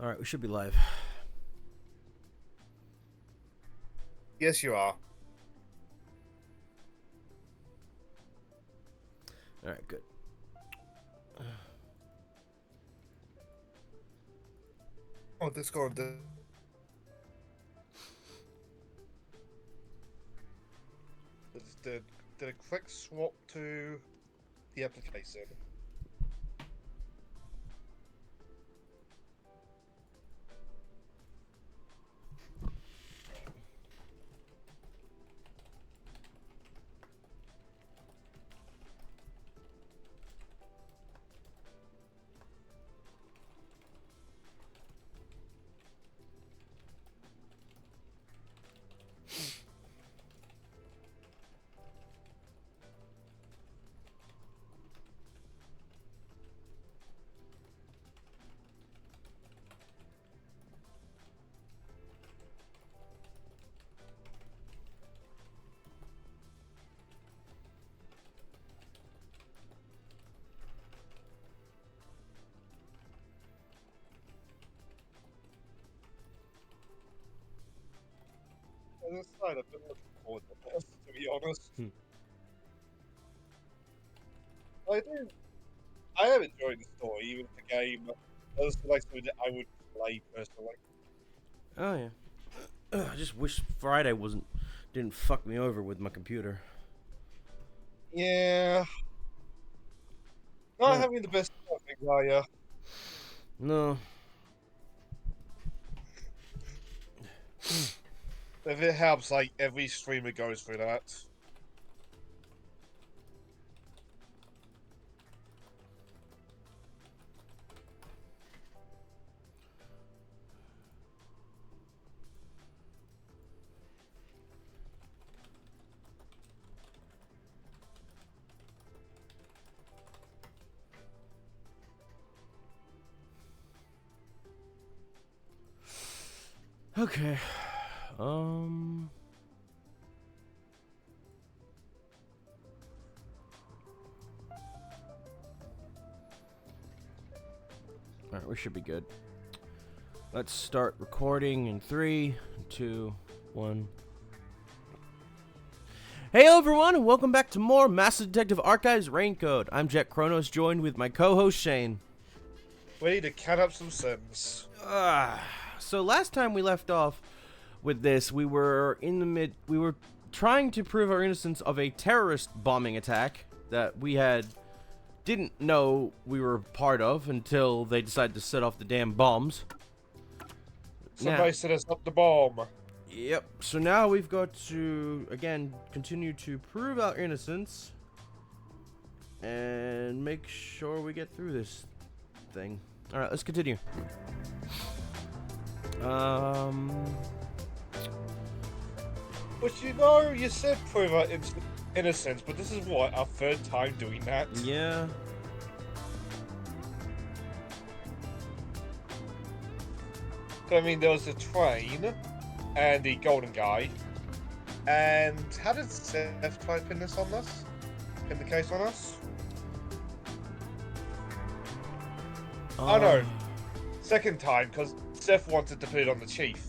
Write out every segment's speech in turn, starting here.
Alright, we should be live. Yes, you are. Alright, good. Oh, Discord. Did a quick swap to the application. On the side, I've been looking forward to this, to be honest. I do. I am enjoying the story, even if the game is like something that I would play personally. Oh yeah. I just wish Friday didn't fuck me over with my computer. Yeah. Not Yeah. having the best things, are ya? No. If it helps, like, every streamer goes through that. Okay. Alright, we should be good. Let's start recording in 3, 2, 1. Hey everyone, and welcome back to more Master Detective Archives Raincode. I'm Jet Kronos, joined with my co-host Shane. Ready to cut up some Sims. So last time we left off with this, we were trying to prove our innocence of a terrorist bombing attack that we didn't know we were part of until they decided to set off the damn bombs. Somebody set us up the bomb. Yep. So now we've got to, again, continue to prove our innocence and make sure we get through this thing. Alright, let's continue. But you know, you said prove our innocence, but this is what, our third time doing that? Yeah. I mean, there was the train, and the golden guy, and how did Seth try to pin this on us? Pin the case on us? Oh no, second time, because Seth wanted to put it on the chief.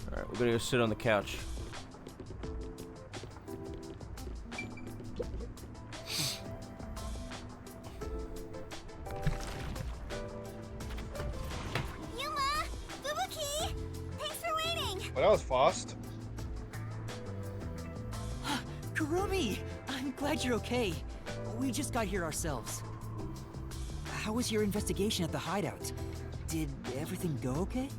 Alright, we're gonna go sit on the couch. Yuma! Fubuki! Thanks for waiting! Well, that was fast. Kurumi! I'm glad you're okay. We just got here ourselves. How was your investigation at the hideout? Did everything go okay?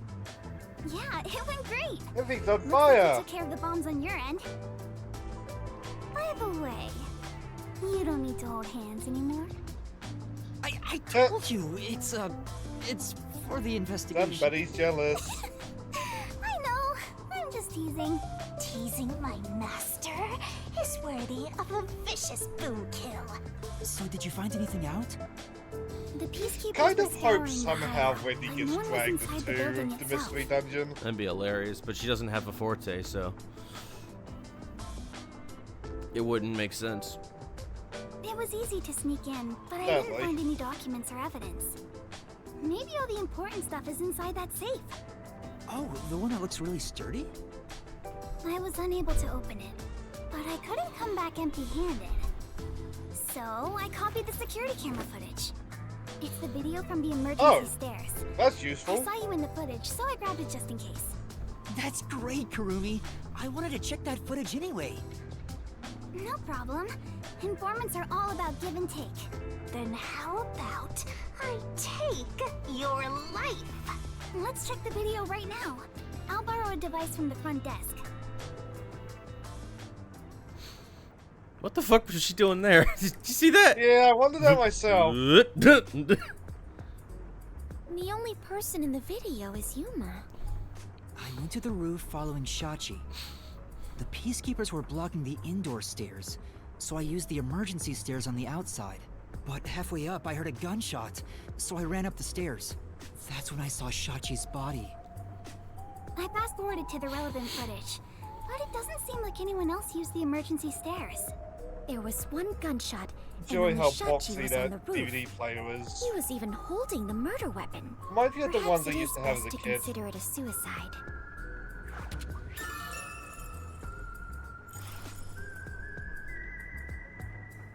Yeah, it went great! Everything's on Looks like fire! you took care of the bombs on your end. By the way, you don't need to hold hands anymore. I told you, it's for the investigation. Somebody's jealous. I know, I'm just teasing. Teasing my master is worthy of a vicious boom kill. So did you find anything out? The peacekeepers Kind were of scouring hope the somehow hideout, Wendy and gets no one was dragged inside into the building the itself. mystery dungeon. That'd be hilarious, but she doesn't have a forte, so it wouldn't make sense. It It was easy to sneak in, but I Sadly. didn't find any documents or evidence. Maybe all the important stuff is inside that safe. Oh, the one that looks really sturdy? I was unable to open it, but I couldn't come back empty-handed. So, I copied the security camera footage. It's the video from the emergency stairs. That's I useful. saw you in the footage, so I grabbed it just in case. That's great, Kurumi. I wanted to check that footage anyway. No problem. Informants are all about give and take. Then how about I take your life? Let's check the video right now. I'll borrow a device from the front desk. What the fuck was she doing there? Did you see that? Yeah, I wondered that myself. The only person in the video is Yuma. I went to the roof following Shachi. The peacekeepers were blocking the indoor stairs, so I used the emergency stairs on the outside. But halfway up, I heard a gunshot, so I ran up the stairs. That's when I saw Shachi's body. I fast-forwarded to the relevant footage, but it doesn't seem like anyone else used the emergency stairs. There was one gunshot, Enjoy and how when Shachi boxy was on that the roof, DVD player was. he was even holding the murder weapon. Reminds me of the Perhaps ones I it used is to have best as a to kid. consider it a suicide.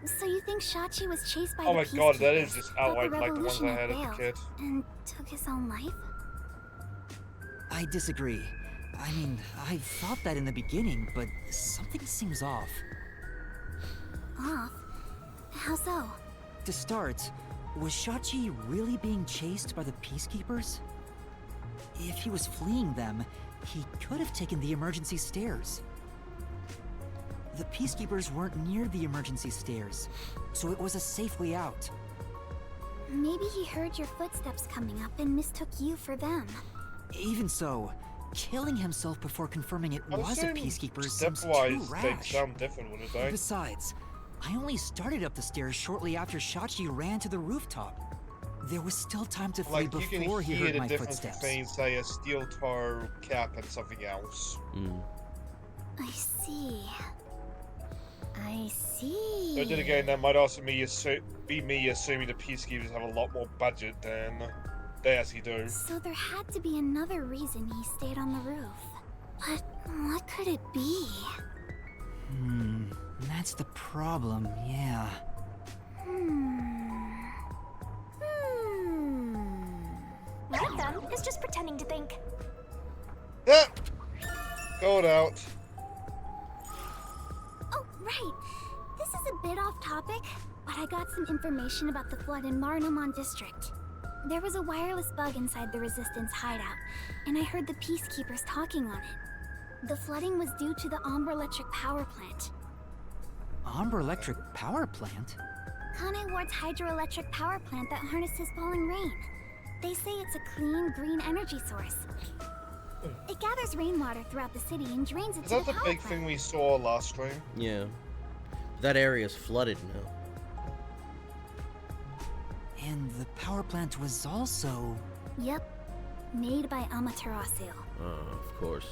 So you think Shachi was chased by Oh the my god, that is peacekeepers, just thought outright like the ones I revolution had as a failed, kid. and took his own life? I disagree. I mean, I thought that in the beginning, but something seems off. Off? How so? To start, was Shachi really being chased by the peacekeepers? If he was fleeing them, he could have taken the emergency stairs. The peacekeepers weren't near the emergency stairs, so it was a safe way out. Maybe he heard your footsteps coming up and mistook you for them. Even so, killing himself before confirming it I'm was a assuming peacekeeper seems too stepwise they'd rash. sound different, wouldn't they? Besides, I only started up the stairs shortly after Shachi ran to the rooftop. There was still time to flee Like, you can before he hear heard the my difference footsteps. between, say, a steel toe cap and something else. I see. I see. But then again, that might also be me assuming the peacekeepers have a lot more budget than they actually do. So there had to be another reason he stayed on the roof. But what could it be? That's the problem, yeah. One of them is just pretending to think. Yeah! Called out. Oh, right. This is a bit off topic, but I got some information about the flood in Marnamon District. There was a wireless bug inside the Resistance hideout, and I heard the peacekeepers talking on it. The flooding was due to the Ombre Electric Power Plant. Ombre Electric Power Plant? Kane Ward's hydroelectric power plant that harnesses falling rain. They say it's a clean, green energy source. It gathers rainwater throughout the city and drains it Is to that the the power big plant. thing we saw last stream? Yeah. That area's flooded now. And the power plant was also... Yep. Made by Amaterasu. Of course.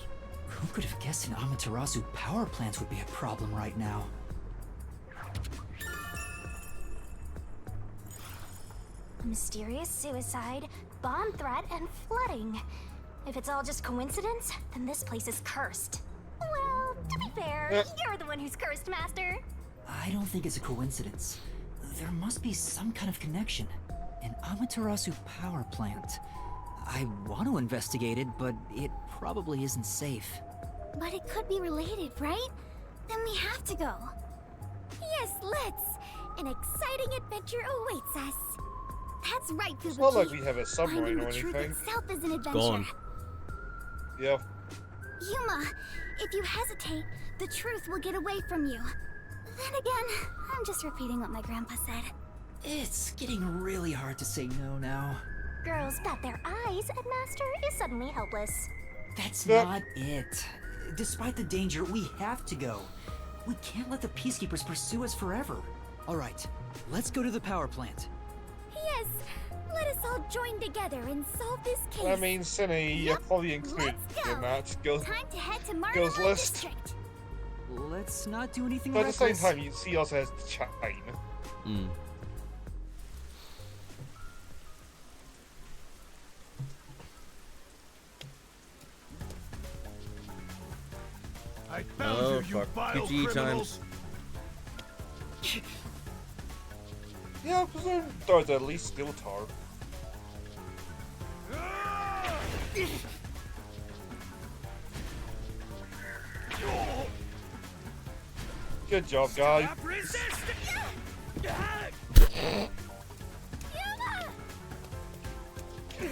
Who could have guessed an Amaterasu power plant would be a problem right now? Mysterious suicide, bomb threat, and flooding. If it's all just coincidence, then this place is cursed. Well, to be fair, you're the one who's cursed, Master. I don't think it's a coincidence. There must be some kind of connection. An Amaterasu power plant. I want to investigate it, but it probably isn't safe. But it could be related, right? Then we have to go. Yes, let's. An exciting adventure awaits us. That's right, Fubuki. It's not like we have a submarine Finding or the truth anything. itself is an adventure. Gone. Yeah. Yuma, if you hesitate, the truth will get away from you. Then again, I'm just repeating what my grandpa said. It's getting really hard to say no now. Girls bat their eyes and Master is suddenly helpless. That's Yep. not it. Despite the danger, we have to go. We can't let the peacekeepers pursue us forever. All right, let's go to the power plant. Yes, let us all join together and solve this case. I mean, Cinny, you're Yep, probably included let's go. in that. Girls, Time to head to girls Marnamon list. District. Let's not do anything but at the same reckless. time, she also has the chain. Mm. I found Oh, you, you fuck. vile PG criminals. times. Yeah, I presume there's at least still tar. Good job, guy. Stop resisting!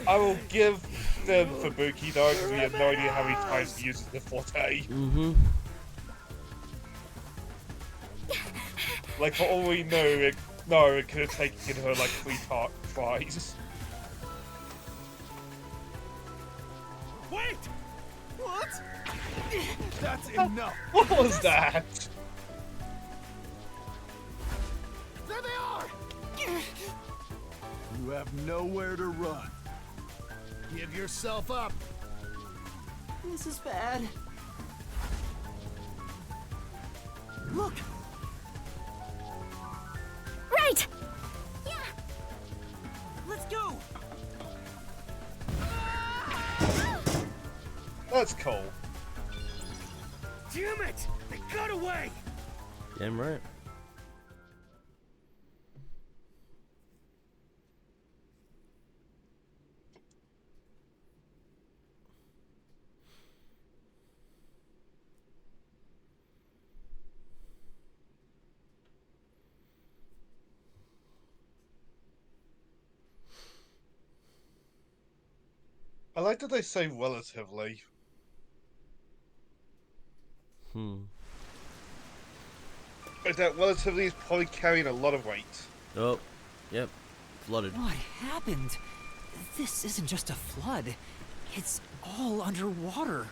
I will give them Fubuki though, because we have no idea how many times he uses the forte. Mm-hmm. Like, for all we know, it could have taken her like 3 tries. Wait! What? That's enough. What was that? There they are! You have nowhere to run. Give yourself up. This is bad. Look! Right! Yeah! Let's go! That's cool. Damn it! They got away! Damn right. I like that they say relatively. But that relatively is probably carrying a lot of weight. Oh, yep. Flooded. What happened? This isn't just a flood. It's all underwater.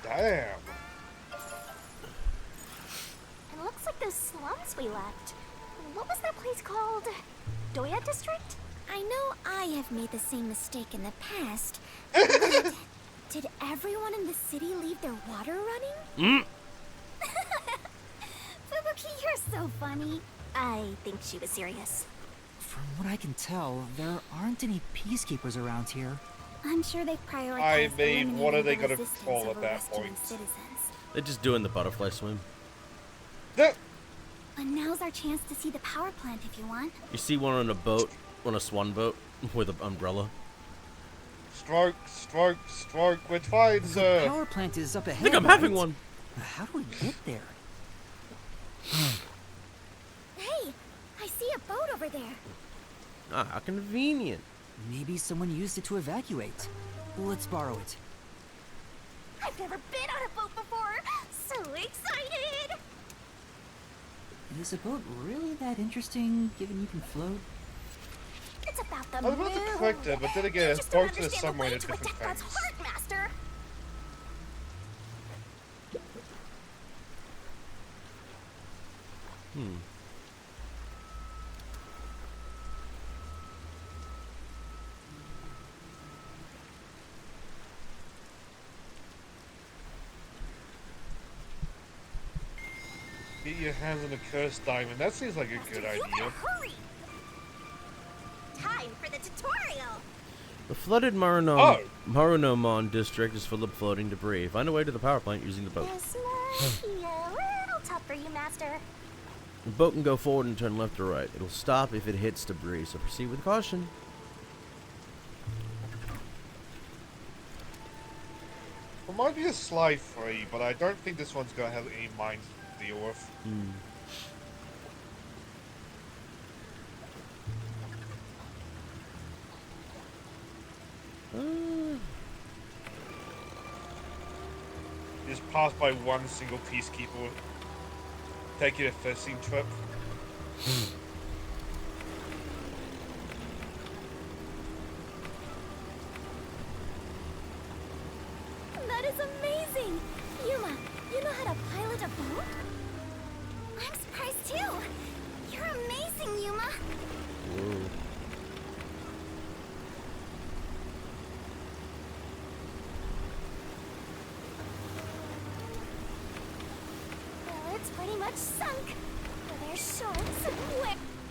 Damn. It looks like those slums we left. What was that place called? Doya District? I know I have made the same mistake in the past. But did everyone in the city leave their water running? Fubuki, you're so funny. I think she was serious. From what I can tell, there aren't any peacekeepers around here. I'm sure they prioritize I mean, what are they eliminating the gonna resistance call over at that rescuing point? citizens. They're just doing the butterfly swim. Yeah. But now's our chance to see the power plant if you want. You see one on a boat, on a swan boat, with an umbrella. Stroke, stroke, stroke. We're fine, The sir. power plant is up ahead. I think I'm having right? one. How do we get there? Hey, I see a boat over there. Ah, how convenient. Maybe someone used it to evacuate. Let's borrow it. I've never been on a boat before. So excited! Is a boat really that interesting, given you can float? It's about the I was about to correct her, but then again, You it's just don't boats are understand the somewhere way in to different attack God's things. heart, Master. Get your hands on the cursed diamond. That seems like a good You better idea. hurry. Time for the tutorial. The flooded Marunomon district is full of floating debris. Find a way to the power plant using the boat. This might be a little tough for you, Master. The boat can go forward and turn left or right. It'll stop if it hits debris, so proceed with caution. It might be a slide free, but I don't think this one's gonna have any mines to deal with. Just passed by one single peacekeeper taking a fishing trip. That is amazing! Yuma, you know how to pilot a boat? I'm surprised too! You're amazing, Yuma! Whoa. Well, it's pretty much sunk. There's sharks,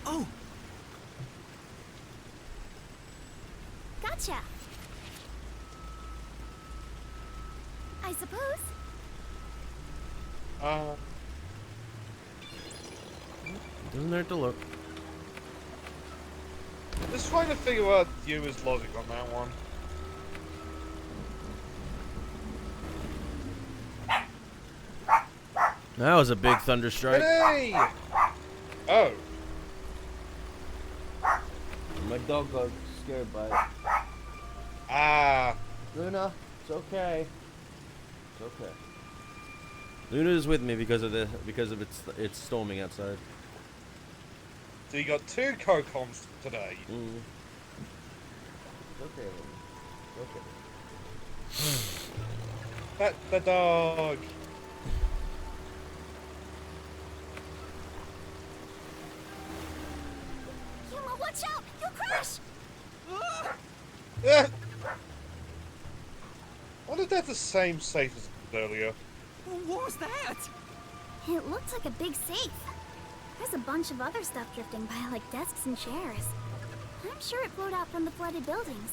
Oh, Gotcha. I suppose. Doesn't hurt to look. Just trying to figure out Yuma's logic on that one. That was a big thunderstrike. Hey! Oh. My dog got scared by it. Ah. Luna, it's okay. It's okay. Luna is with me because of it's storming outside. So you got 2 Kokoms today. It's okay, Luna. It's okay. Pet the dog. Yuma, watch out! You'll crash! Yeah. I wonder if that's the same safe as earlier. what was that? It looked like a big safe. There's a bunch of other stuff drifting by, like desks and chairs. I'm sure it flowed out from the flooded buildings.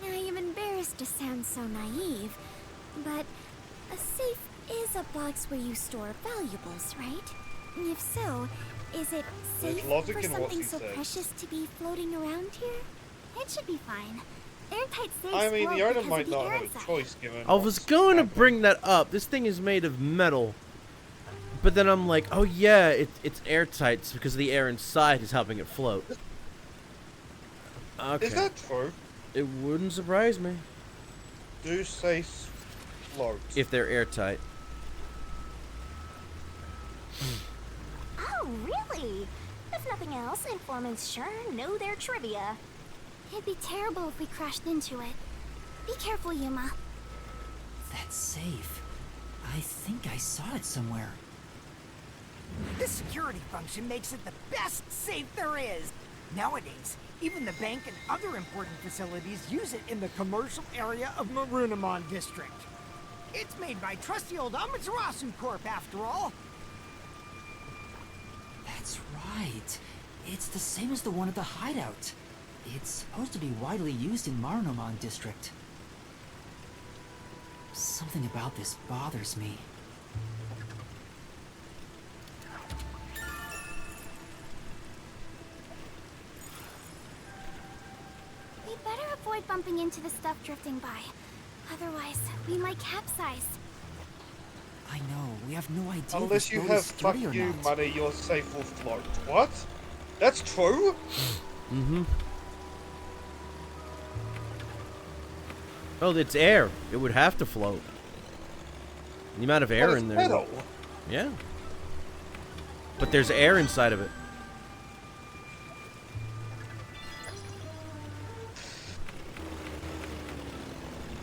I am embarrassed to sound so naive, but a safe is a box where you store valuables, right? If so, is it There's safe logic for in what something she so said. precious to be floating around here? It should be fine. Airtight safes I mean, the float owner because might of the not air have a inside. choice given. I was going to bring that up. This thing is made of metal. But then I'm like, oh yeah, it's airtight because the air inside is helping it float. Okay. Is that true? It wouldn't surprise me Do safes float? if they're airtight. Oh, really? If nothing else, informants sure know their trivia. It'd be terrible if we crashed into it. Be careful, Yuma. That's safe. I think I saw it somewhere. This security function makes it the best safe there is. Nowadays, even the bank and other important facilities use it in the commercial area of Marunamon District. It's made by trusty old Amaterasu Corp, after all. That's right. It's the same as the one at the hideout. It's supposed to be widely used in Marunamon District. Something about this bothers me. We better avoid bumping into the stuff drifting by. Otherwise, we might capsize. I know, we have no idea if Unless this you boat have is fuck sturdy or you not. money, your safe will float. What? That's true? Mm-hmm. Oh, it's air. It would have to float. The amount of air But it's in there. metal. Yeah. But there's air inside of it.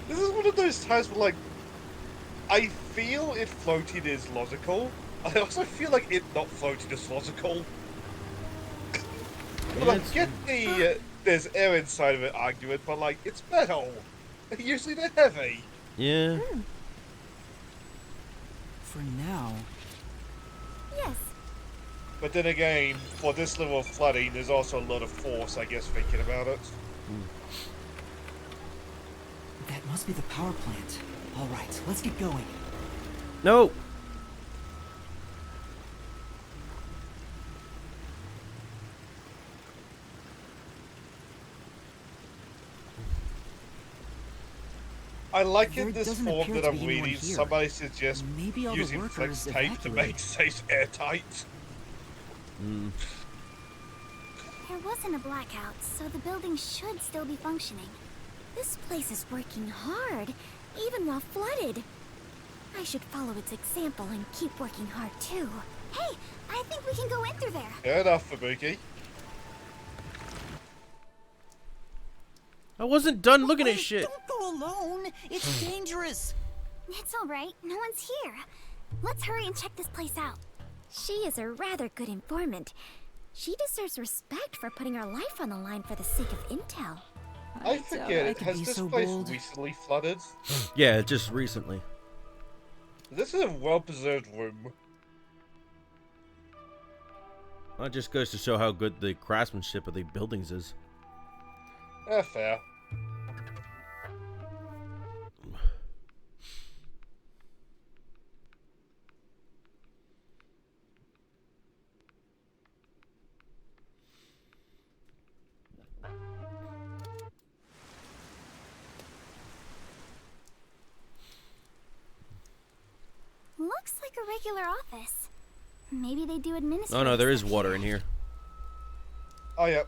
This is one of those times where, like, I feel it floating is logical. I also feel like it not floating is logical. Like, it's- get the there's air inside of it argument, but like, it's metal. Usually they're heavy. Yeah. For now, Yes. But then again, for this level of flooding, there's also a lot of force, I guess, thinking about it. that must be the power plant. All right, let's get going. No. I like There in this doesn't form appear that to I'm be anyone reading, here. somebody suggests Maybe all the using flex workers tape to make evacuated. safes airtight. Mm. There wasn't a blackout, so the building should still be functioning. This place is working hard, even while flooded. I should follow its example and keep working hard too. Hey, I think we can go in through there. Fair enough, Fubuki. I wasn't done looking at Wait, shit. Don't go alone. It's dangerous. It's all right. No one's here. Let's hurry and check this place out. She is a rather good informant. She deserves respect for putting her life on the line for the sake of intel. I doubt forget, I could has be this so place bold. recently flooded? Yeah, just recently. This is a well-preserved room. Well, it just goes to show how good the craftsmanship of the buildings is. Fair. Looks like a regular office. Maybe they do administrative Oh no, there is stuff water in here. Oh, yeah.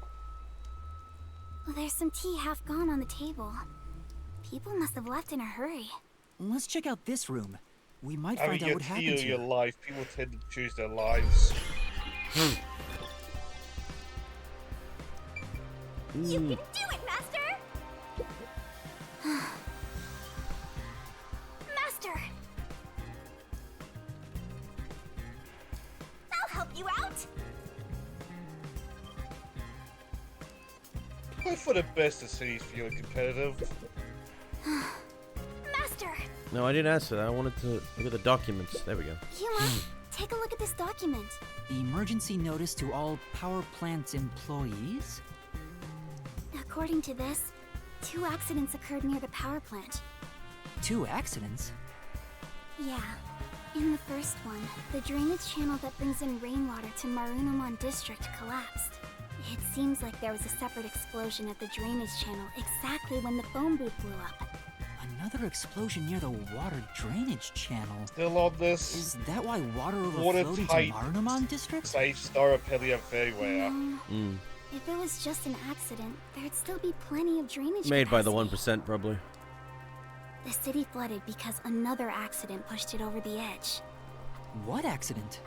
Well, there's some tea half gone on the table. People must have left in a hurry. Let's check out this room. We might Having find out your what tea happened or your here. life, people tend to choose their lives. You can do it, Master! Master! I'll help you out! Hope for the best the city's feeling competitive. Master! No, I didn't ask for that. I wanted to look at the documents. There we go. Yuma, take a look at this document. Emergency notice to all power plant employees? According to this, 2 accidents occurred near the power plant. 2 accidents? Yeah. In the first one, the drainage channel that brings in rainwater to Marunamon District collapsed. It seems like there was a separate explosion at the drainage channel exactly when the phone booth blew up. Another explosion near the water drainage channel. Still on this. Is that why water overflowed into Watertight. Marunamon District? Safe Starophilia everywhere. No. If it was just an accident, there'd still be plenty of drainage Made by the capacity. 1%, probably. The city flooded because another accident pushed it over the edge. What accident?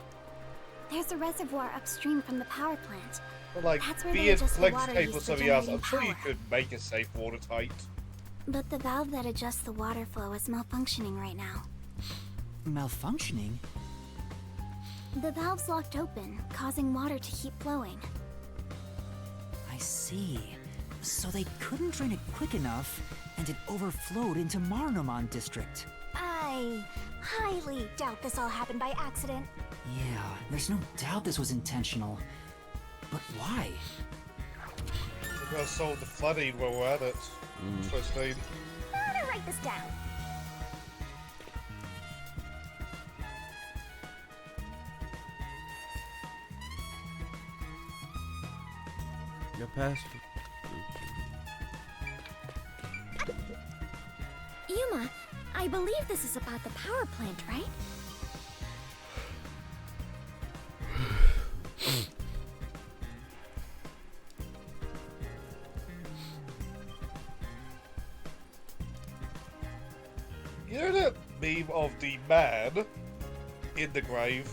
There's a reservoir upstream from the power plant. But like, That's where be they it adjust the flex water tape or used for something else, I'm generating sure you power. could make it safe watertight. But the valve that adjusts the water flow is malfunctioning right now. Malfunctioning? The valve's locked open, causing water to keep flowing. I see. So they couldn't drain it quick enough, and it overflowed into Marunamon District. I highly doubt this all happened by accident. Yeah, there's no doubt this was intentional. But why? We're gonna solve the flooding while we're at it. Interesting. I'm gonna write this down. Your past. Yuma, I believe this is about the power plant, right? You know that meme of the man in the grave?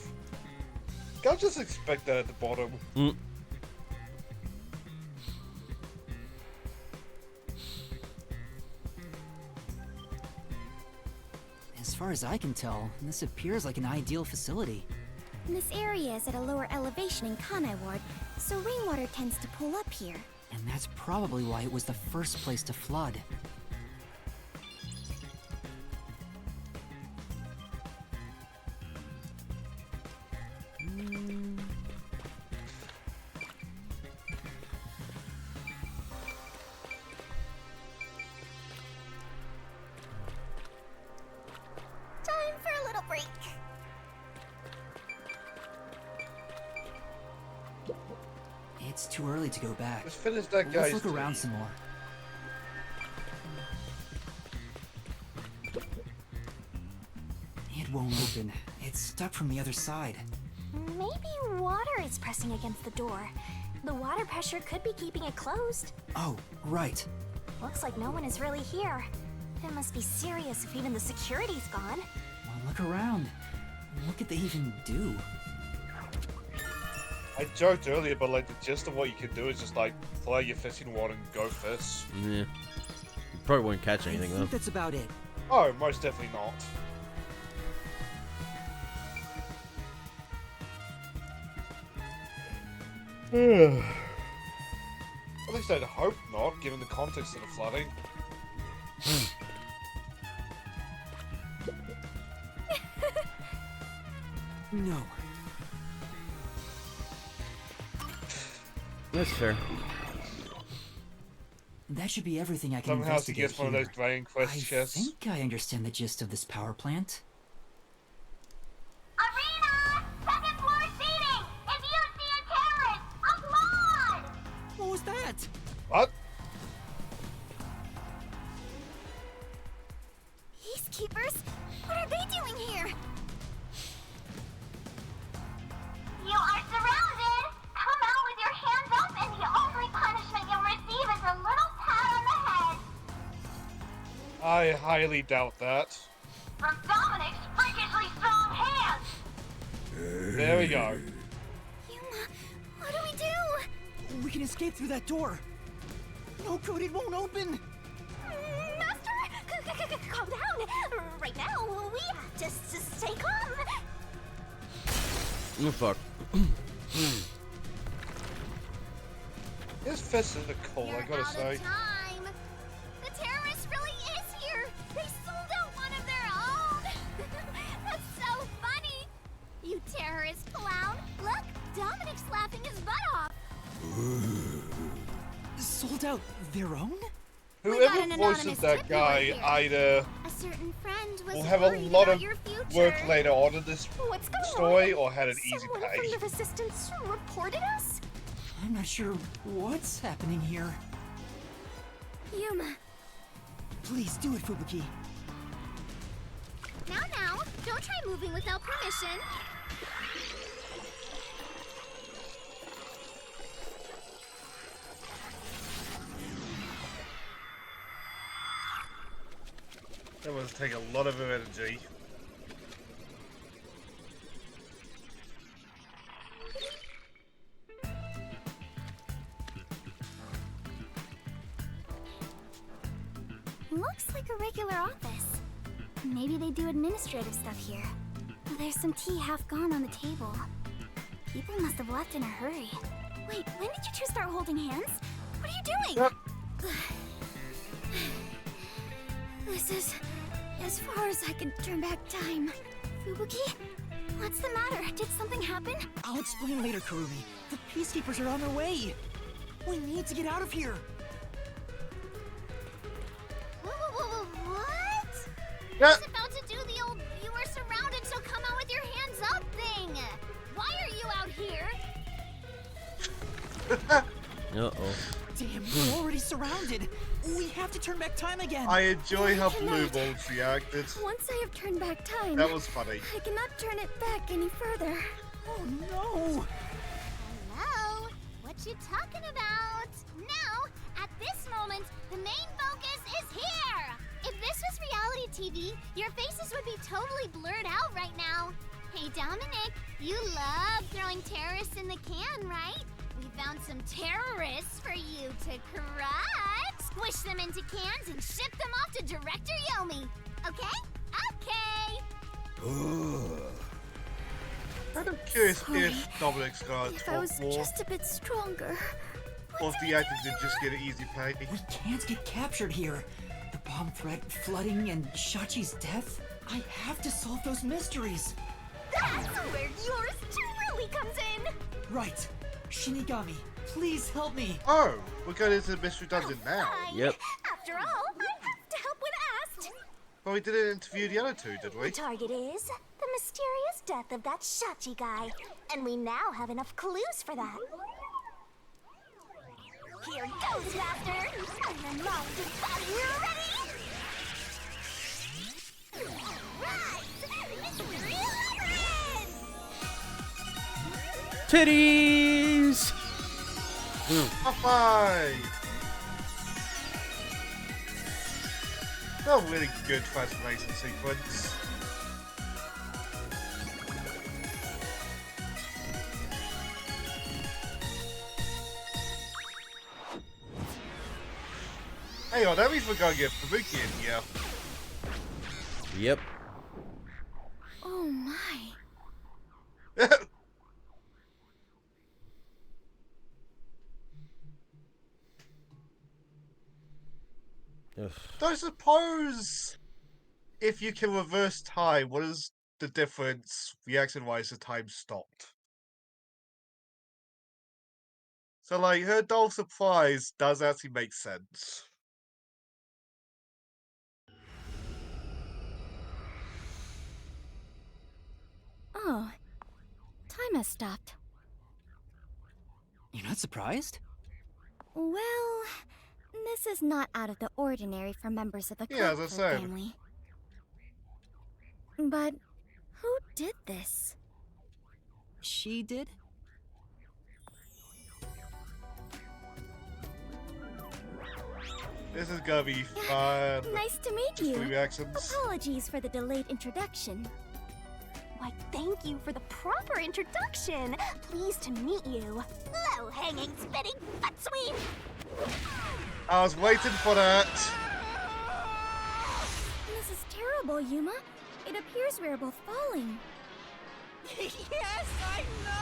Can't just expect that at the bottom. As far as I can tell, this appears like an ideal facility. This area is at a lower elevation in Kanai Ward, so rainwater tends to pool up here. And that's probably why it was the first place to flood. Time for a little break. It's too early to go back. Let's finish that guy's Let's look around tea. some more. It won't open. It's stuck from the other side. Maybe water is pressing against the door. The water pressure could be keeping it closed. Oh, right. Looks like no one is really here. It must be serious if even the security's gone. Well, look around. What could they even do? I joked earlier, but like the gist of what you can do is just like fly your fishing rod and go fish. Yeah. You probably won't catch I anything, think though. that's about it. Oh, most definitely not. At least I'd hope not, given the context of the flooding. No. That's fair. That should be everything I can Somehow he investigate gets one of here. those Dragon Quest I chests. think I understand the gist of this power plant. Arena! Second floor seating! If you see a terrorist, applaud! What was that? What? Peacekeepers? What are they doing here? You are surrounded! Come out with your hands up and the only punishment you'll receive is a little pat on the head. I highly doubt that. From Dominic's freakishly strong hands! There we go. Yuma, what do we do? We can escape through that door. No, Code, it won't open. Master, calm down. Right now, we have to stay calm. Oh fuck. His fists are cool, I gotta say. Time. The terrorist really is here. They sold out one of their own. That's so funny. You terrorist clown. Look, Dominic's laughing his butt off. Sold out their own? got Whoever an voices anonymous that tip guy here. either A certain friend was will have a worried lot about of your future. work later on in this What's going story on? or had an easy Someone pay. from the resistance reported us? I'm not sure what's happening here. Yuma. Please do it, Fubuki. Now, don't try moving without permission. That must take a lot of energy. Looks like a regular office. Maybe they do administrative stuff here. There's some tea half gone on the table. People must have left in a hurry. Wait, when did you two start holding hands? What are you doing? Yep. This is as far as I can turn back time. Fubuki? What's the matter? Did something happen? I'll explain later, Kurumi. The Peacekeepers are on their way. We need to get out of here. What? Yeah. I was about to do the old "you were surrounded, so come out with your hands up" thing. Why are you out here? Uh-oh. Damn, we're already surrounded. We have to turn back time again. I enjoy how I Blue cannot. Balls reacted. Once I have turned back time, That was funny. I cannot turn it back any further. Oh no! Hello? What you talking about? Now, at this moment, the main focus is here! If this was reality TV, your faces would be totally blurred out right now. Hey, Dominic, you love throwing terrorists in the can, right? We found some terrorists for you to crush. Squish them into cans and ship them off to Director Yomi. Okay? Okay! Kind of curious Sorry. if Dominic's gonna If I talk was more, just a bit stronger. or if the actor did just get an easy pay. We can't get captured here. The bomb threat, flooding, and Shachi's death? I have to solve those mysteries. That's where yours truly comes in! Right. Shinigami, please help me. Oh, we're going into the mystery dungeon now. Fine. Yep. After all, I have to help when asked. But we didn't interview the other two, did we? The target is the mysterious death of that Shachi guy. And we now have enough clues for that. Here goes, Master! I'm in mind and body, you ready? Rise! Mystery Labyrinth! Titties! High five! A really good transformation sequence. Hang on, that means we're gonna get Fubuki in here. Yep. Oh my. Ugh. I suppose if you can reverse time, what is the difference reaction-wise to time stopped? So, like, her doll surprise does actually make sense. Oh, time has stopped. You're not surprised? Well, this is not out of the ordinary for members of the Yeah, as I Clockwork said. family. But who did this? She did? This is gonna be fun. Nice to meet Just you. reactions. Apologies for the delayed introduction. Why, thank you for the proper introduction. Pleased to meet you. Low-hanging, spitting butt sweep. I was waiting for that. This is terrible, Yuma. It appears we are both falling. Yes, I know!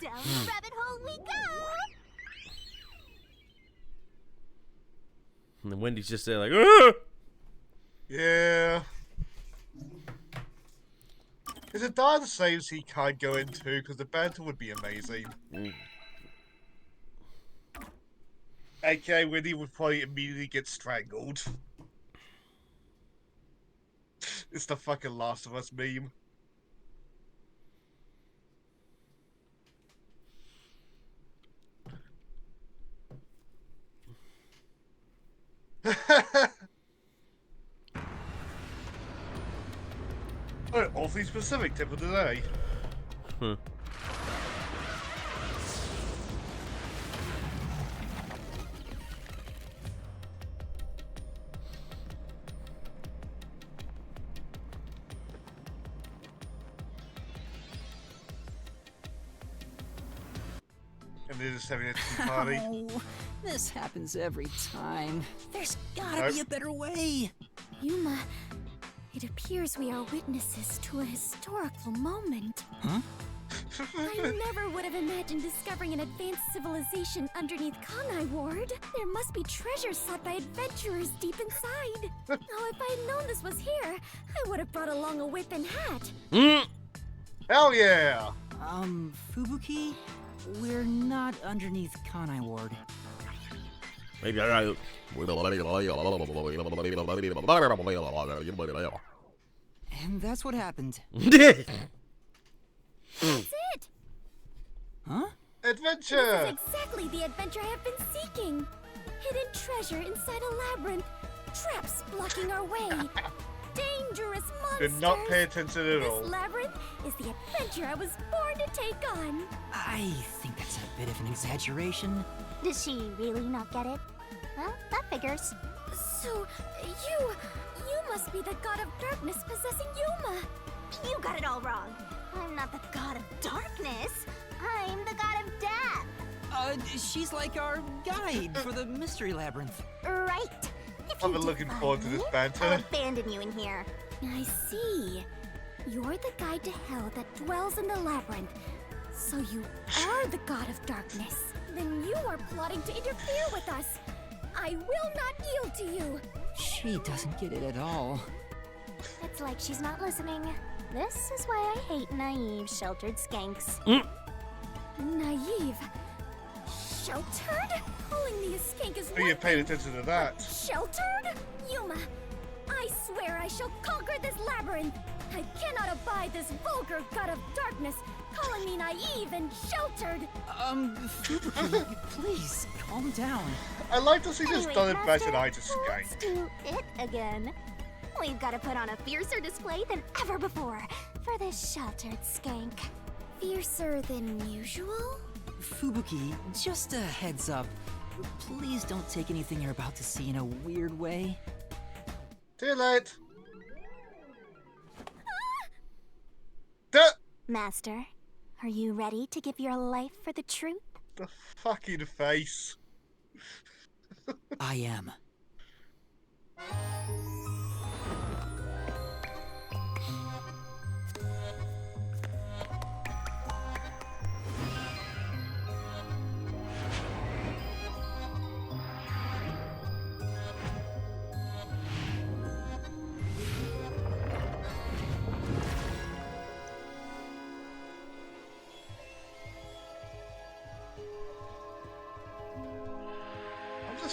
Down the rabbit hole we go. And then Wendy's just there like, "Ah!" Yeah. Is it dire the saves he can't go into? Because the banter would be amazing. AKA Winnie would probably immediately get strangled. It's the fucking Last of Us meme. Oh, awfully specific tip of the day. Huh. And they're just having a tea party. Oh, this happens every time. There's gotta Nope. be a better way. Yuma, it appears we are witnesses to a historical moment. Huh? I never would have imagined discovering an advanced civilization underneath Kanai Ward. There must be treasures sought by adventurers deep inside. Oh, if I had known this was here, I would have brought along a whip and hat. Hell yeah! Fubuki? We're not underneath Kanai Ward. Maybe I. And that's what happened. That's it! Huh? This Adventure! is exactly the adventure I have been seeking. Hidden treasure inside a labyrinth. Traps blocking our way. Dangerous monsters. Did not pay attention at This all. labyrinth is the adventure I was born to take on. I think that's a bit of an exaggeration. Does she really not get it? Well, that figures. So, you must be the god of darkness possessing Yuma. You got it all wrong. I'm not the god of darkness. I'm the god of death. She's like our guide for the mystery labyrinth. Right. If I've you been looking defy forward to this me, banter. I'll abandon you in here. I see. You're the guide to hell that dwells in the labyrinth. So you are the god of darkness. Then you are plotting to interfere with us. I will not yield to you. She doesn't get it at all. It's like she's not listening. This is why I hate naive, sheltered skanks. Naive. Sheltered? Calling me a skank is Oh, you one paid thing. attention to that. Sheltered? Yuma, I swear I shall conquer this labyrinth. I cannot abide this vulgar god of darkness calling me naive and sheltered. Fubuki, please, calm down. I like to see this Anyway, done in Master, fashion I just let's skank. do it again. We've got to put on a fiercer display than ever before for this sheltered skank. Fiercer than usual? Fubuki, just a heads up. Please don't take anything you're about to see in a weird way. Too late. Duh! Master, are you ready to give your life for the truth? The fucking face. I am.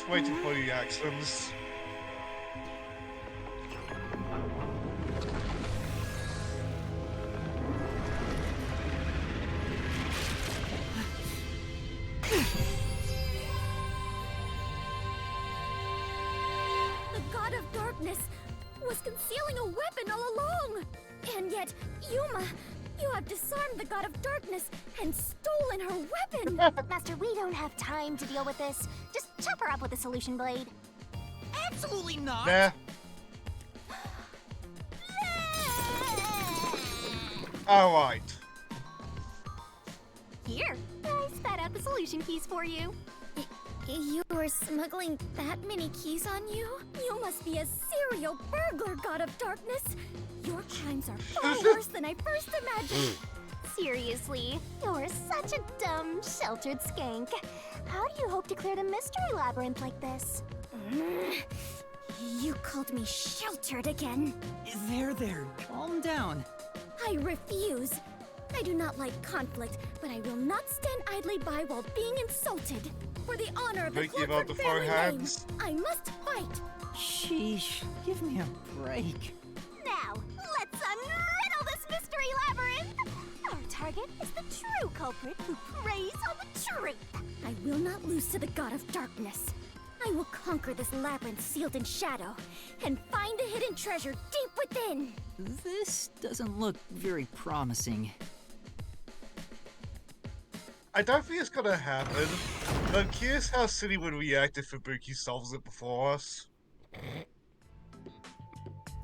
waiting for the actions. The God of Darkness was concealing a weapon all along! And yet, Yuma, you have disarmed the God of Darkness and stolen her weapon! Master, we don't have time to deal with this. Just chop her up with a solution blade. Absolutely not! Nah. Alright. Here, I spat out the solution keys for you. You were smuggling that many keys on you? You must be a serial burglar, God of Darkness! Your crimes are far worse than I first imagined! Seriously, you're such a dumb, sheltered skank. How do you hope to clear the mystery labyrinth like this? You called me sheltered again. There, calm down. I refuse. I do not like conflict, but I will not stand idly by while being insulted. For the honor of the Don't give Clifford up the family name, forehands. I must fight. Sheesh, give me a break. Now, let's unriddle this mystery labyrinth! Our target is the true culprit who preys on the truth. I will not lose to the God of Darkness. I will conquer this labyrinth sealed in shadow and find a hidden treasure deep within. This doesn't look very promising. I don't think it's gonna happen, but I'm curious how City would react if Fubuki solves it before us.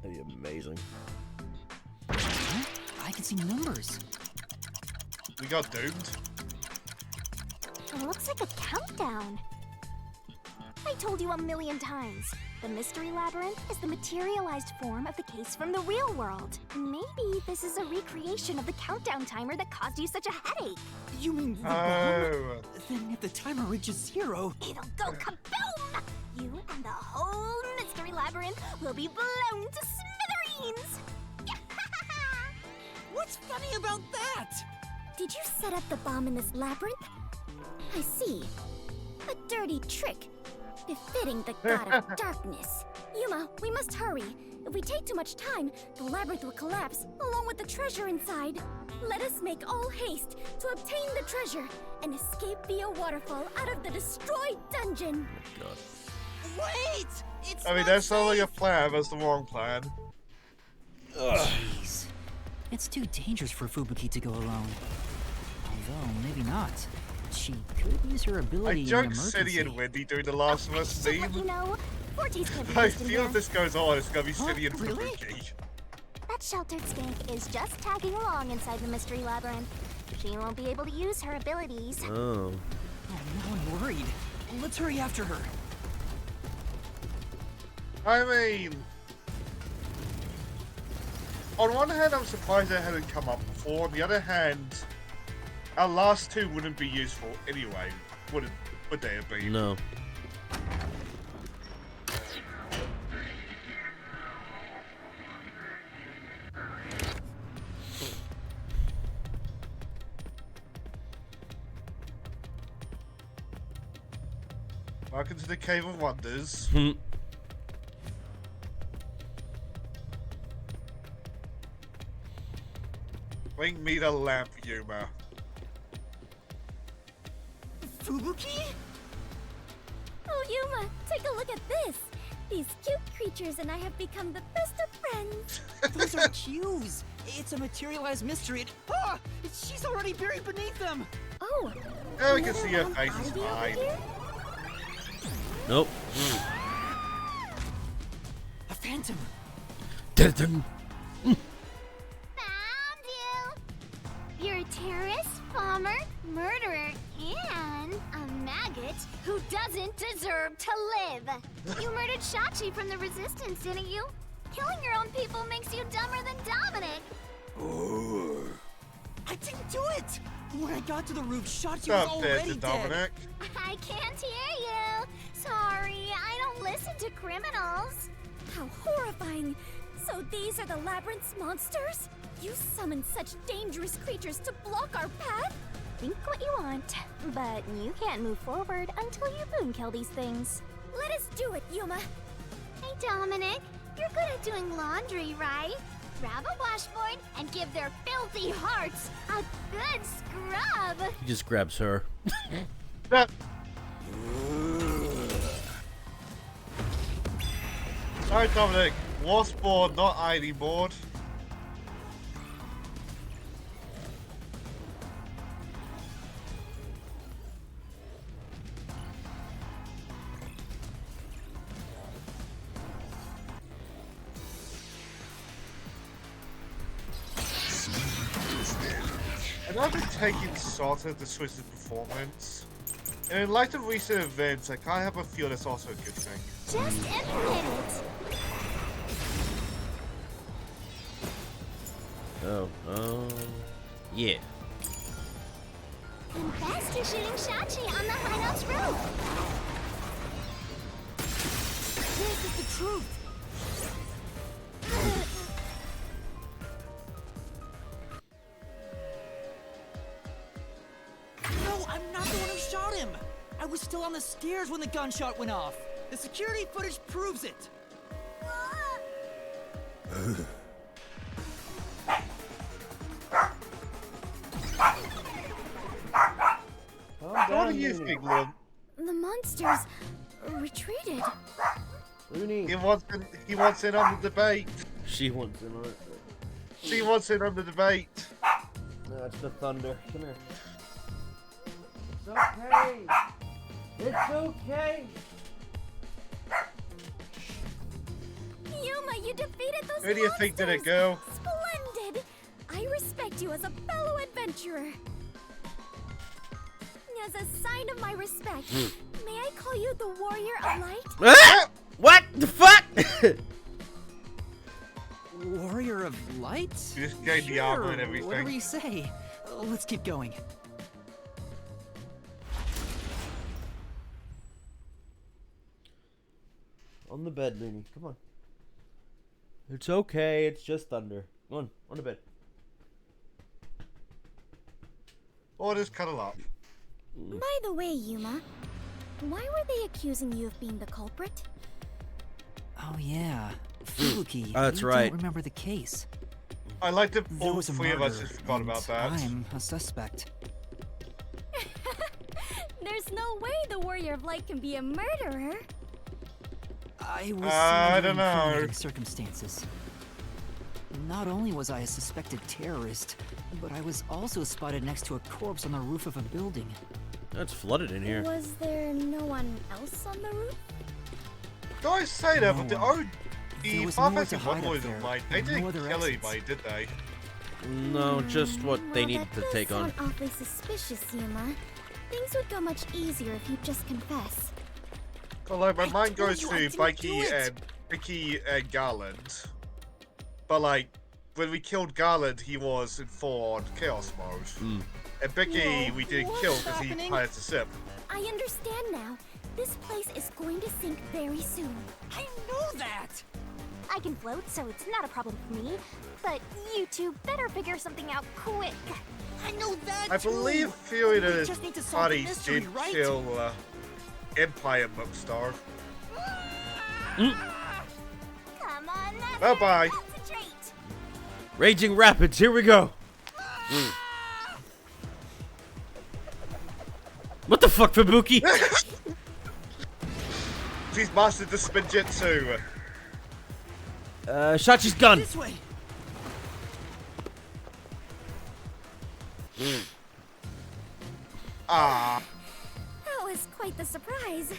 That'd be amazing. I can see numbers. We got doomed. It looks like a countdown. I told you 1,000,000 times. The mystery labyrinth is the materialized form of the case from the real world. Maybe this is a recreation of the countdown timer that caused you such a headache. You mean the bomb? Oh. Then if the timer reaches 0... It'll go kaboom! You and the whole mystery labyrinth will be blown to smithereens! What's funny about that? Did you set up the bomb in this labyrinth? I see. A dirty trick. Befitting the God of Darkness. Yuma, we must hurry. If we take too much time, the labyrinth will collapse, along with the treasure inside. Let us make all haste to obtain the treasure and escape via waterfall out of the destroyed dungeon. God. Wait! It's I mean, not that's not like a safe! plan, that's the wrong plan. Jeez. It's too dangerous for Fubuki to go alone. Although, maybe not. She could use her I ability in an joked emergency. City and Wendy during the Last of Us So scene. what you know, Fortes can't be I used in feel here. if this goes on, it's gonna be City and Really? Fubuki. That sheltered skank is just tagging along inside the mystery labyrinth. She won't be able to use her abilities. Oh. Oh, now I'm worried. Let's hurry after her. I mean... On one hand, I'm surprised that hadn't come up before. On the other hand, our last two wouldn't be useful anyway. Would they have been? No. Welcome to the Cave of Wonders. Bring me the lamp, Yuma. Fubuki? Oh, Yuma, take a look at this. These cute creatures and I have become the best of friends. Those are cues. It's a materialized mystery. Ah! She's already buried beneath them. Oh, Now we can another see her round face is oddity over fine. here? Nope. A phantom. Dun-dun. Found you! You're a terrorist, bomber, murderer, and a maggot who doesn't deserve to live. You murdered Shachi from the Resistance, didn't you? Killing your own people makes you dumber than Dominic. I didn't do it. When I got to the roof, Shachi was Stop there already to dead. Dominic. I can't hear you. Sorry, I don't listen to criminals. How horrifying! So these are the labyrinth's monsters? You summoned such dangerous creatures to block our path? Think what you want, but you can't move forward until you boom kill these things. Let us do it, Yuma. Hey, Dominic. You're good at doing laundry, right? Grab a washboard and give their filthy hearts a good scrub. He just grabs her. Sorry, Dominic. Washboard, not ID board. And I've been taking sort of the Swiss's performance. And in light of recent events, I can't help but feel that's also a good thing. Just implement it. Yeah. Invest in shooting Shachi on the hideout's roof. This is the truth. No, I'm not the one who shot him! I was still on the stairs when the gunshot went off. The security footage proves it. What do you think, Lynn? The monsters retreated. Looney. He wants in on the debate. She wants him on it. She wants in on the debate. No, it's the thunder. Come here. It's okay. It's okay. Yuma, you defeated those Where do you think did it go? Splendid! I respect you as a fellow adventurer. As a sign of my respect, may I call you the Warrior of Light? Ah! What the fuck? Warrior of Light? You just gained the armor and everything. Whatever you say. Let's keep going. On the bed, Looney. Come on. It's okay. It's just thunder. Come on the bed. Or just cuddle up. By the way, Yuma, why were they accusing you of being the culprit? Oh yeah, Fubuki. That's you right. Don't remember the case? I like that There all was a three of us murder, just forgot and about that. I'm a suspect. There's no way the Warrior of Light can be a murderer. I was I under don't know. incriminating circumstances. Not only was I a suspected terrorist, but I was also spotted next to a corpse on the roof of a building. It's flooded in here. Was there no one else on the roof? Do I say that? But There the was more to Farfetch'd hide up Boys there, of Light, they and didn't no other kill exits. anybody, did they? No, just what they Well, needed that to take does on. sound awfully suspicious, Yuma. Things would go much easier if you'd just confess. Well, like, my I mind told goes you I to didn't do Mikey it. and Vicky and Garland. But, like, when we killed Garland, he was in full-on chaos mode. And Becky, Whoa, we didn't what's kill because he happening? planted to sip. I understand now. This place is going to sink very soon. I know that. I can float, so it's not a problem for me. But you two better figure something out quick. I know that I too. believe Fury and We his just need to solve the buddies mystery, did right? kill Empire Mookstar. Come on, that's Bye-bye. concentrate. Raging Rapids, here we go. What the fuck, Fubuki? He's mastered the Spinjitzu. Shachi's gun. This way. Ah, That was quite the surprise.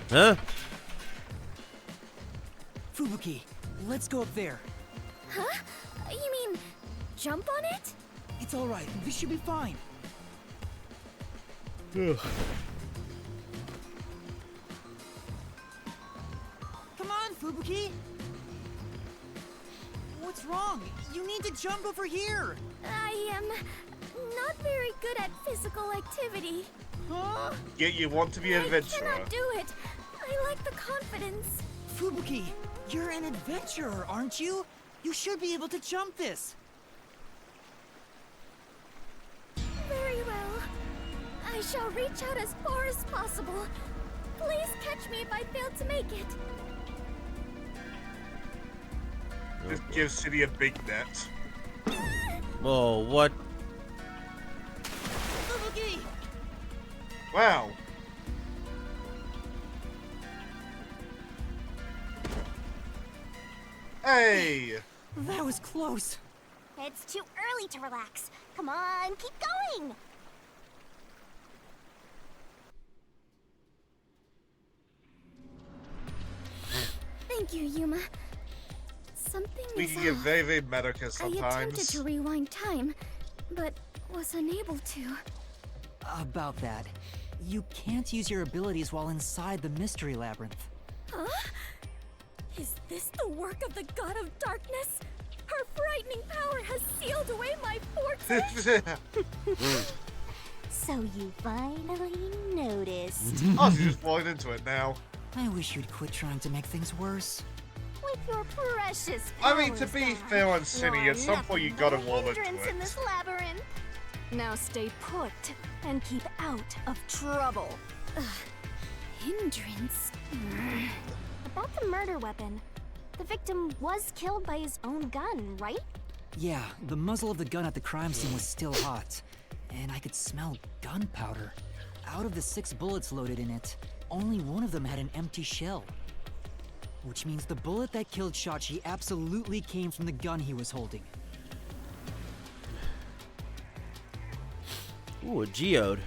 Huh? Fubuki, let's go up there. Huh? You mean jump on it? It's all right. This should be fine. Come on, Fubuki. What's wrong? You need to jump over here. I am not very good at physical activity. Huh? yet you want to be an I adventurer. cannot do it. I lack the confidence. Fubuki, you're an adventurer, aren't you? You should be able to jump this. Very well. I shall reach out as far as possible. Please catch me if I fail to make it. This gives City a big net. Oh, what? Wow. Hey! That was close. It's too early to relax. Come on, keep going! Thank you, Yuma. Something We is can get off. very, very medical I attempted sometimes. to rewind time, but was unable to. About that, you can't use your abilities while inside the mystery labyrinth. Huh? Is this the work of the god of darkness? Her frightening power has sealed away my fortune. So you finally noticed. Oh, she just walked into it now. I wish you'd quit trying to make things worse. With your precious I mean, to powers be gone, fair on Cindy, you're at some point you nothing gotta but a wall into hindrance in it. this labyrinth. Now stay put and keep out of trouble. Hindrance? About the murder weapon. The victim was killed by his own gun, right? Yeah, the muzzle of the gun at the crime scene was still hot, and I could smell gunpowder. Out of the 6 bullets loaded in it, only one of them had an empty shell. Which means the bullet that killed Shachi absolutely came from the gun he was holding. Ooh, a geode.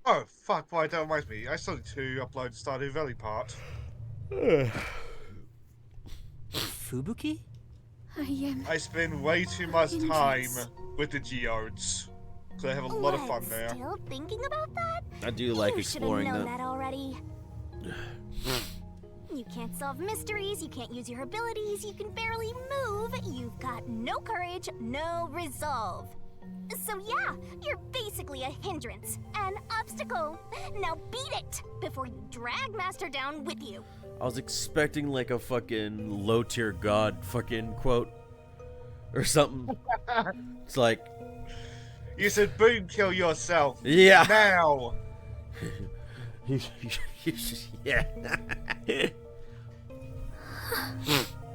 Oh, fuck, why that reminds me. I still need to upload Stardew Valley part. Fubuki? I am. I spend way too much time with the geodes. So I have a lot of fun What, there. Still thinking about that? I do like you exploring should have them. known that already. You can't solve mysteries, you can't use your abilities, you can barely move, you've got no courage, no resolve. So yeah, you're basically a hindrance, an obstacle. Now beat it before you drag Master down with you. I was expecting like a fucking low tier god fucking quote or something. It's like, You said boom, kill yourself. yeah. Now! Yeah.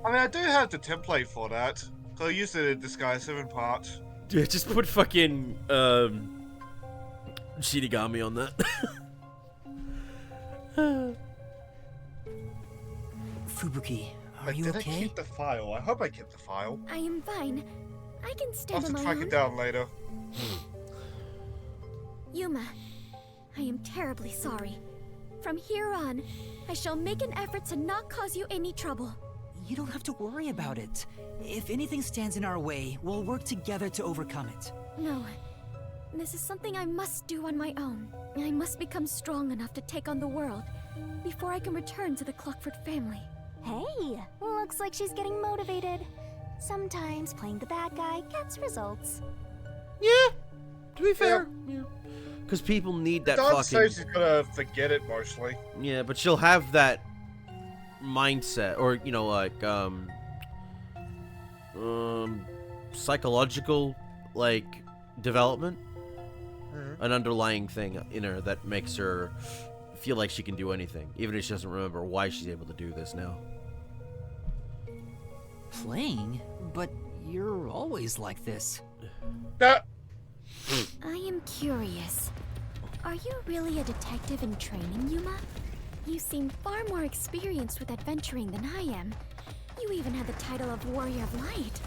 I mean, I do have the template for that. So I used it in Disguise 7 part. Yeah, just put fucking Shinigami on that. Fubuki, are you Did I okay? keep the file? I hope I kept the file. I am fine. I can I'll stand have on to my track own. it down later. Yuma, I am terribly sorry. From here on, I shall make an effort to not cause you any trouble. You don't have to worry about it. If anything stands in our way, we'll work together to overcome it. No, this is something I must do on my own. I must become strong enough to take on the world before I can return to the Clockford family. Hey, looks like she's getting motivated. Sometimes playing the bad guy gets results. Yeah, to be fair. Yeah. Because people need that Don fucking... says she's gonna forget it mostly. Yeah, but she'll have that mindset, or, you know, like, psychological, like, development. An underlying thing in her that makes her feel like she can do anything, even if she doesn't remember why she's able to do this now. Playing? But you're always like this. That I am curious. Are you really a detective in training, Yuma? You seem far more experienced with adventuring than I am. You even had the title of Warrior of Light.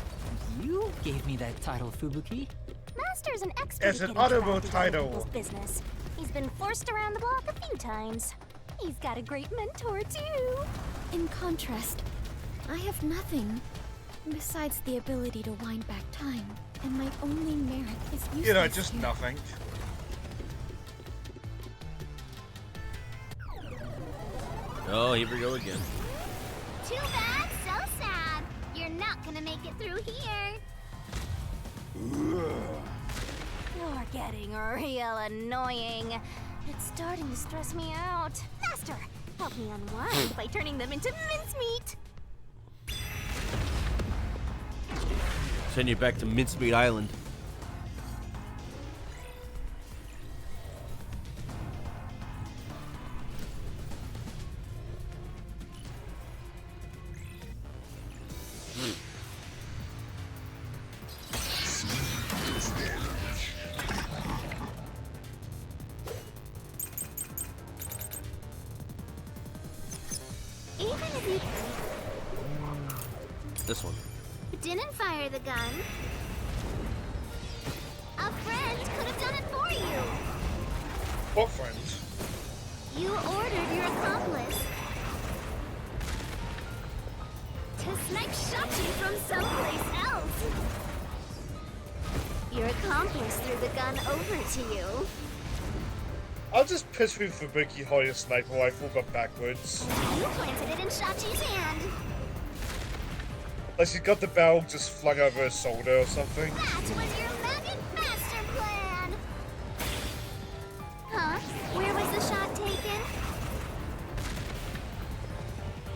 You gave me that title, Fubuki. Master's an expert It's at an getting honorable dragged into other title. people's business. He's been forced around the block a few times. He's got a great mentor, too. In contrast, I have nothing besides the ability to wind back time, and my only merit is useless. you know, just here. nothing. Oh, here we go again. Too bad, so sad. You're not gonna make it through here. You're getting real annoying. It's starting to stress me out. Master, help me unwind by turning them into mincemeat. Send you back to Mincemeat Island. This one. Didn't fire the gun. A friend could have done it for you. What friend? You ordered your accomplice to snipe Shachi from someplace else. Your accomplice threw the gun over to you. I'll just pitch me for Mickey holding a sniper rifle, but backwards. You planted it in Shachi's hand. Like she's got the barrel just flung over her shoulder or something. That was your maggot master plan! Huh? Where was the shot taken?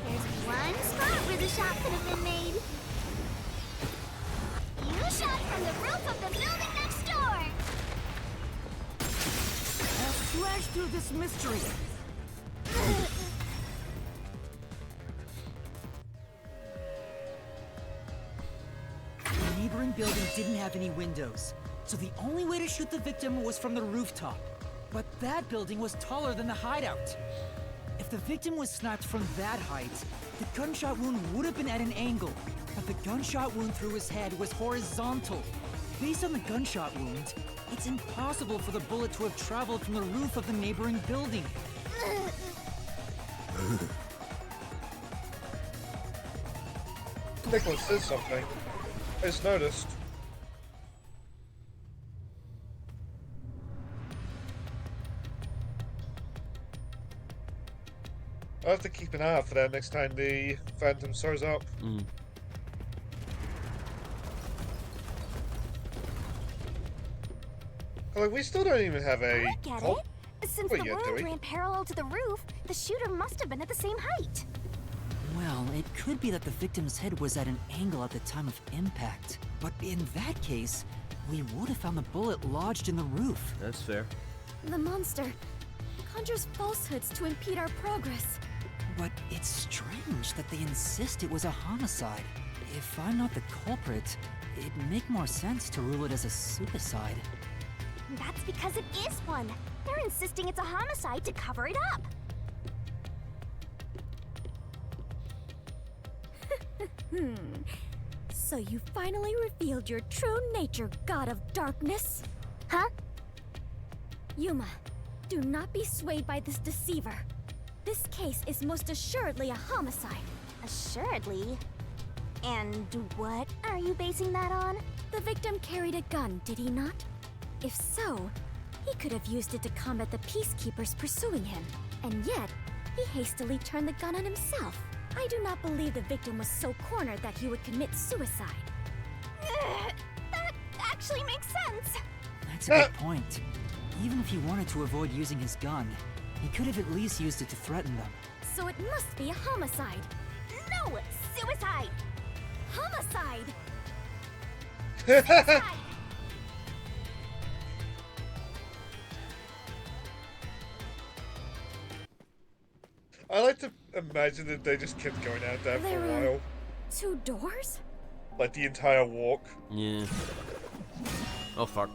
There's one spot where the shot could have been made. You shot from the roof of the building next door! I'll slash through this mystery. The neighboring building didn't have any windows, so the only way to shoot the victim was from the rooftop. But that building was taller than the hideout. If the victim was sniped from that height, the gunshot wound would have been at an angle, but the gunshot wound through his head was horizontal. Based on the gunshot wound, it's impossible for the bullet to have traveled from the roof of the neighboring building. Nicholas says something. I just noticed. I'll have to keep an eye out for that next time the Phantom shows up. Like, we still don't even have a... I get Oh, it. Since wait, the yeah, wound Dewey. ran parallel to the roof, the shooter must have been at the same height. Well, it could be that the victim's head was at an angle at the time of impact. But in that case, we would have found the bullet lodged in the roof. That's fair. The monster conjures falsehoods to impede our progress. But it's strange that they insist it was a homicide. If I'm not the culprit, it'd make more sense to rule it as a suicide. That's because it is one. They're insisting it's a homicide to cover it up. So you finally revealed your true nature, God of Darkness. Huh? Yuma, do not be swayed by this deceiver. This case is most assuredly a homicide. Assuredly. And what are you basing that on? The victim carried a gun, did he not? If so, he could have used it to combat the peacekeepers pursuing him. And yet, he hastily turned the gun on himself. I do not believe the victim was so cornered that he would commit suicide. That actually makes sense. That's a good point. Even if he wanted to avoid using his gun, he could have at least used it to threaten them. So it must be a homicide. No! Suicide! Homicide! Suicide! I like to imagine that they just kept going out there for There a are while. 2 doors? Like the entire walk. Yeah. Oh, fuck.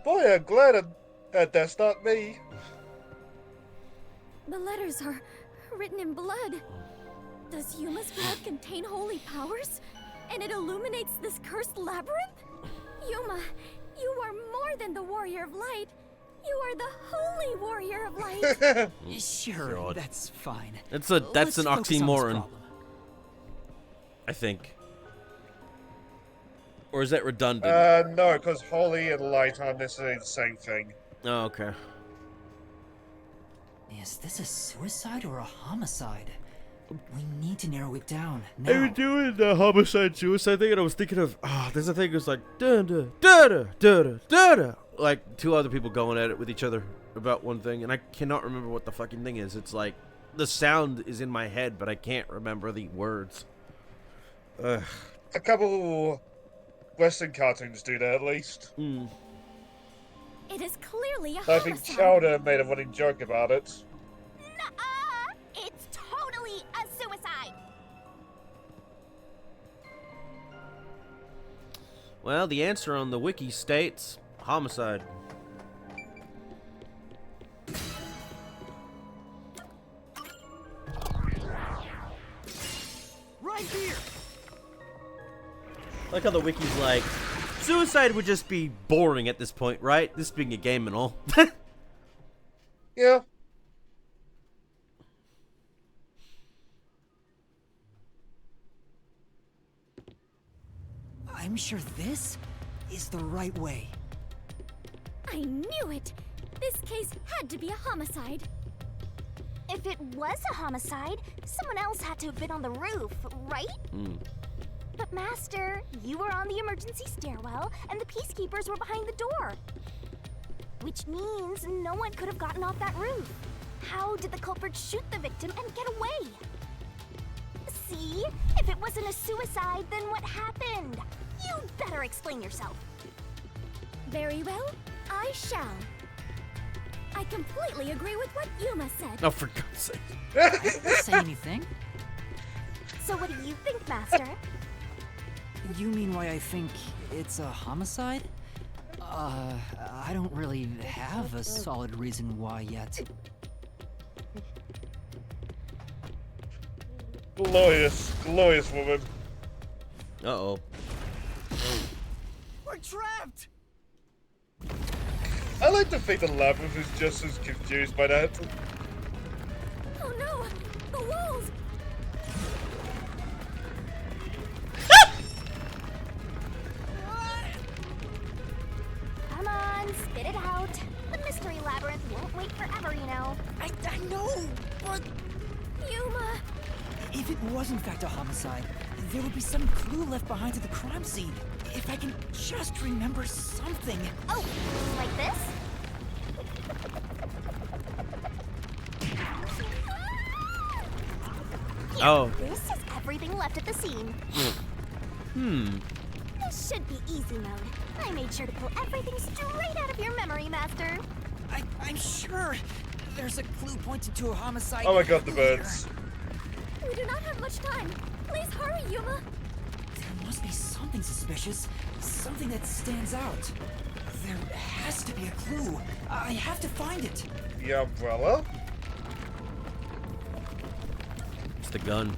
Boy, I'm glad that's not me. The letters are written in blood. Does Yuma's blood contain holy powers? And it illuminates this cursed labyrinth? Yuma, you are more than the warrior of light. You are the holy warrior of light. Sure, God. that's fine. That's Let's an focus on this oxymoron, problem. I think. Or is that redundant? No, because holy and light aren't necessarily the same thing. Oh, okay. Is this a suicide or a homicide? We need to narrow it down I was now. doing the homicide suicide thing, and I was thinking of there's a thing that's like da da da da da da da, like 2 other people going at it with each other about one thing, and I cannot remember what the fucking thing is. It's like the sound is in my head, but I can't remember the words. Ugh. A couple Western cartoons do that at least. It is clearly a I think homicide. Chowder made a running joke about it. Nuh-uh! It's totally a suicide! Well, the answer on the wiki states homicide. Like how the wiki's like, suicide would just be boring at this point, right? This being a game and all. Yeah. I'm sure this is the right way. I knew it! This case had to be a homicide. If it was a homicide, someone else had to have been on the roof, right? But Master, you were on the emergency stairwell, and the peacekeepers were behind the door. Which means no one could have gotten off that roof. How did the culprit shoot the victim and get away? See? If it wasn't a suicide, then what happened? You better explain yourself. Very well, I shall. I completely agree with what Yuma said. Oh, for God's sake. I didn't say anything. So what do you think, Master? You mean why I think it's a homicide? I don't really have a solid reason why yet. Glorious, glorious woman. Uh-oh. We're trapped! I like to think the Labyrinth is just as confused by that. Oh no! The walls! Come on, spit it out. The mystery labyrinth won't wait forever, you know. I know, but Yuma! if it was in fact a homicide, there would be some clue left behind at the crime scene. If I can just remember something. Oh, like this? Oh. This is everything left at the scene. This should be easy mode. I made sure to pull everything straight out of your memory, Master. I'm sure there's a clue pointing to a homicide. Oh my God, the here. birds. We do not have much time. Please hurry, Yuma. There must be something suspicious, something that stands out. There has to be a clue. I have to find it. The umbrella? It's the gun.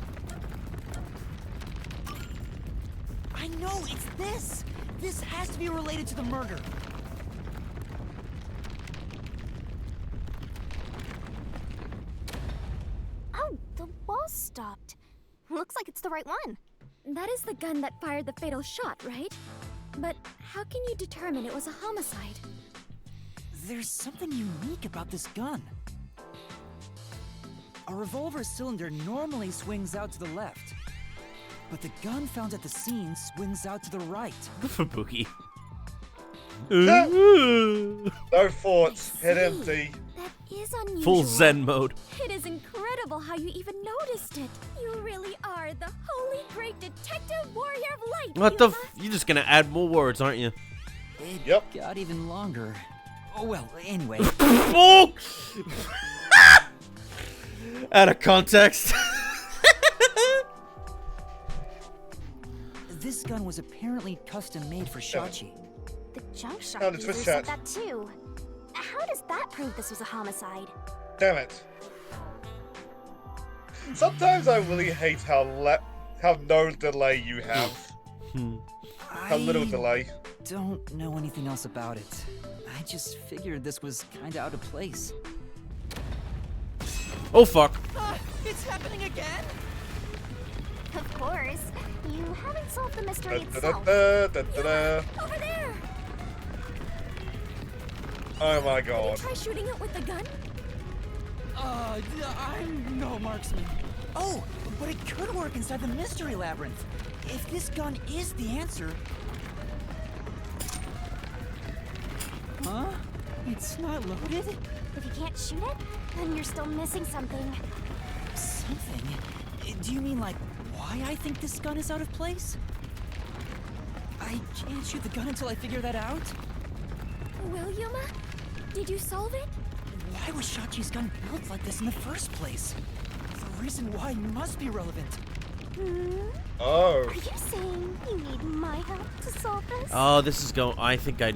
I know, it's this. This has to be related to the murder. Oh, the wall stopped. Looks like it's the right one. That is the gun that fired the fatal shot, right? But how can you determine it was a homicide? There's something unique about this gun. A revolver cylinder normally swings out to the left, but the gun found at the scene swings out to the right. Good for Bookie. No thoughts, head empty. That is unusual. Full Zen mode. It is incredible how you even noticed it. You really are the holy great detective warrior of light. What the Yuma. You're just gonna add more words, aren't you? It Yep. got even longer. Oh well, anyway. Oh! Out of context. This gun was apparently custom made for Shachi. The junk shop Found it user with said chat. that too. How does that prove this was a homicide? Damn it. Sometimes I really hate how no delay you have. How little delay. Don't know anything else about it. I just figured this was kinda out of place. Oh fuck. It's happening again? Of course. You haven't solved the mystery itself. Da-da-da-da-da-da. Over there! Oh my Did you God. try shooting it with the gun? I'm no marksman. Oh, but it could work inside the mystery labyrinth. If this gun is the answer... Huh? It's not loaded? If you can't shoot it, then you're still missing something. Something? Do you mean like why I think this gun is out of place? I can't shoot the gun until I figure that out? Well, Yuma, did you solve it? Why was Shachi's gun built like this in the first place? The reason why must be relevant. Oh. Are you saying you need my help to solve this? Oh, this is going. I think I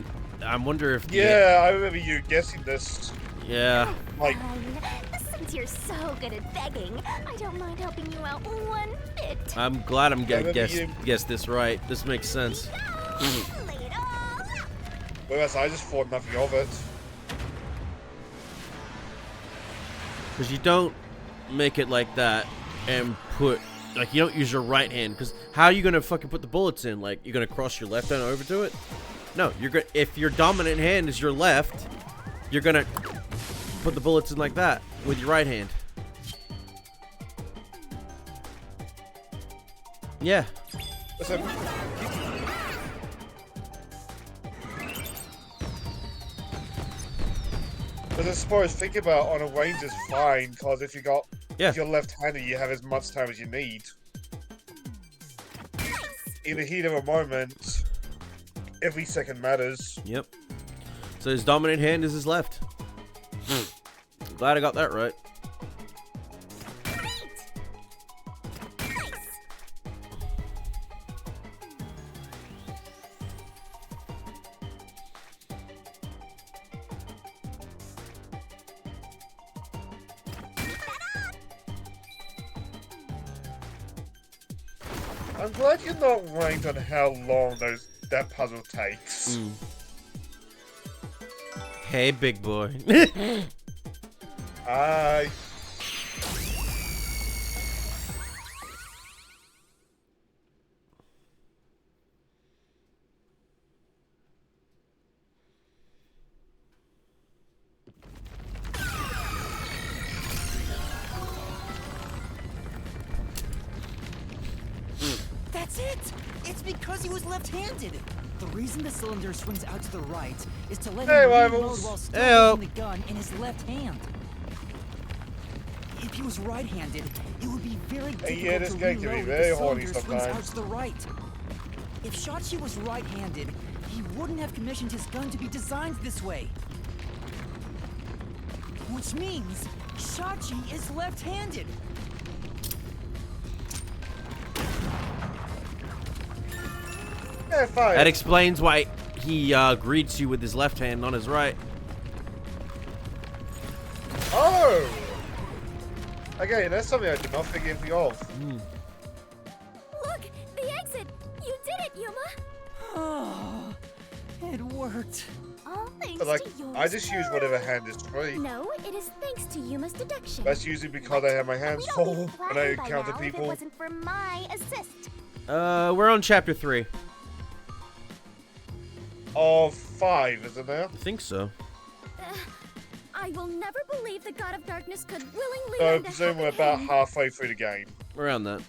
wonder if. Yeah, I remember you guessing this. Yeah. Like, Fine. The Since you're so good at begging, I don't mind helping you out one bit. I'm glad I'm Yeah, guess this right. This makes sense. Lay it all out. Whereas I just thought nothing of it. Because you don't make it like that and put, like, you don't use your right hand. Because how are you going to fucking put the bullets in? Like, you're going to cross your left hand over to it? No, you're going to, if your dominant hand is your left, you're going to put the bullets in like that with your right hand. Yeah. Listen, but I suppose think about on a range is fine, because if if you're left-handed, you have as much time as you need. In the heat of a moment, every second matters. Yep. So his dominant hand is his left. Glad I got that right. I'm glad you're not ranked on how long that puzzle takes. Hey, big boy. Aye. That's it! It's because he was left-handed. The reason the cylinder swings out to the right is to let Hey, him reload rivals. while still Hey-o. holding the gun in his left hand. If he was right-handed, it would be very difficult yeah, this to guy can be reload very if the horny cylinder swings out sometimes. to the right. If Shachi was right-handed, he wouldn't have commissioned his gun to be designed this way. Which means Shachi is left-handed. Yeah, fine. That explains why he greets you with his left hand, not his right. Oh! Okay, that's something I did not think anything of. Look, the exit. You did it, Yuma. Oh, it worked. All thanks But like, to yours. I just use whatever hand is free. No, it is thanks to Yuma's deduction. That's usually because I have my hands We'd all be full and I flattened by encounter now if it people. wasn't for my assist. We're on chapter 3. Of 5, isn't there? I think so. I will never believe the God of Darkness could willingly So I lend a presume we're helping about hand. halfway through the game. Around that.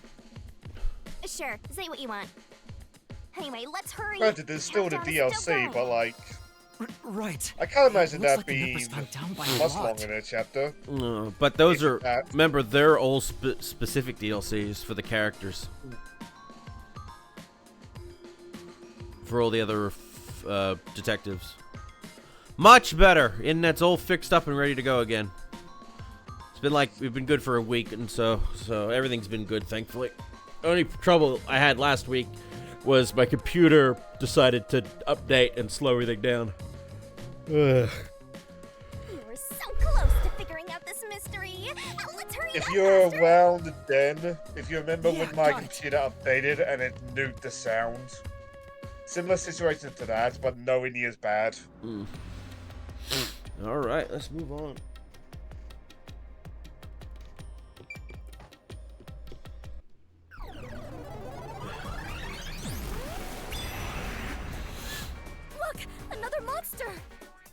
Sure, say what you want. Anyway, let's hurry. Granted, there's still the Countdown is still DLC, going. but like, Right. I can't imagine Looks that like the being numbers went down by a much lot. longer in a chapter. But those If are, that. remember, they're all specific DLCs for the characters. For all the other detectives. Much better. Internet's all fixed up and ready to go again. It's been like, we've been good for a week, and so everything's been good, thankfully. Only trouble I had last week was my computer decided to update and slow everything down. Ugh. You were so close to figuring out this mystery. Let's hurry If up you're faster. around then, if you remember Yeah, when my got it. computer updated and it nuked the sound. Similar situation to that, but nowhere near as bad. Alright, let's move on. Look, another monster.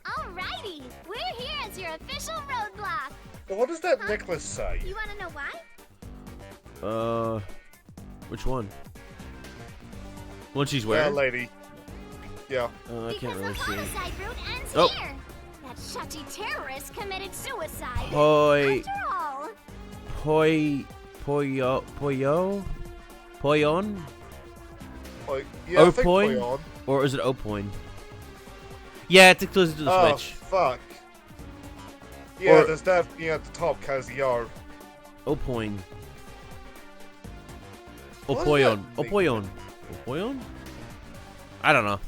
Alrighty, we're here as your official roadblock. But what does that necklace say? You wanna know why? Which one? One she's Yeah, wearing? lady. Yeah. I can't really the see. homicide route ends Oh. here. That Shachi terrorist committed suicide. Poi, After all, Poyon? Like, yeah, I think Opoin? Poyon. Or is it Opoin? Yeah, it's exclusive to the Oh, Switch. fuck. Yeah, Or- there's that being at the top, Kazuyo. Opoin. What does Opoyon. that mean? Opoyon. Opoyon? I don't know.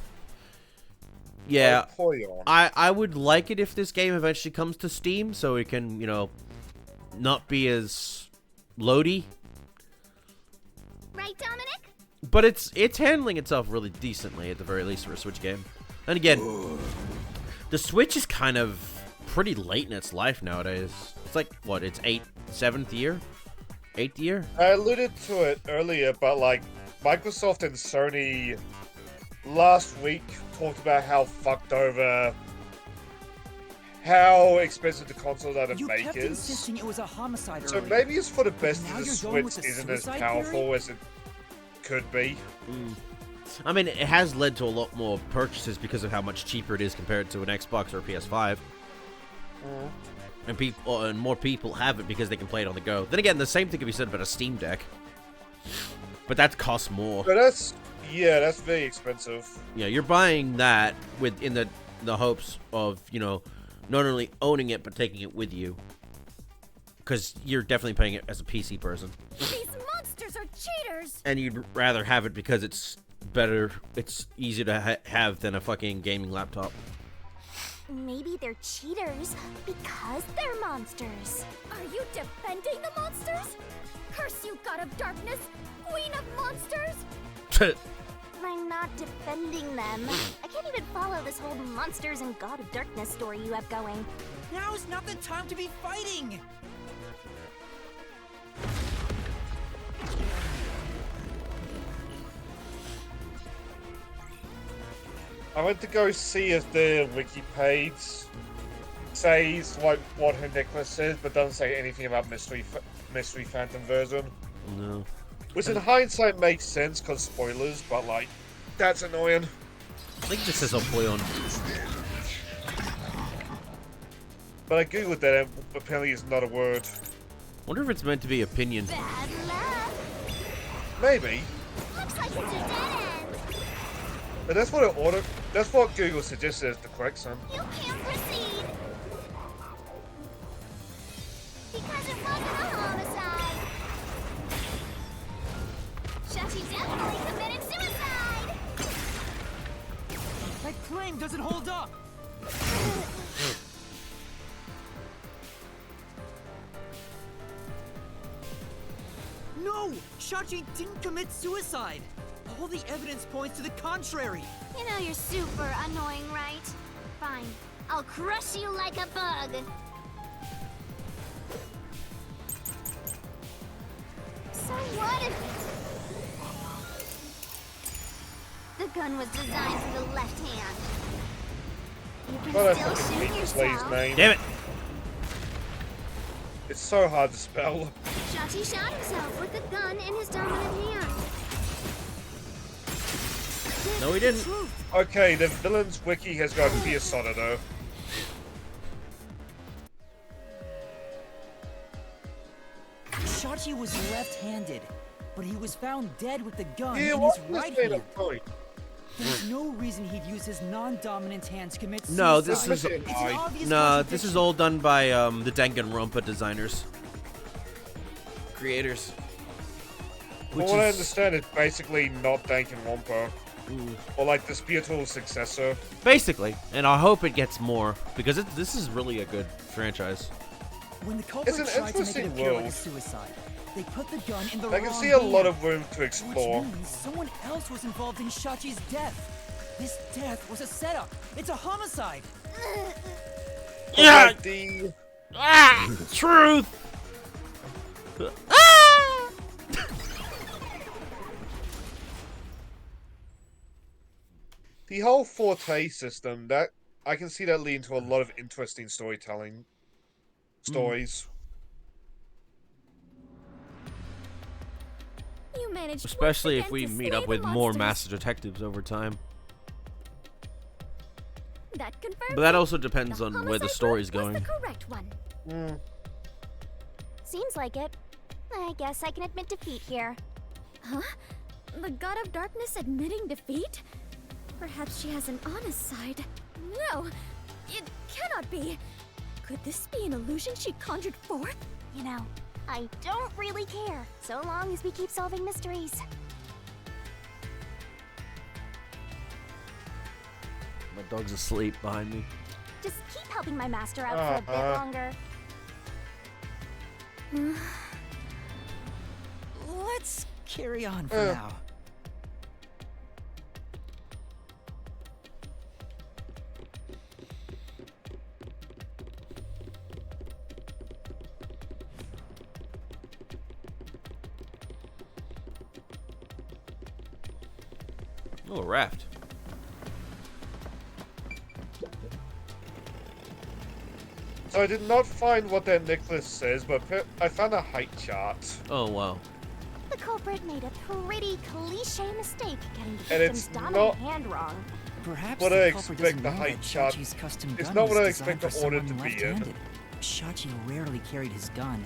Yeah, Poyon. I would like it if this game eventually comes to Steam, so we can, you know, not be as loady. Right, Dominic? But it's handling itself really decently, at the very least, for a Switch game. And again, the Switch is kind of pretty late in its life nowadays. It's like, what, its 7th year? 8th year? I alluded to it earlier, but like Microsoft and Sony last week talked about how fucked over, how expensive the consoles are to You make kept is. insisting it was a homicide So earlier. maybe it's for the best now that the you're going Switch with the isn't as suicide powerful theory? as it could be. I mean, it has led to a lot more purchases because of how much cheaper it is compared to an Xbox or a PS5. And more people have it because they can play it on the go. Then again, the same thing can be said about a Steam Deck. But that costs more. But that's very expensive. Yeah, you're buying that in the hopes of, not only owning it but taking it with you. Because you're definitely playing it as a PC person. These monsters are cheaters! And you'd rather have it because it's better, it's easier to have than a fucking gaming laptop. Maybe they're cheaters because they're monsters. Are you defending the monsters? Curse you, God of Darkness! Queen of Monsters! I'm not defending them. I can't even follow this whole monsters and God of Darkness story you have going. Now's not the time to be fighting! I went to go see if the wiki page says like what her necklace is, but doesn't say anything about mystery phantom version. No. Which in hindsight makes sense because spoilers, but like that's annoying. I think it just says Opleon. But I googled that and apparently it's not a word. Wonder if it's meant to be opinion. Bad luck. Maybe. Looks like it's a dead end. But that's what Google suggested as the correct sum. You can't proceed. Because it wasn't a homicide. Shachi definitely committed suicide. That claim doesn't hold up! No! Shachi didn't commit suicide! All the evidence points to the contrary! You know you're super annoying, right? Fine. I'll crush you like a bug. So what if... The gun was designed for the left hand. You Thought I can still fucking shoot hate this lady's yourself. name. Damn it! It's so hard to spell. Shachi shot himself with the gun in his dominant hand. No, he didn't. Okay, the villain's wiki has got Fierce Soda though. Shachi was left-handed, but he was found dead with the gun Yeah, in what his was right made hand. of point? There's no reason he'd use his non-dominant hand to commit suicide. No, this is It's an obvious no, this is contradiction. all done by the Danganronpa designers, creators. From what I understand, it's basically not Danganronpa. Or like the spiritual successor. Basically, and I hope it gets more because this is really a good franchise. When the culprit It's an tried to make it interesting appear like a world. suicide, they put the gun in the I wrong can see a lot hand, of room to explore. which means someone else was involved in Shachi's death. This death was a setup. It's a homicide. Yeah. Like the Truth. the whole Forte system, that I can see that leading to a lot of interesting storytelling stories. You managed Especially once if we again to meet slay up the with more monsters. master detectives over time. That confirms But that it. also depends on where the homicide story's route was going. the correct one. Seems like it. I guess I can admit defeat here. Huh? The God of Darkness admitting defeat? Perhaps she has an honest side. No, it cannot be. Could this be an illusion she conjured forth? You know, I don't really care, so long as we keep solving mysteries. My dog's asleep behind me. Just keep helping my master out for a bit longer. Let's carry on for now. Oh, a raft. So I did not find what that necklace says, but I found a height chart. Oh, wow. The culprit made a pretty cliche mistake getting the And victim's it's dominant not hand wrong. Perhaps what the I culprit expect doesn't the know height that chart- Shachi's custom it's gun not was what I designed expect for the order someone to be in. left-handed. Shachi rarely carried his gun,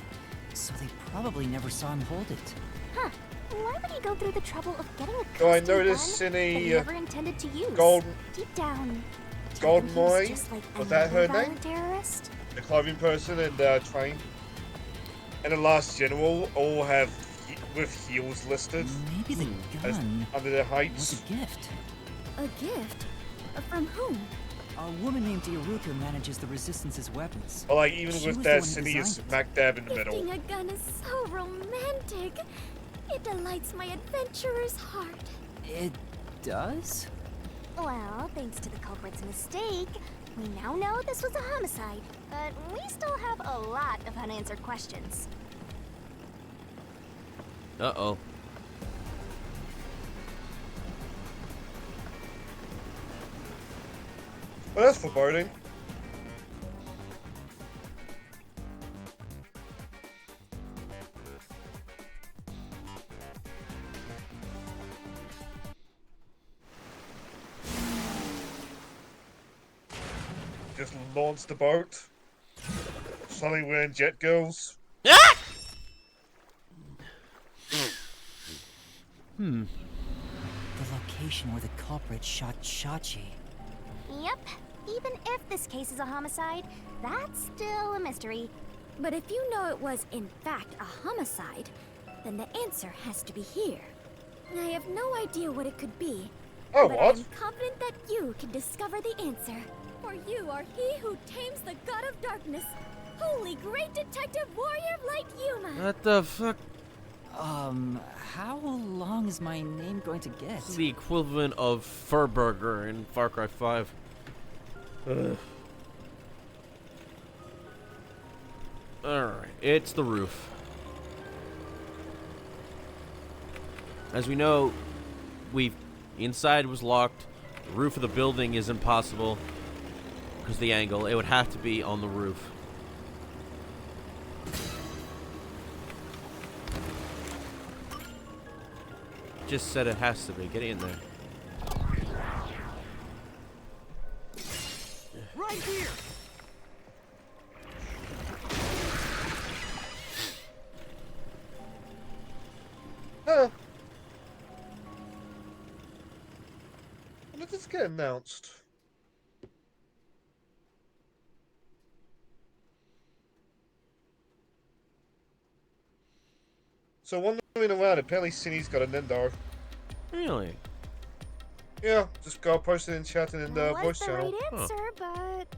so they probably never saw him hold it. Huh. Why would he go through the trouble of getting a So I custom noticed gun in that he a never intended to use? golden- Deep down, do you Golden think he was Boy? just like Was that another her name? violent terrorist? the clothing person and the train, and the last general all have with heels listed Maybe the as gun under their was heights. a gift. A gift? From whom? A woman named Iruka manages the Resistance's weapons. Or like even She with was that the one who city is designed it. smack dab in the middle. Gifting a gun is so romantic. It delights my adventurer's heart. It does? Well, thanks to the culprit's mistake, we now know this was a homicide. But we still have a lot of unanswered questions. Uh-oh. Well, that's foreboding. Just launch the boat. Suddenly we're in jet girls. The location where the culprit shot Shachi. Yep. Even if this case is a homicide, that's still a mystery. But if you know it was, in fact, a homicide, then the answer has to be here. I have no idea what it could be. Oh, but what? I'm confident that you can discover the answer. For you are he who tames the god of darkness. Holy great detective warrior of light Yuma. What the fuck? How long is my name going to get? This is the equivalent of Furburger in Far Cry 5. Ugh. Alright, it's the roof. As we know, inside was locked. The roof of the building is impossible because the angle. It would have to be on the roof. Just said it has to be. Get in there. Right here! Huh. When did this get announced? So wandering around, apparently Cindy's got an endo. Really? Yeah, just go post it in chat and in the was voice the channel. right answer, but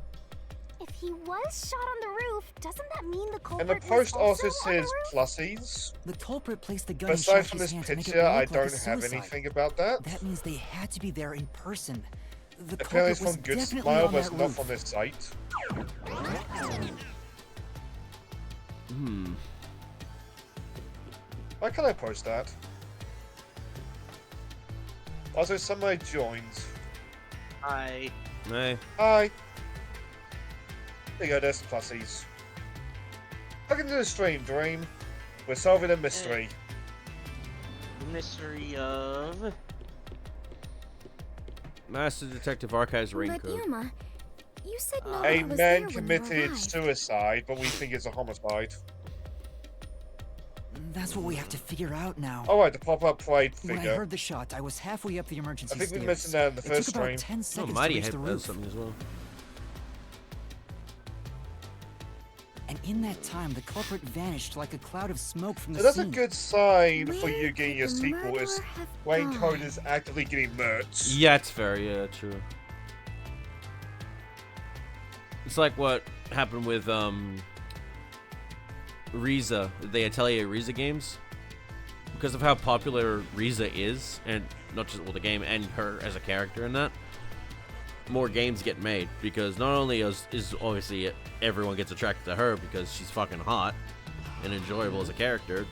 if he was shot on the roof, doesn't that mean the culprit And the post was also also on the says roof? pluses. The culprit placed the gun But in aside from Shachi's this hand to make it picture, I look like a don't have suicide. anything about that. That means they had to be there in person. The Apparently culprit it's was from Good definitely Smile, on but it's that not roof. from this site. Why can't I post that? Also, somebody joined. Hi. Hey. Hi. There you go, there's the plussies. Welcome to the stream, Dream. We're solving a mystery. The mystery of... Master Detective Archives But raincoat. Yuma, you said no A one was man there when you committed arrived. suicide, but we think it's a homicide. That's what we have to figure out now. Alright, the pop-up plate When I figure. heard the shot, I was halfway up the emergency I think we stairs. mentioned that in the It first took about stream. 10 Oh, seconds to Mighty reach had the does roof. something as well. And in that time, the culprit vanished like a cloud of smoke from the So that's a scene. good sign for Where you getting could your the sequel is murderer have Raincoat gone? is actively getting merch. Yeah, it's fair. Yeah, true. It's like what happened with Riza, the Atelier Riza games, because of how popular Riza is, and not just the game and her as a character in that. More games get made because not only is obviously everyone gets attracted to her because she's fucking hot and enjoyable as a character.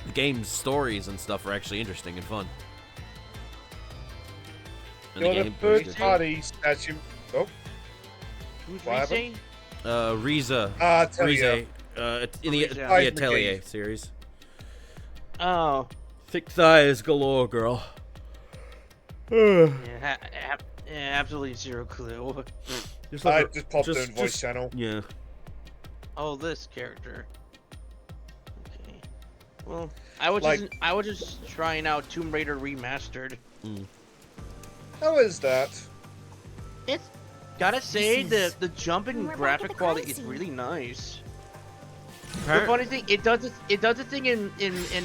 The game's stories and stuff are actually interesting and fun. And You're the game- third party statue. Oh, Who's What Rize? Riza. Atelier. Riza. In the Riza. Atelier series. Oh. Thick thighs galore, girl. Yeah, absolutely zero clue. Just I her- just popped her in voice channel. Yeah. Oh, this character. Okay. Well, I was just trying out Tomb Raider Remastered. How is that? It's gotta say This the jump in We're back at graphic the quality crime is scene. really nice. The Appar- funny thing, it does a thing in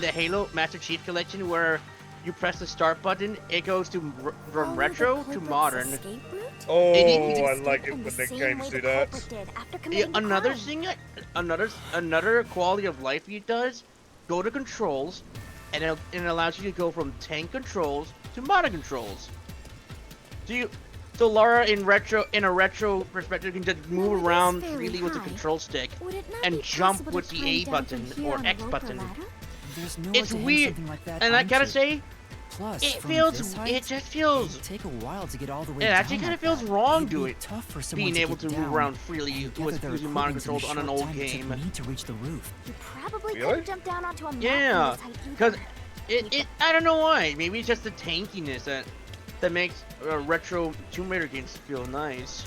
the Halo Master Chief Collection where you press the start button, it goes to from Follow the retro to culprit's modern. escape route? Oh, It- I Escape like it in when the the same games way do the that. culprit did after Yeah, committing the another crime. thing, another quality of life it does, go to controls, and it allows you to go from tank controls to modern controls. So Laura in a retro perspective can just Though it move is around very freely with the high, control stick Would it not and be jump possible to with the climb A down button from here or on a X rope or button. ladder? There's no It's way to hang weird, something like that and I onto gotta it. say, Plus, it from feels this it height, just feels it'd take a while to get all the way it down actually kind like of feels that. wrong It'd be doing tough for someone being able to get move down around freely and gather with their using modern equipment controls in on the an short old time it took game. me to reach the roof. You probably Really? couldn't jump down onto a map Yeah, from this height because either. it I don't know why. Maybe it's just the tankiness that makes retro Tomb Raider games feel nice.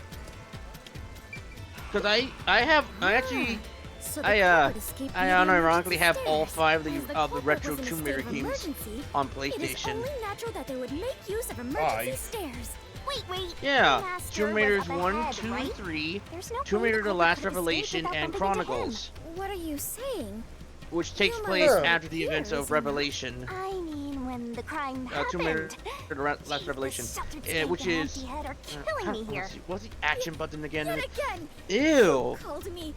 Because I actually So the I culprit escaped via the unironically emergency have all stairs. 5 As of the the culprit retro was in a Tomb state Raider of games emergency, on It is PlayStation. only natural that they would make use of emergency stairs. Wait. Yeah, Master Tomb was Raiders up 1, ahead, 2, right? 3, There's no Tomb way Raider: the The culprit Last could escape Revelation, without and bumping into him. Chronicles, What are you saying? which takes You place must- after the events Here's of Revelation. I mean, when the crime Tomb Raider: happened. The Last Revelation, Which which is empty head are killing me here. what's the action button again? Yet again, Ew! called me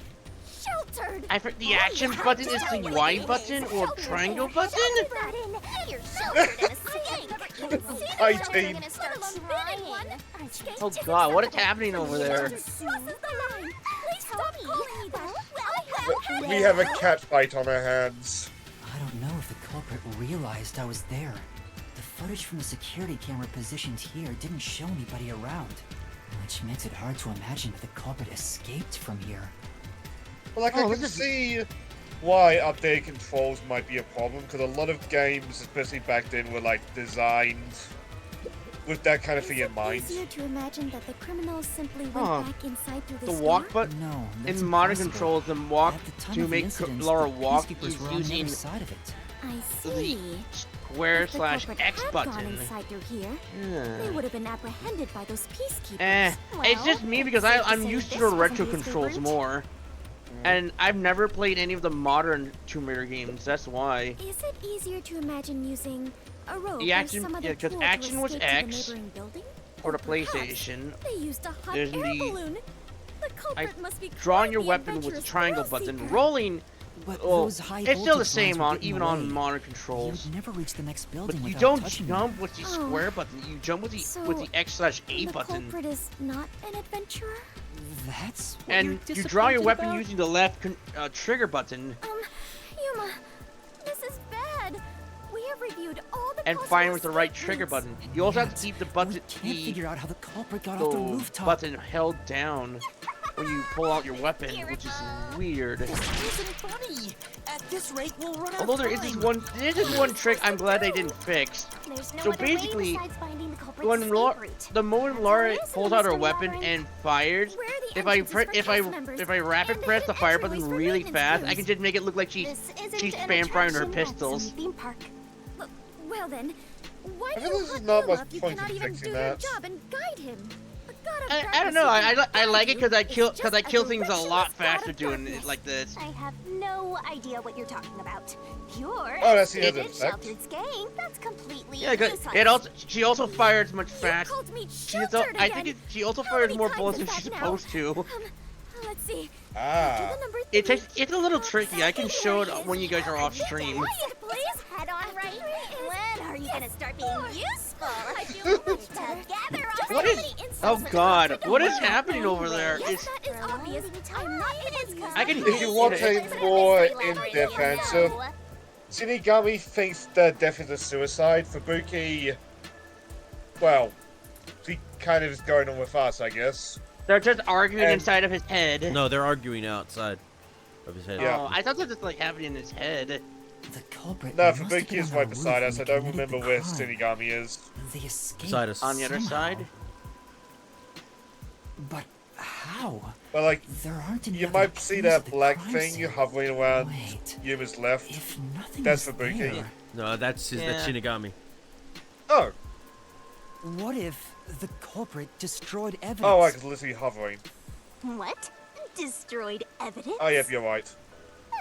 sheltered. The action button is the Y button or triangle button? You're sheltered in a skank. Hi, You're team. gonna start trying. Oh god, what is happening over there? Crosses the line. Please stop calling me that. We have a cat fight on our hands. I don't know if the culprit realized I was there. The footage from the security camera positioned here didn't show anybody around, which makes it hard to imagine that the culprit escaped from here. Well, like, I can see why updated controls might be a problem, because a lot of games, especially back then, were, like, designed with that kind of thing in mind. Easier to imagine that the criminals simply went Huh. back inside through The this walk door? button No, that's in modern impossible. controls, the walk At the time to of the make incident, Laura the walk peacekeepers is were on the using other side of it. I the see. square If the slash culprit X had gone button. inside through here, Yeah. they would have been apprehended by those peacekeepers. It's just me because safe to I'm say used to this the wasn't retro the escape controls route. more. And I've never played any of the modern Tomb Raider games, that's why. Is it easier to imagine using a rope The action- or some other yeah, 'cause tool to action was escape to the X, neighboring building? Or the Perhaps PlayStation. They used a hot There's air the- balloon. The culprit must be Drawing quite your the weapon with the adventurous triangle thrill button, seeker. rolling. But Oh, those high it's still the voltage same lines were on getting even away. on modern controls. You'd never reach the next building But you without don't touching jump them. with the Oh. square button. You jump with the So, X slash A The button. culprit is not an adventurer? That's what And you're you draw your disappointed weapon about? using the left trigger button Yuma, this is bad. We have reviewed all the and possible fire with the right escape trigger routes. button. You also have to Yet, keep the we button can't figure out how the culprit got off the rooftop. button held down when you pull out your weapon, which is weird. This isn't funny. At this rate, we'll run out Although of there is time. this one trick I'm glad they didn't fix. There's no So other way basically, besides finding the culprit's When escape Laura, route. the moment That's Laura all there is in pulls the out her mystery weapon labyrinth. and fires, Where are the if I entrances for cast members if I rapid and press the hidden fire entryways button for really maintenance fast, I crews? can just make it look like she's This isn't an spam firing her attraction at some pistols. theme park. Well then, why I do feel you this is hot not much Yuma if you point cannot in even fixing do your that. job and guide him? A god of I don't darkness know. who I can like it guide because I you kill is because I just kill a things a lot directionless god faster of doing it darkness. like this. I have no idea what you're talking about. You're Oh, that's the a other stupid, effect. sheltered skank. That's completely Yeah, because useless. it also she also fires much You fast. called me She also, sheltered I again. think she also How fires many more times bullets is than she's that now? supposed to. Let's see. Ah. The number It's a little tricky. I can show it when you guys are off stream. Quiet, please. Head on right. When are you gonna start being useful? I feel much better. Together on What is? Oh God! What is happening over there? Yes, that is obvious. I'm not able to. I can If you want a more in-depth answer, Shinigami thinks the death is a suicide. Fubuki, well, he kind of is going on with us, I guess. They're just arguing And- inside of his head. No, they're arguing outside of his head. Yeah. Oh, I thought that was like happening in his head. The culprit No, must have Fubuki been is on right the beside roof us. I when don't he committed remember the where crime. Shinigami is. They escaped Beside us. On the other somehow. side? But how? But like, There aren't any you other might see clues that at the black crime thing scene. hovering around Wait, Yuma's left. if nothing That's was Fubuki. there, No, that's Yeah. Shinigami. Oh, what if the culprit destroyed evidence? oh, I was literally hovering. What? Destroyed evidence? Oh, yep, you're right.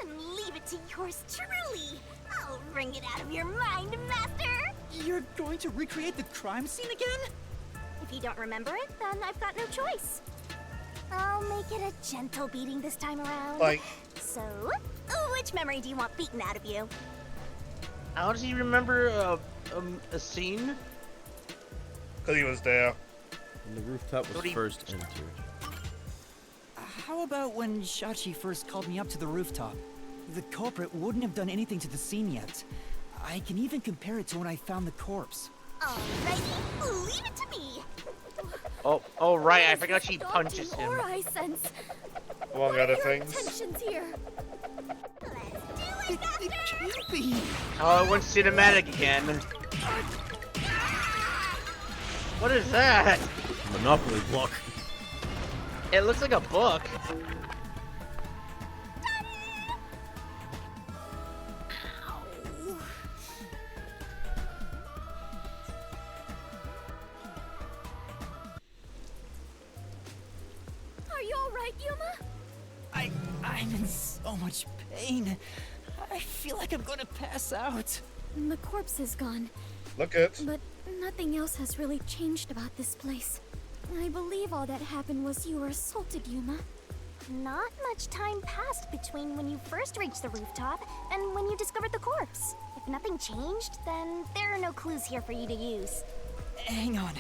And leave it to yours truly. I'll wring it out of your mind, Master. You're going to recreate the crime scene again? If you don't remember it, then I've got no choice. I'll make it a gentle beating this time around. Like, So, which memory do you want beaten out of you? How does he remember a scene? because he was there. And the rooftop was What do you- first entered. How about when Shachi first called me up to the rooftop? The culprit wouldn't have done anything to the scene yet. I can even compare it to when I found the corpse. Alrighty, leave it to me. Oh right, I What is forgot this she daunting punches him. aura I sense? Among What other are your things. intentions here? Let's do it, Master. Can't be. Oh, it went cinematic again. What is that? Monopoly block. It looks like a book. Are you alright, Yuma? I'm in so much pain. I feel like I'm gonna pass out. The corpse is gone, Look at. but nothing else has really changed about this place. I believe all that happened was you were assaulted, Yuma. Not much time passed between when you first reached the rooftop and when you discovered the corpse. If nothing changed, then there are no clues here for you to use. Hang on.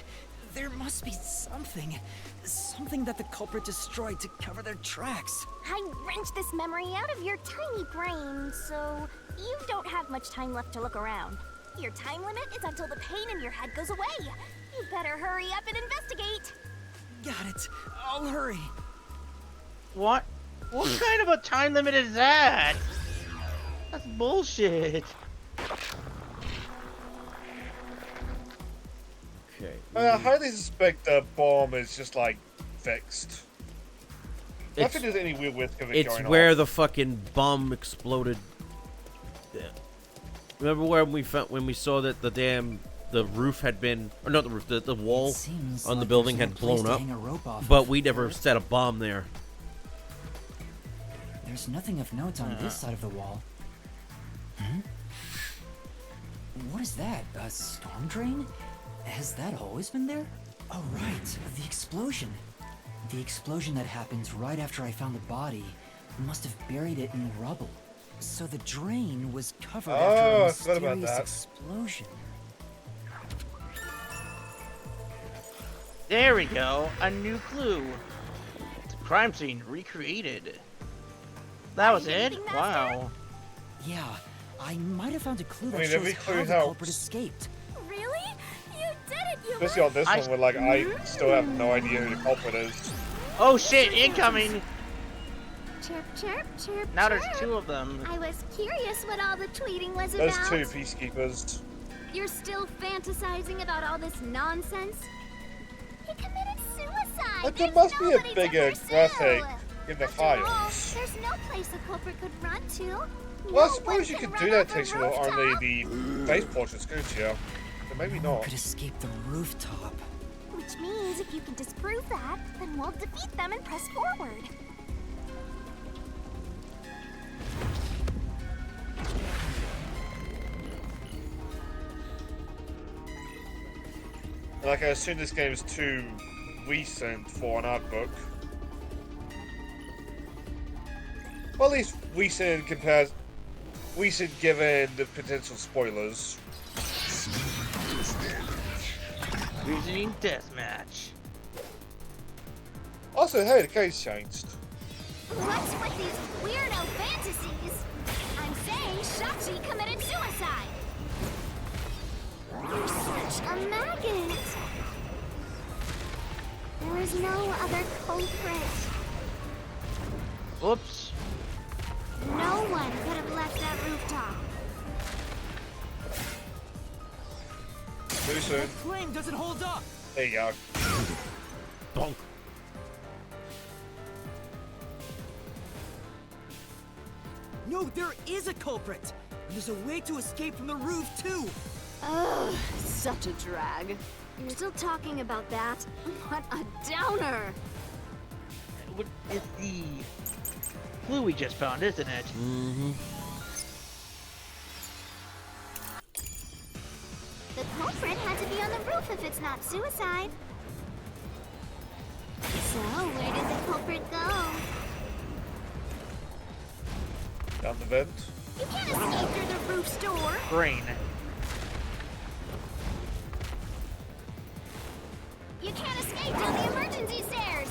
There must be something. Something that the culprit destroyed to cover their tracks. I wrenched this memory out of your tiny brain, so you don't have much time left to look around. Your time limit is until the pain in your head goes away. You better hurry up and investigate. Got it. I'll hurry. What? What kind of a time limit is that? That's bullshit. Okay. I highly suspect the bomb is just like fixed. I It's, think there's any weird risk of it it's going where off. the fucking bomb exploded. Yeah. Remember when we saw that the roof had been, or not the roof, the wall It seems on the like building there's had no place blown to up, hang a rope off but of. we never set a bomb there. There's nothing of note on this side of the wall. Hmm? What is that? A storm drain? Has that always been there? Oh, right. The explosion. The explosion that happened right after I found the body must have buried it in rubble. So the drain was covered Oh, I after forgot a about mysterious that. explosion. There we go. A new clue. The crime scene recreated. That was it? Anything, Master? Wow. Yeah, I might have found a clue that mean, shows every how clue the culprit helps. escaped. Really? You did it, Yuma! Especially on this I- one where like I still have no idea who the culprit is. Oh shit, incoming! Chirp, chirp, chirp. Now there's chirp. 2 of them. I was curious what all the tweeting was There's about. 2 peacekeepers. You're still fantasizing about all this nonsense? He committed suicide. But there There's must be a nobody to bigger pursue. graphic in the After all, files. there's no place a culprit could run to. Well, I No one suppose you can could run do that off a textual on rooftop. the base portraits, couldn't you? But maybe No one not. could escape the rooftop. Which means if you can disprove that, then we'll defeat them and press forward. Like, I assume this game is too recent for an art book. Well, at least recent given the potential spoilers. Reasoning deathmatch. Also, hey, the case changed. What's with these weirdo fantasies? I'm saying Shachi committed suicide. You're such a maggot. There is no other culprit. Oops. No one could have left that rooftop. Too soon. Flame doesn't hold up. There you go. Bonk. No, there is a culprit. And there's a way to escape from the roof, too. Ugh, such a drag. You're still talking about that? What a downer! What is the clue we just found, isn't it? Mm-hmm. The culprit had to be on the roof if it's not suicide. So, where did the culprit go? Down the vent. You can't escape through the roof's door. Brain. You can't escape down the emergency stairs.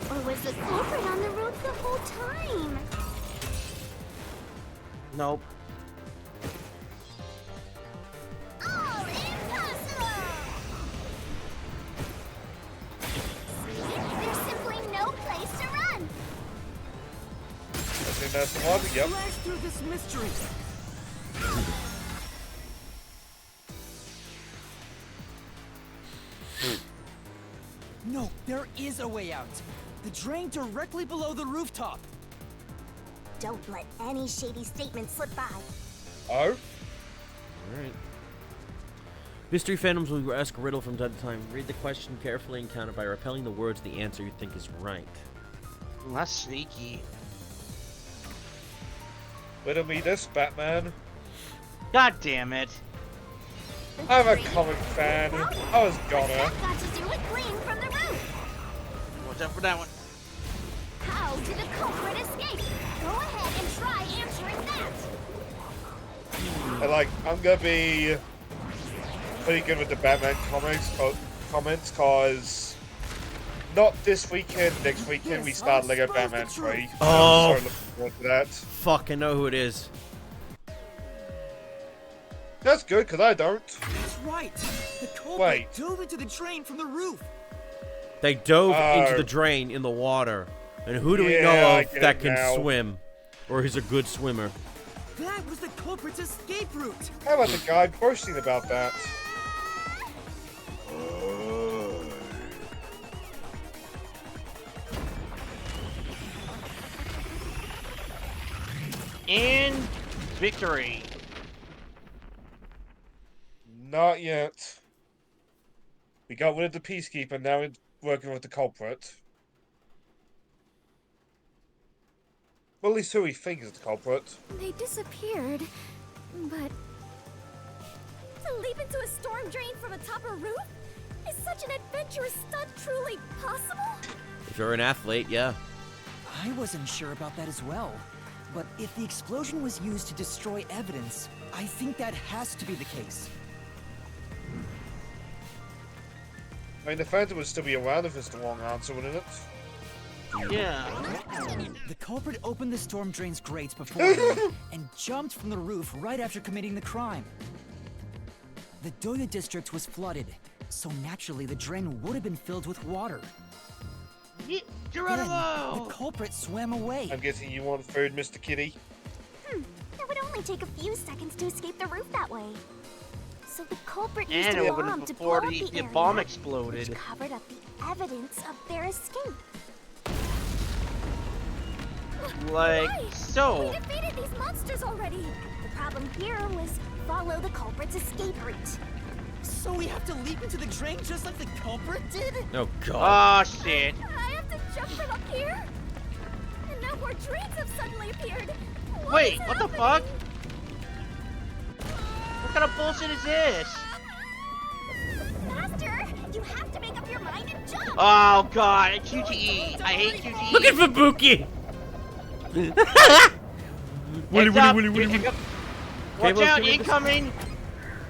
Or was the culprit on the roof the whole time? Nope. All impossible! See? There's simply no place to run. I think that's the one. Yep. Flash through this mystery. No, there is a way out. The drain directly below the rooftop. Don't let any shady statement slip by. Oh? Alright. Mystery Phantoms will ask a riddle from time to time. Read the question carefully and count it by repelling the words the answer you think is right. Ooh, that's sneaky. Riddle me this, Batman. God damn it. I'm a comic fan. I was What's gonna. that got to do with fleeing from the roof? Watch out for that one. How did the culprit escape? Go ahead and try answering that. I'm gonna be pretty good with the Batman comments, cause not this weekend, next weekend we start Lego Batman 3. Oh. I'm so looking forward to that. Fuck, I know who it is. That's good, cause I don't. That's right. The culprit Wait. dove into the drain from the roof. They dove into Oh. the drain in the water. And who do we Yeah, know I of get that it can now. swim? Or is a good swimmer? That was the culprit's escape route. How about the guy posting about that? And victory. Not yet. We got rid of the Peacekeeper, now we're working with the culprit. Well, at least who he thinks is the culprit. They disappeared, but to leap into a storm drain from atop a roof? Is such an adventurous stunt truly possible? If you're an athlete, yeah. I wasn't sure about that as well. But if the explosion was used to destroy evidence, I think that has to be the case. I mean, the Phantom would still be around if it's the wrong answer, wouldn't it? Yeah. The culprit opened the storm drain's grates beforehand and jumped from the roof right after committing the crime. The Doya district was flooded, so naturally the drain would have been filled with water. Then, Geronimo! the culprit swam away. I'm guessing you want food, Mr. Kitty. It would only take a few seconds to escape the roof that way. So the culprit used And a it bomb opened to blow before up the area, bomb exploded. which covered up the evidence of their escape. Like Right! so. We defeated these monsters already! The problem here was follow the culprit's escape route. So we have to leap into the drain just like the culprit did? Oh, God. Ah, shit. I have to jump from up here? And now more drains have suddenly appeared! Wait, what the fuck? happening? What kind of bullshit is this? Master, you have to make up your mind and jump. Oh god, QTE. I hate QTE. Look at Fubuki! Willy, Heads up, willy, willy, willy. Watch Caleb, out, can we just- incoming!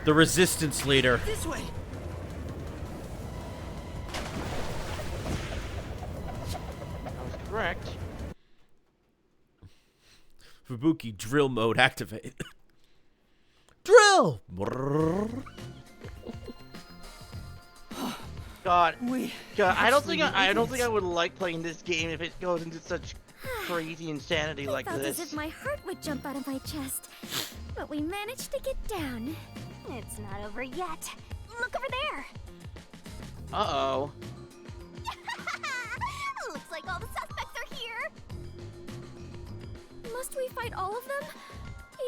The resistance leader. This way. That was correct. Fubuki drill mode activate. Drill! God, We God, I don't think actually I would like playing this game if it goes into such crazy insanity like Felt as this. if my heart would jump out of my chest. But we managed to get down. It's not over yet. Look over there. Uh-oh. Looks like all the suspects are here. Must we fight all of them?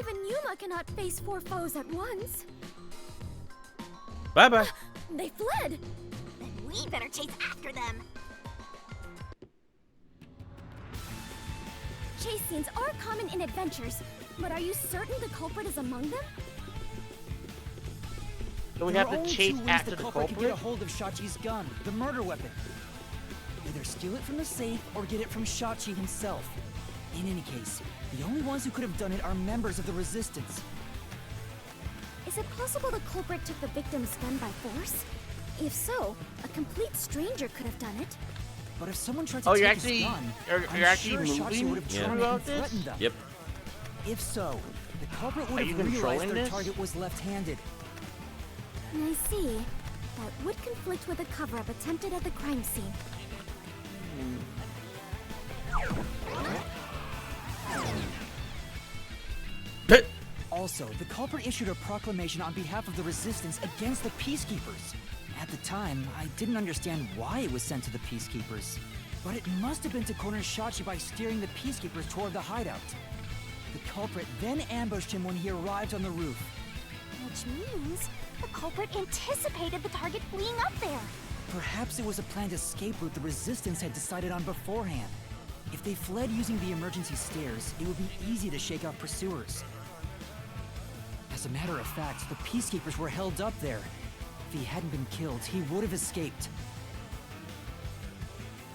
Even Yuma cannot face 4 foes at once. Bye bye. They fled! Then we better chase after them. Chase scenes are common in adventures, but are you certain the culprit is among them? So we There have are to only chase two ways after the the culprit can culprit? get a hold of Shachi's gun, the murder weapon. Either steal it from the safe or get it from Shachi himself. In any case, the only ones who could have done it are members of the Resistance. Is it possible the culprit took the victim's gun by force? If so, a complete stranger could have done it. But if someone tried to Oh, take you're his actually- gun, you're I'm actually sure Shachi moving would have Yeah. tried throughout and this? threatened them. Yep. If so, the culprit would Are you have realized controlling their this? target was left-handed. I see. That would conflict with a cover-up attempted at the crime scene. Also, the culprit issued a proclamation on behalf of the Resistance against the Peacekeepers. At the time, I didn't understand why it was sent to the Peacekeepers. But it must have been to corner Shachi by steering the Peacekeepers toward the hideout. The culprit then ambushed him when he arrived on the roof. Which means the culprit anticipated the target fleeing up there. Perhaps it was a planned escape route the Resistance had decided on beforehand. If they fled using the emergency stairs, it would be easy to shake off pursuers. As a matter of fact, the Peacekeepers were held up there. If he hadn't been killed, he would have escaped.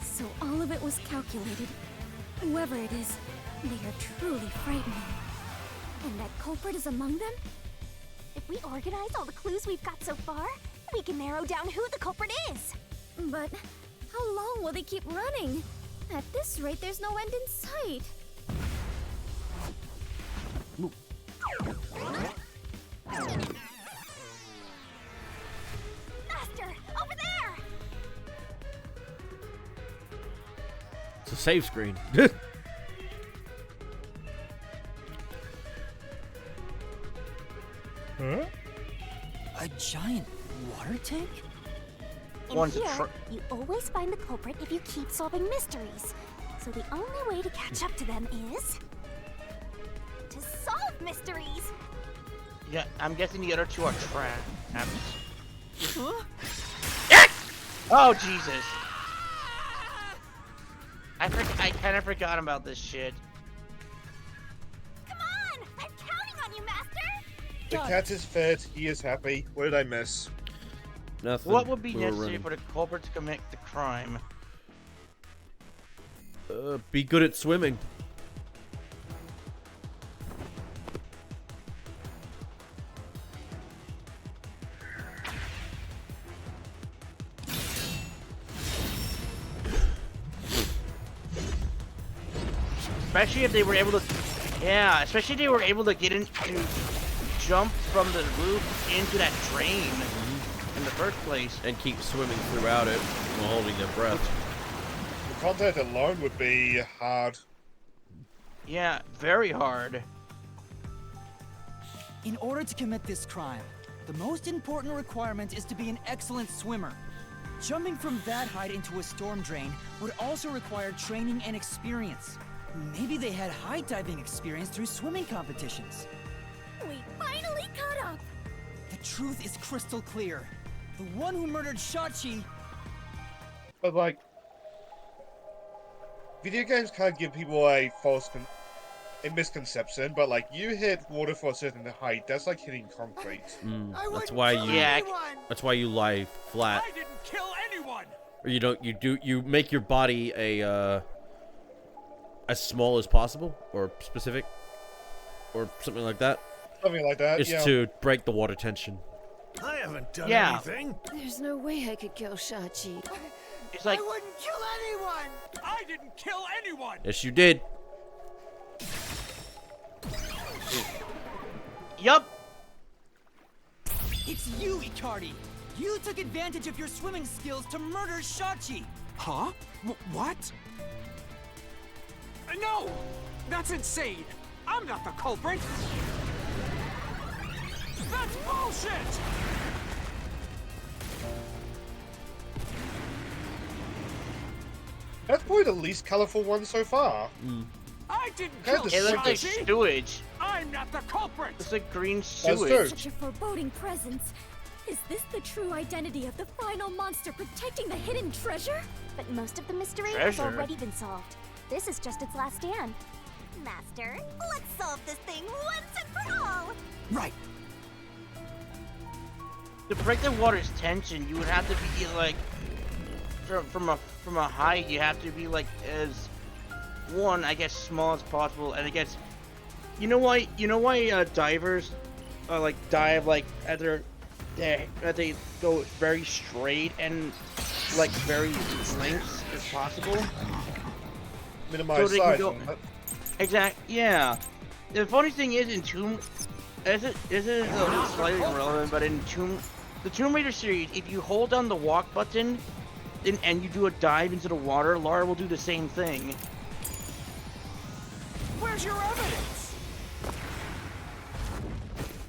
So all of it was calculated. Whoever it is, they are truly frightening. And that culprit is among them? If we organize all the clues we've got so far, we can narrow down who the culprit is. But how long will they keep running? At this rate, there's no end in sight. Master, over there! It's a save screen. A giant water tank? In One's a here, you always find the culprit if you keep solving mysteries. So the only way to catch up to them is to solve mysteries. Yeah, I'm guessing the other two are trapped. Oh, Jesus. I kind of forgot about this shit. Come on! I'm counting on you, Master! The cat is fed. He is happy. What did I miss? Nothing. What would be We were necessary running. for the culprit to commit the crime? Be good at swimming. Especially if they were able to, yeah, especially if they were able to get into, jump from the roof into that drain in the first place. And keep swimming throughout it while holding their breath. The contact alone would be hard. Yeah, very hard. In order to commit this crime, the most important requirement is to be an excellent swimmer. Jumping from that height into a storm drain would also require training and experience. Maybe they had high diving experience through swimming competitions. We finally caught up! The truth is crystal clear. The one who murdered Shachi. But like, video games kind of give people a misconception. But like, you hit water for a certain height, that's like hitting concrete. I That's wouldn't why kill you. Yeah, anyone. That's why you lie flat. I didn't kill anyone. Or you make your body a as small as possible, or specific, or something like that. Something like that, Is yeah. to break the water tension. I haven't done Yeah. anything. There's no way I could kill Shachi. It's like, I wouldn't kill anyone! I didn't kill anyone. Yes, you did. yup. It's you, Icardi! You took advantage of your swimming skills to murder Shachi! Huh? What? No! That's insane! I'm not the culprit! That's bullshit! That's probably the least colorful one so far. I didn't Had kill to It looks like Shachi! sewage. I'm not the culprit! It's like green That's true. sewage. Such a foreboding presence. Is this the true identity of the final monster protecting the hidden treasure? But most of the mystery has Treasure? already been solved. This is just its last stand. Master, let's solve this thing once and for all! Right. To break the water's tension, you would have to be like, from a height, you have to be like as I guess small as possible, and I guess you know why divers like dive like at they go very straight and like very lengths as possible. Minimize So they can size. go- Yeah. The funny thing is, in Tomb, is it slightly irrelevant, but in the Tomb Raider series, if you hold down the walk button, and you do a dive into the water, Lara will do the same thing. Where's your evidence?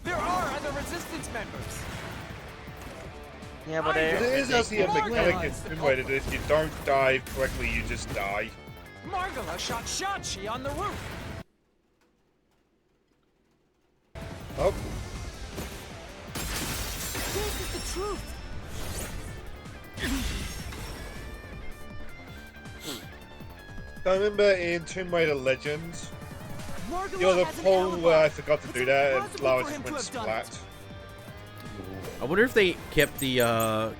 There are other resistance members. Yeah, but There is actually a Margala mechanic in is the Tomb Raider that if you don't dive correctly, you just die. Margala shot Shachi on the roof. Oh, This is the truth! I remember in Tomb Raider Legends, Margala you know the has an pole alibi. where I forgot to It's do that and impossible Lara for just him to went have done it. splat. I wonder if they kept the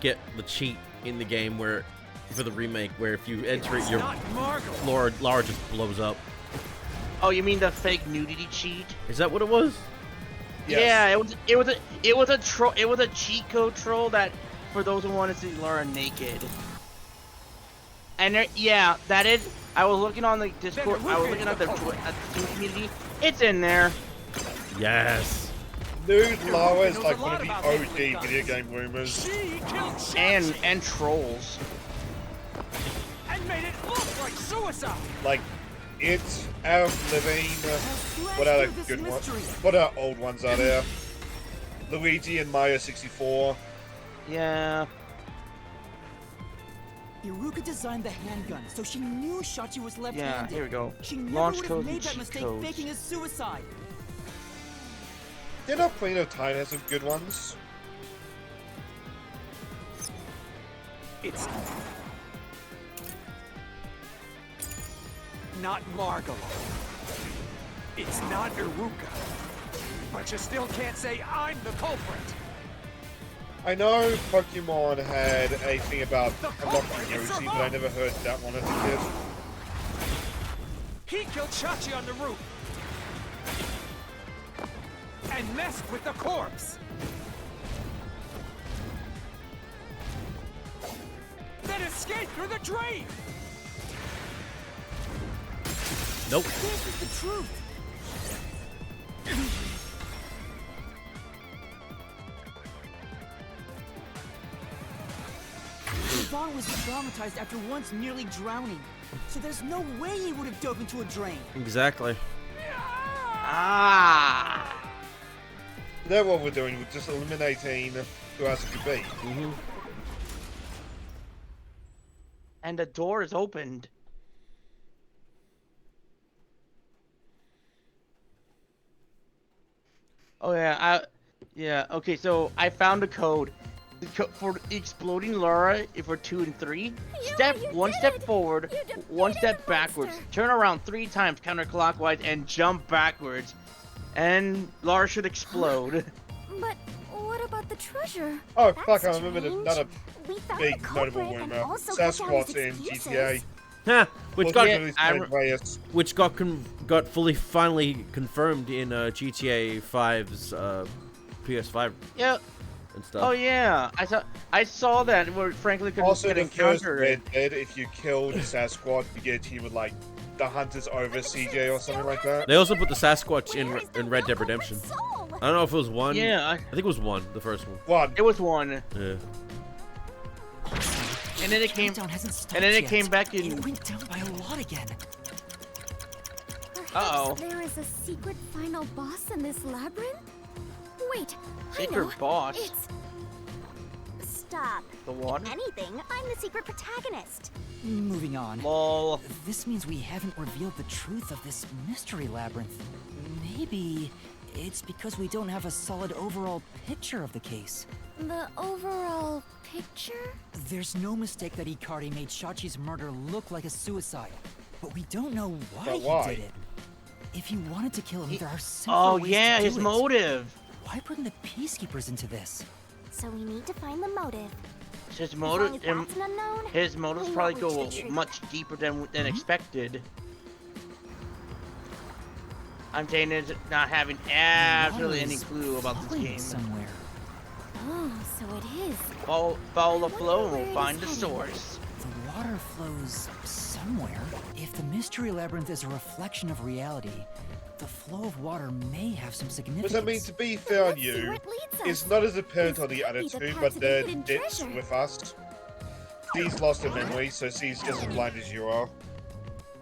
get the cheat in the game where for the remake where if you enter it, It's your not Margala. Lara just blows up. oh, you mean the fake nudity cheat? Is that what it was? Yes. Yeah, it was a cheat code troll that for those who want to see Lara naked. And yeah, that is. I was looking on the Discord. I was looking at the Steam community. It's in there. Yes. Nude Lara is knows like a one lot of the about OG video games. video game rumors. She killed Shachi And trolls. and made it look like suicide. Like, it's out of living. What other good ones? What other old ones are there? Luigi and Mario 64. Yeah. Iruka designed the handgun, so she knew Shachi was left-handed. Yeah, here we go. She never Launch would have codes made and that cheat mistake codes. faking his suicide. You know, Queen of Time has some good ones. It's not Margala. It's not Iruka. But you still can't say I'm the culprit. I know Pokemon had a thing about The unlocking culprit is Yoshi, but I never heard that one as a kid. He killed Shachi on the roof. And messed with the corpse. Then escaped through the drain. Nope. This is the truth. Vaughn was traumatized after once nearly drowning, so there's no way he would have dove into a drain. Exactly. Ah. That's what we're doing, we're just eliminating who else it could be. And the door is opened. Oh yeah, okay, so I found a code. For exploding Lara for 2 and 3. One step forward, one step backwards. Turn around 3 times counterclockwise and jump backwards. And Lara should explode. But what about the treasure. Oh, That's fuck, I remembered strange. another We found big the notable culprit and rumor. also cut down his Sasquatch in excuses. GTA. Huh, which Well, got yeah, which got finally confirmed in GTA 5's PS5 Yeah. and stuff. Oh yeah, I saw that where Franklin could Also, the first encounter Red it. Dead, if you killed Sasquatch, you get a team with, like, the Hunters over CJ or something like that. They also put the Sasquatch Where is the in Red real Dead Redemption. culprit's soul? I don't know if it was 1. Yeah, I think it was 1, the first one. One. it was one, Yeah. and then it came, Countdown hasn't stopped and then it yet. came back in. It went down by a lot again. Perhaps Uh-oh. there is a secret final boss in this labyrinth? Wait, I Secret know. boss? It's Stop. The water? If anything, I'm the secret protagonist. Moving on. Lol. This means we haven't revealed the truth of this mystery labyrinth. Maybe it's because we don't have a solid overall picture of the case. the overall picture? There's no mistake that Ikari made Shachi's murder look like a suicide, but we don't know why But he why? did it. If he wanted to kill him, there are simpler Oh ways yeah, to do his it. motive. Why bring the peacekeepers into this? So we need to find the motive. His As long motive. as that's an unknown, His motives we probably won't go reach the truth. much deeper than expected. I'm saying is not having absolutely Water any is clue about this flowing game. somewhere. Oh, so it is. Follow the flow and where we'll it find is the heading. source. The water flows somewhere. If the mystery labyrinth is a reflection of reality, the flow of water may have some significance. Which I mean, to be fair on Let's see you, where it leads us. it's not as apparent on the This other could be the two, path but to the they're hidden dits treasure. with us. She's lost her memory, so she's just as blind as you are.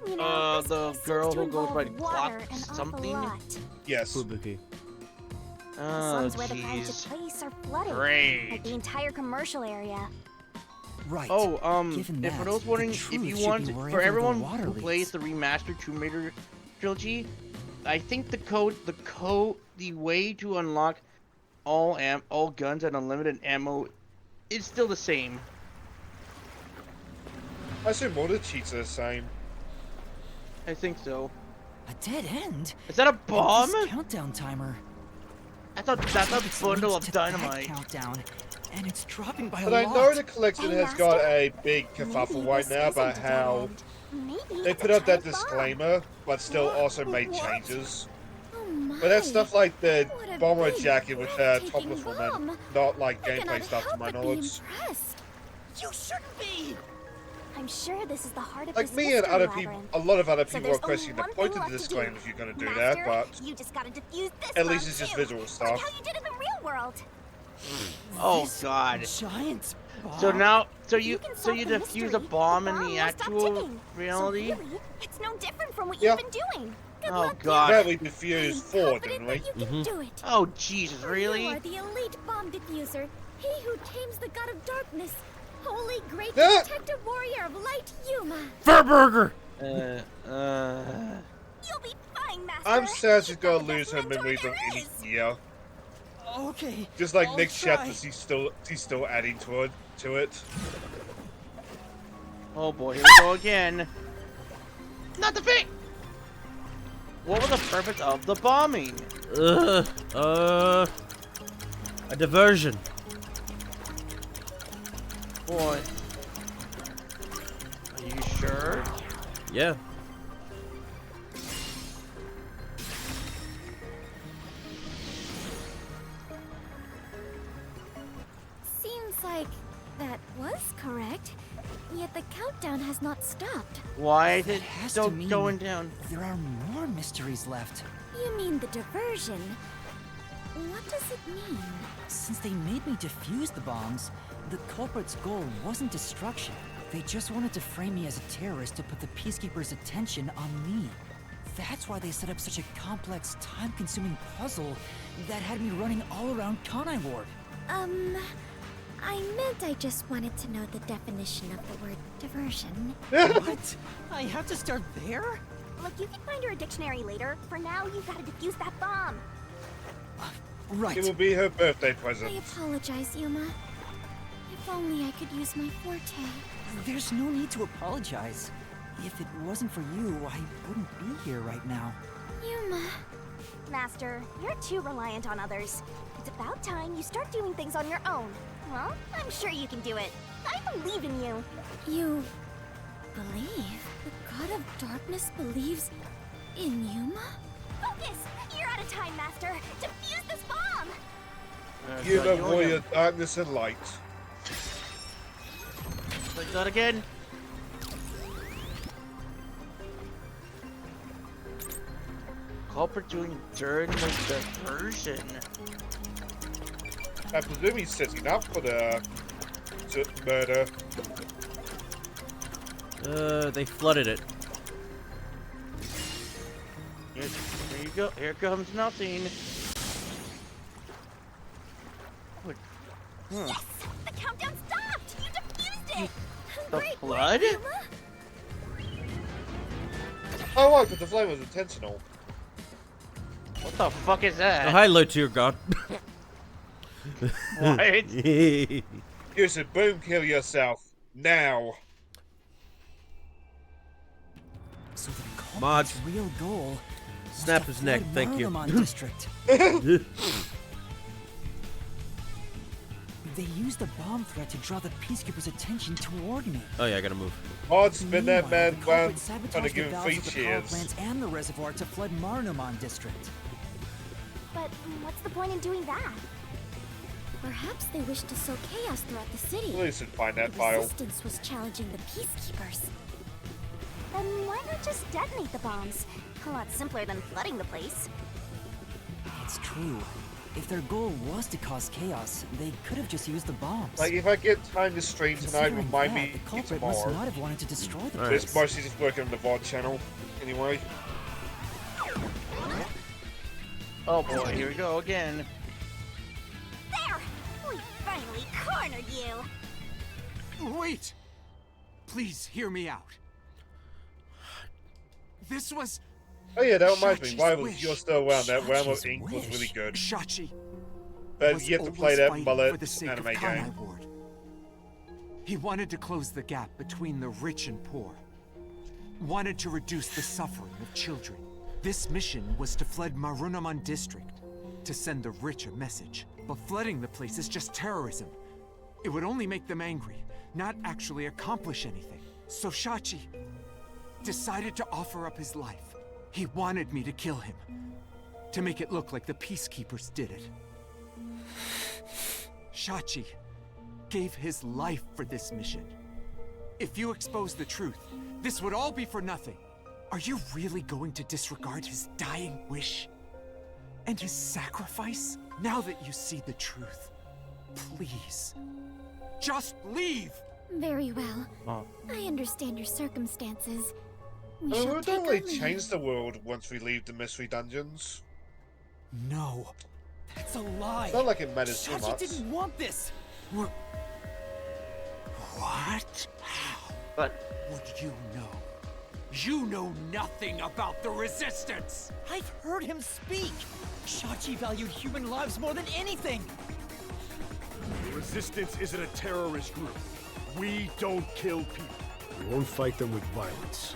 You know, this The case girl seems who to goes by involve the water clock an awful something? lot. Yes. Fubuki. The Oh slums where the pirates jeez. took place are flooded. Great. Like the entire commercial area. Right. Oh, Given if for that, those the wondering, truth if you should want, be wherever for the everyone water who leads. plays the remastered Tomb Raider trilogy, I think the way to unlock all guns and unlimited ammo is still the same. I assume all the cheats are the same. I think so. A dead end? Is that a And bomb? this countdown timer. I thought that's It's a bundle linked of to that dynamite. countdown, and it's dropping by But a I lot. know the collection Hey, has got Master? a big Maybe kerfuffle right this now about isn't a dead how end. Maybe they it's put a out that giant bomb. disclaimer, but still also made What? changes. Oh my. But that's stuff like the What a bomber big, jacket with the breathtaking topless woman, bomb. not like I gameplay cannot stuff to help my but be knowledge. impressed. You shouldn't be! I'm sure this is the heart of Like this me and mystery other people, labyrinth. a lot of other So people there's are questioning the only point one of the thing left to do. disclaimer if you're going to do Master, that, but you just gotta defuse this at least bomb it's just too, visual like stuff. how you did in the real world. Oh This god. Giant bomb. So now, so If you can so solve you the defuse mystery, a bomb in bomb the will stop actual ticking. reality? So really, it's no different from what Yeah. you've been doing. Good Oh luck, god. That we I am diffused 4, confident didn't we? that you can do it. Oh Jesus, For really? You are the elite bomb diffuser, he who tames the god of darkness, holy great Ah! protector warrior of light, Yuma. Furburger! You'll be fine, Master. I'm sad she's You're gonna the best lose her mentor memories on there any is. year. Okay. Just like I'll Nick try. Shatner, she's still adding to it. Oh boy, here we go again. Not the thing. What was the purpose of the bombing? A diversion. Boy. Are you sure? Yeah. Seems like that was correct, yet the countdown has not stopped. Why is That it has still to mean going down? There are more mysteries left. You mean the diversion? What does it mean? Since they made me defuse the bombs, the culprit's goal wasn't destruction. They just wanted to frame me as a terrorist to put the Peacekeepers' attention on me. That's why they set up such a complex, time-consuming puzzle that had me running all around Kanai Ward. I meant I just wanted to know the definition of the word diversion. What? I have to start there? Look, you can find her a dictionary later. For now, you gotta defuse that bomb. Right. It will be her birthday I present. apologize, Yuma. If only I could use my forte. There's no need to apologize. If it wasn't for you, I wouldn't be here right now. Yuma. Master, you're too reliant on others. It's about time you start doing things on your own. Well, I'm sure you can do it. I believe in you. You believe? The god of darkness believes in Yuma? Focus! You're out of time, Master. Defuse this bomb! You the warrior, darkness and light. Like that again. Culprit doing during the diversion. I presume he's setting up for the murder. They flooded it. Here you go. Here comes nothing. What? Yes! The countdown stopped! You defused it! The Great flood? Yuma? Oh, right, but the flame was intentional. What the fuck is that? Oh, hi, low tier god. What? You should boom kill yourself now. So the Mods. culprit's real goal was Snap to his neck, flood thank you. Marunamon District. They used the bomb threat to draw the Peacekeepers' attention toward me. Oh yeah, I gotta move. Odd spin that Meanwhile, man the round, culprit trying to sabotaged give the him valves 3 of the power cheers. plants and the reservoir to flood Marunamon District. But what's the point in doing that? Perhaps they wish to sow chaos throughout the city. Police should find that The file. Resistance was challenging the Peacekeepers. Then why not just detonate the bombs? A lot simpler than flooding the place. It's true. If their goal was to cause chaos, they could have just used the bombs. Like, if I get time to stream tonight, Considering remind that, me the culprit must tomorrow. not have wanted to destroy the Alright. It's place. mostly just working on the VOD channel. Anyway. Oh boy, here we go again. There! We finally cornered you! Wait! Please hear me out. This was Oh yeah, that reminds me. Shachi's Why was wish. you're still around? That realm of Shachi's ink was wish. really good. Shachi. But Was you have to play always that fighting mullet for the sake anime of game. Kanai Ward. He wanted to close the gap between the rich and poor. Wanted to reduce the suffering of children. This mission was to flood Marunamon District, to send the rich a message. But flooding the place is just terrorism. It would only make them angry, not actually accomplish anything. So Shachi decided to offer up his life. He wanted me to kill him, to make it look like the Peacekeepers did it. Shachi gave his life for this mission. If you expose the truth, this would all be for nothing. Are you really going to disregard his dying wish? And his sacrifice? Now that you see the truth, please, just leave! Very well. Oh. I understand your circumstances. We I mean, shall we take don't our really leave. change the world once we leave the mystery dungeons. No, that's a lie. It's not like it matters too Shachi much. didn't want this. What? How But would you know? You know nothing about the Resistance! I've heard him speak. Shachi valued human lives more than anything. The Resistance isn't a terrorist group. We don't kill people. We won't fight them with violence.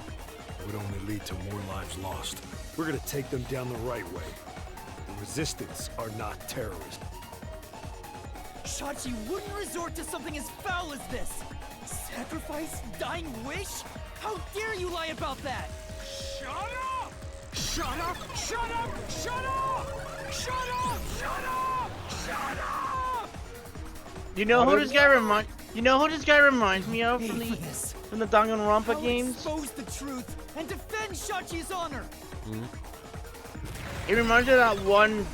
It would only lead to more lives lost. We're gonna take them down the right way. The Resistance are not terrorists. Shachi wouldn't resort to something as foul as this. Sacrifice? Dying wish? How dare you lie about that? Shut up! Shut up! Shut up! Shut up! Shut up! Shut up! Shut up! you know who this guy reminds? You know who this guy reminds me of Pay from for this. the Danganronpa I'll games? expose the truth and defend Shachi's honor. It reminds me of that one,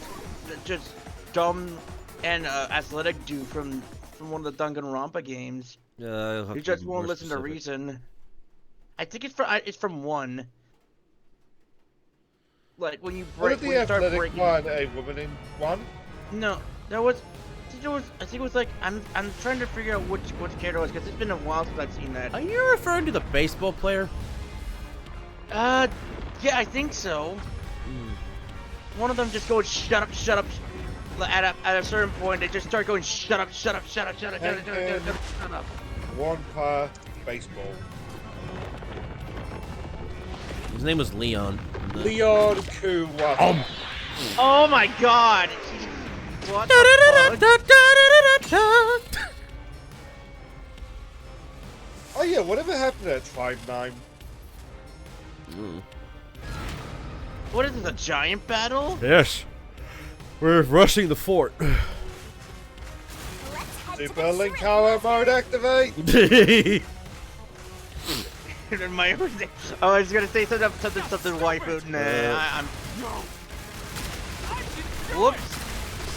just dumb and athletic dude from one of the Danganronpa games. He just won't listen to reason. I think it's from one. Like when you What break, did when the you start athletic breaking. one a woman in one? No, there was. I think it was like I'm trying to figure out which character it was because it's been a while since I've seen that. Are you referring to the baseball player? Yeah, I think so. One of them just goes shut up, shut up. At a certain point, they just start going shut up, shut up, shut up, shut up, shut up, shut up. One per baseball. His name was Leon. Leon Kuwa. Oh my God! What the fuck? Oh yeah, whatever happened to that Tribe 9? What is this, a giant battle? Yes. We're rushing the fort. Super Linkara mode activate! I was gonna say something waifu. Nah, I'm. Whoops.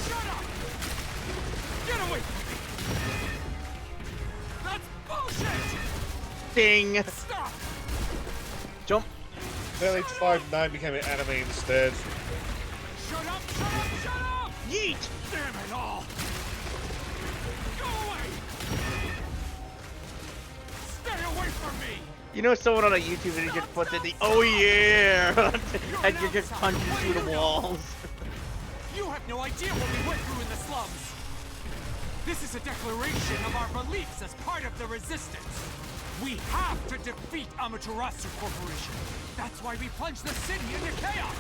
Shut up! Get away from me! That's bullshit! Ding. Stop! Jump. Apparently Tribe 9 became an anime instead. Shut up! Shut up! Shut up! Yeet. Damn it all! Go away! Stay away from me! You know, someone on a YouTube video just puts in the "oh yeah" and you're just punching through the walls. You have no idea what we went through in the slums. This is a declaration of our beliefs as part of the resistance. We have to defeat Amaterasu Corporation. That's why we plunged the city into chaos.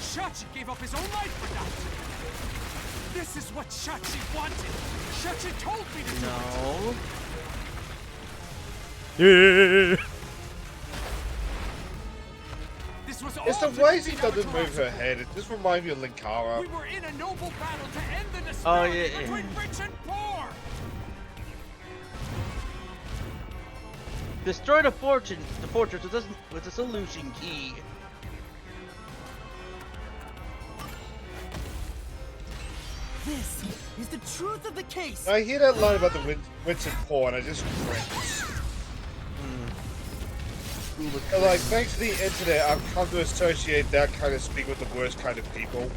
Shachi gave up his own life for that. This is what Shachi wanted. Shachi told me to do it. No. Yeah. This was It's all the to way she defeat doesn't move Amaterasu. her head. It just reminds me of Linkara. We were in a noble battle to end the Oh, disparity yeah. between rich and poor. Destroy the fortress with the solution key. This is the truth of the case. I hear that line about the rich and poor, and I just cringe. Like, thanks to the internet, I've come to associate that kind of speak with the worst kind of people.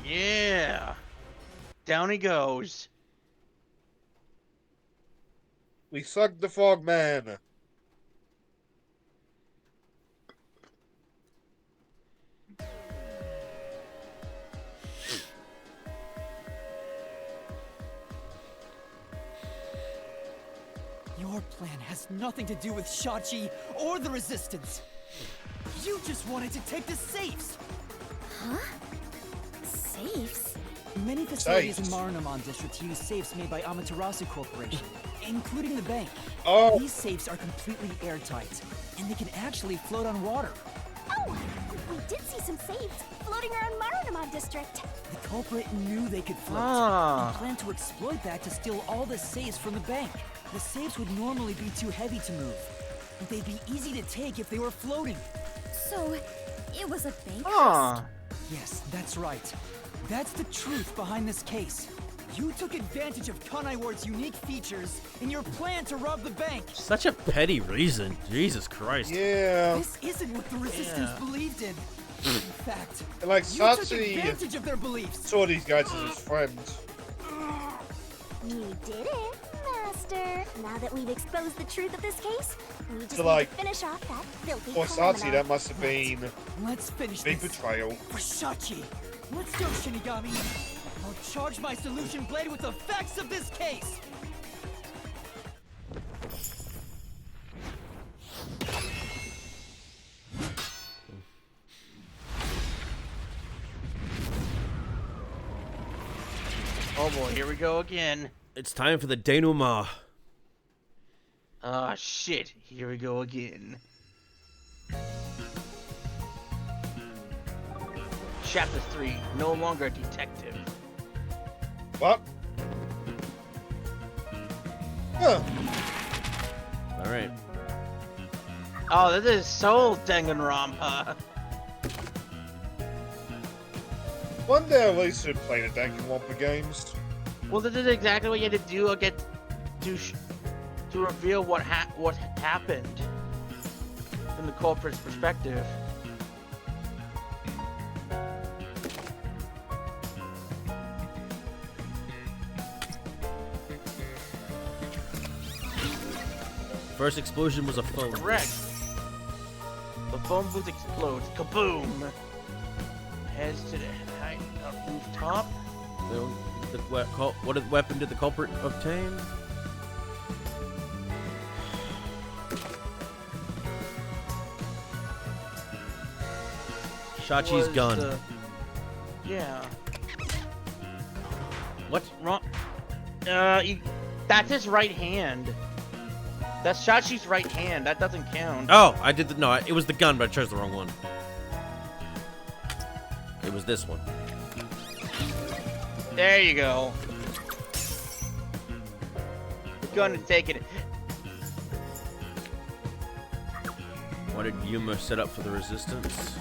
Yeah. Down he goes. We suck the Frogman. Your plan has nothing to do with Shachi or the Resistance. You just wanted to take the safes. Huh? Safes? Many facilities in Safes? Marunamon District use safes made by Amaterasu Corporation, including the bank. Oh. These safes are completely airtight, and they can actually float on water. Oh, we did see some safes floating around Marunamon District. The culprit knew they could float Ah. and planned to exploit that to steal all the safes from the bank. The safes would normally be too heavy to move, but they'd be easy to take if they were floating. So, it was a bank heist? Ah. Yes, that's right. That's the truth behind this case. You took advantage of Kanai Ward's unique features in your plan to rob the bank. Such a petty reason. Jesus Christ. Yeah. This isn't what the Resistance believed in. In fact, And like, you took Satsuki advantage of their beliefs. saw these guys as his friends. You did it, Master. Now that we've exposed the truth of this case, we just So, need like, to finish off that filthy For criminal. Satsuki, that must have been Let's finish big this. betrayal. For Shachi. Let's go, Shinigami. I'll charge my solution blade with the facts of this case. Oh boy, here we go again. It's time for the denouement. Ah, shit. Here we go again. Chapter 3. No longer a detective. What? Huh. All right. Oh, this is so Danganronpa. One day I really should play the Danganronpa games. Well, this is exactly what you had to do to reveal what happened from the culprit's perspective. First explosion was a phone. Correct. The phone booth explodes. Kaboom! Heads to the rooftop. What weapon did the culprit obtain? Shachi's gun. Yeah. What? Wrong. That's his right hand. That's Shachi's right hand. That doesn't count. Oh, I did the no. It was the gun, but I chose the wrong one. It was this one. There you go. The gun is taking it. What did Yuma set up for the resistance?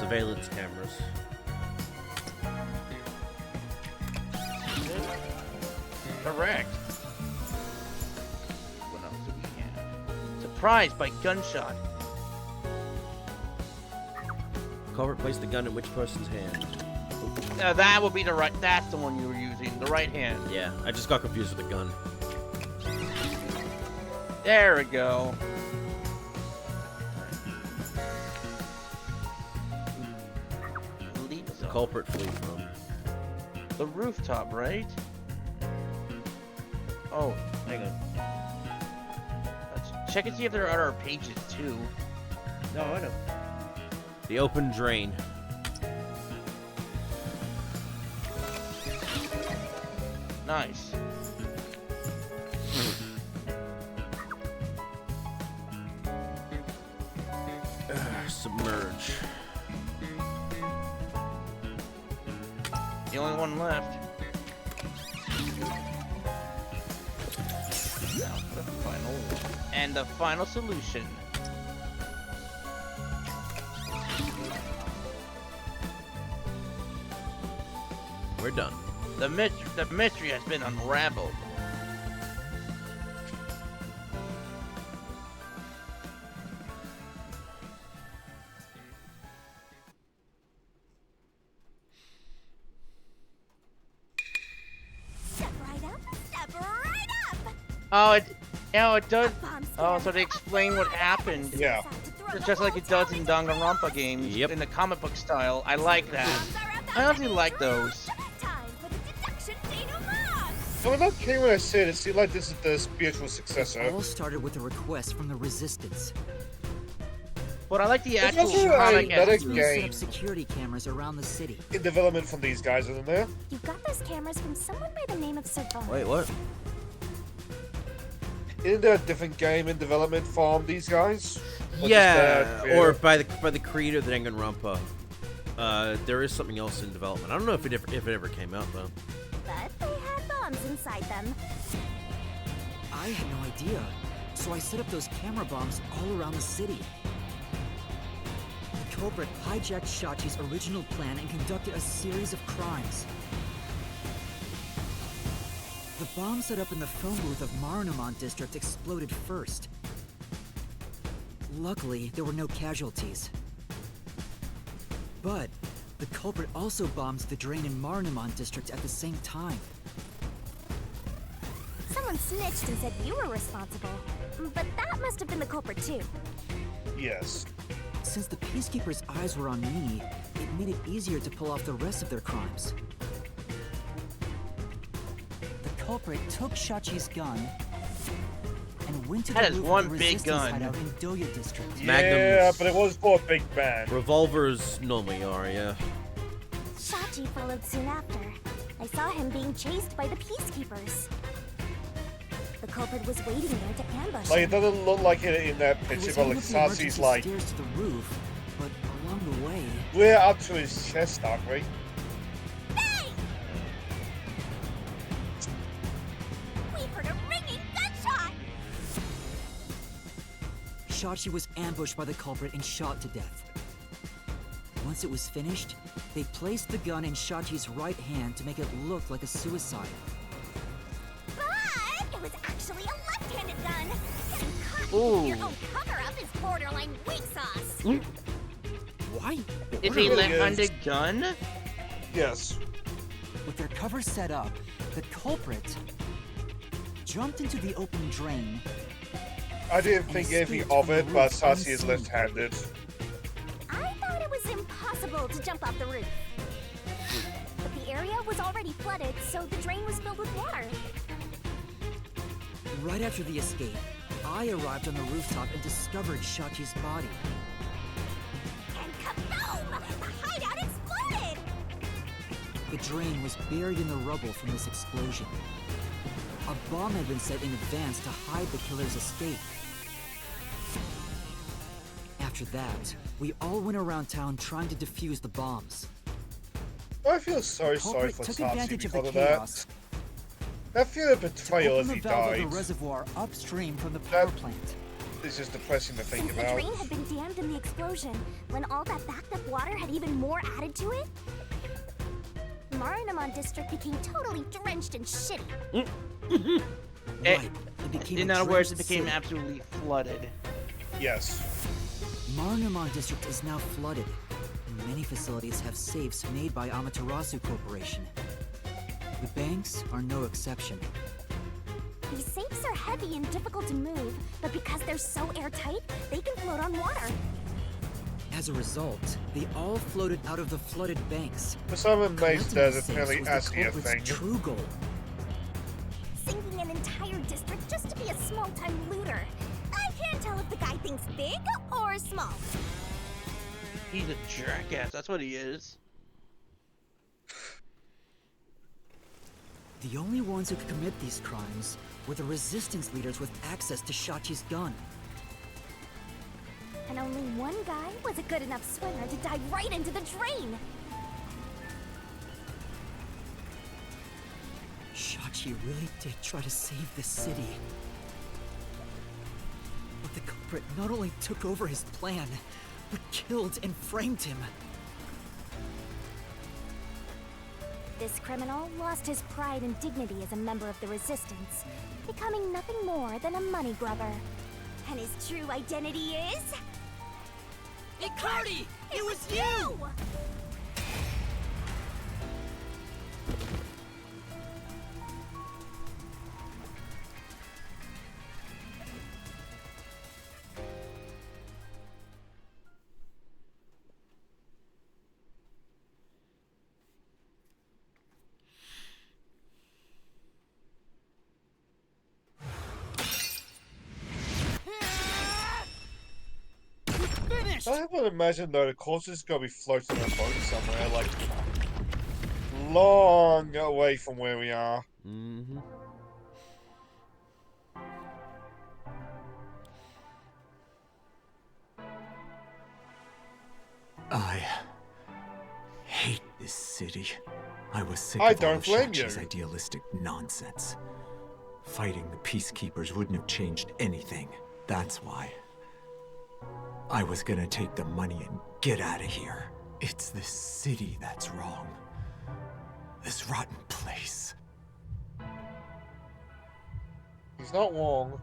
Surveillance cameras. Correct. What else do we have? Surprised by gunshot. Culprit placed the gun in which person's hand? That would be the right. That's the one you were using. The right hand. Yeah, I just got confused with the gun. There we go. The culprit flee from the rooftop, right? Oh, hang on. Let's check and see if there are other pages too. No, I know. the open drain. Nice. Submerge. The only one left. Now the final one. And the final solution. We're done. The mystery has been unraveled. Step right up, step right up! Oh, it does. Oh, so they explain what happened. Yeah. It's just like it does in Danganronpa games. Yep. In the comic book style. I like that. I honestly like those. I mean, that came when I said it seemed like this is the spiritual successor. It all started with a request from the Resistance. But I like the There's actual also comic another as We set game up security cameras around the city. in development from these guys, isn't there? You got those cameras from someone by the name of Servon. Wait, what? Isn't there a different game in development from these guys? Or Yeah, just, or by the creator of the Danganronpa. There is something else in development. I don't know if it ever came out though. But they had bombs inside them. I had no idea, so I set up those camera bombs all around the city. The culprit hijacked Shachi's original plan and conducted a series of crimes. The bomb set up in the phone booth of Marunouman District exploded first. Luckily, there were no casualties. But the culprit also bombed the drain in Marunouman District at the same time. Someone snitched and said you were responsible. But that must have been the culprit too. Yes. Since the Peacekeepers' eyes were on me, it made it easier to pull off the rest of their crimes. The culprit took Shachi's gun and went to That the is roof one of the big Resistance gun. hideout in Doya District. Yeah, Magnums. but it was for a big man. Revolvers normally are, yeah. Shachi followed soon after. I saw him being chased by the Peacekeepers. The culprit was waiting there to ambush Like, it him. doesn't look like it in that He picture, was but able like to Sasi's like, stairs to the roof, but along the way, we're up to his chest, aren't we? Hey! We heard a ringing gunshot! Shachi was ambushed by the culprit and shot to death. Once it was finished, they placed the gun in Shachi's right hand to make it look like a suicide. But it was actually a left-handed gun. Getting caught Ooh. with your own cover-up is borderline weak sauce. Why? It's a really left-handed gun? Yes. With their cover set up, the culprit jumped into the open drain. I didn't think anything of it, but Sasi is left-handed. I thought it was impossible to jump off the roof. But the area was already flooded, so the drain was filled with water. Right after the escape, I arrived on the rooftop and discovered Shachi's body. The drain was buried in the rubble from this explosion. A bomb had been set in advance to hide the killer's escape. After that, we all went around town trying to defuse the bombs. I feel so The sorry culprit for took Sachi advantage of the because of chaos that. I feel a to betrayal open as the he valve died. of the reservoir upstream from the power plant. It's just depressing to think Since the about. drain had been dammed in the explosion, when all that backed up water had even more added to it, Marunamon District became totally drenched and shitty. Right, it became In a other words, it drenched became city. absolutely flooded. Yes. Marunamon District is now flooded, and many facilities have safes made by Amaterasu Corporation. The banks are no exception. These safes are heavy and difficult to move, but because they're so airtight, they can float on water. As a result, they all floated out of the flooded banks. For some amazed Collecting there's the safes apparently was the actually a culprit's thing. true goal. Sinking an entire district just to be a small-time looter. I can't tell if the guy thinks big or small. He's a jackass, that's what he is. The only ones who could commit these crimes were the resistance leaders with access to Shachi's gun. And only one guy was a good enough swimmer to dive right into the drain. Shachi really did try to save this city. But the culprit not only took over his plan, but killed and framed him. This criminal lost his pride and dignity as a member of the Resistance, becoming nothing more than a money grubber. And his true identity is... Icardi! It was you! I would imagine though the corpse gotta be floating on a boat somewhere, like long away from where we are. Mm-hmm. I hate this city. I was sick I of all don't of blame Shachi's you. idealistic nonsense. Fighting the peacekeepers wouldn't have changed anything. That's why. I was gonna take the money and get out of here. It's this city that's wrong. This rotten place. He's not wrong.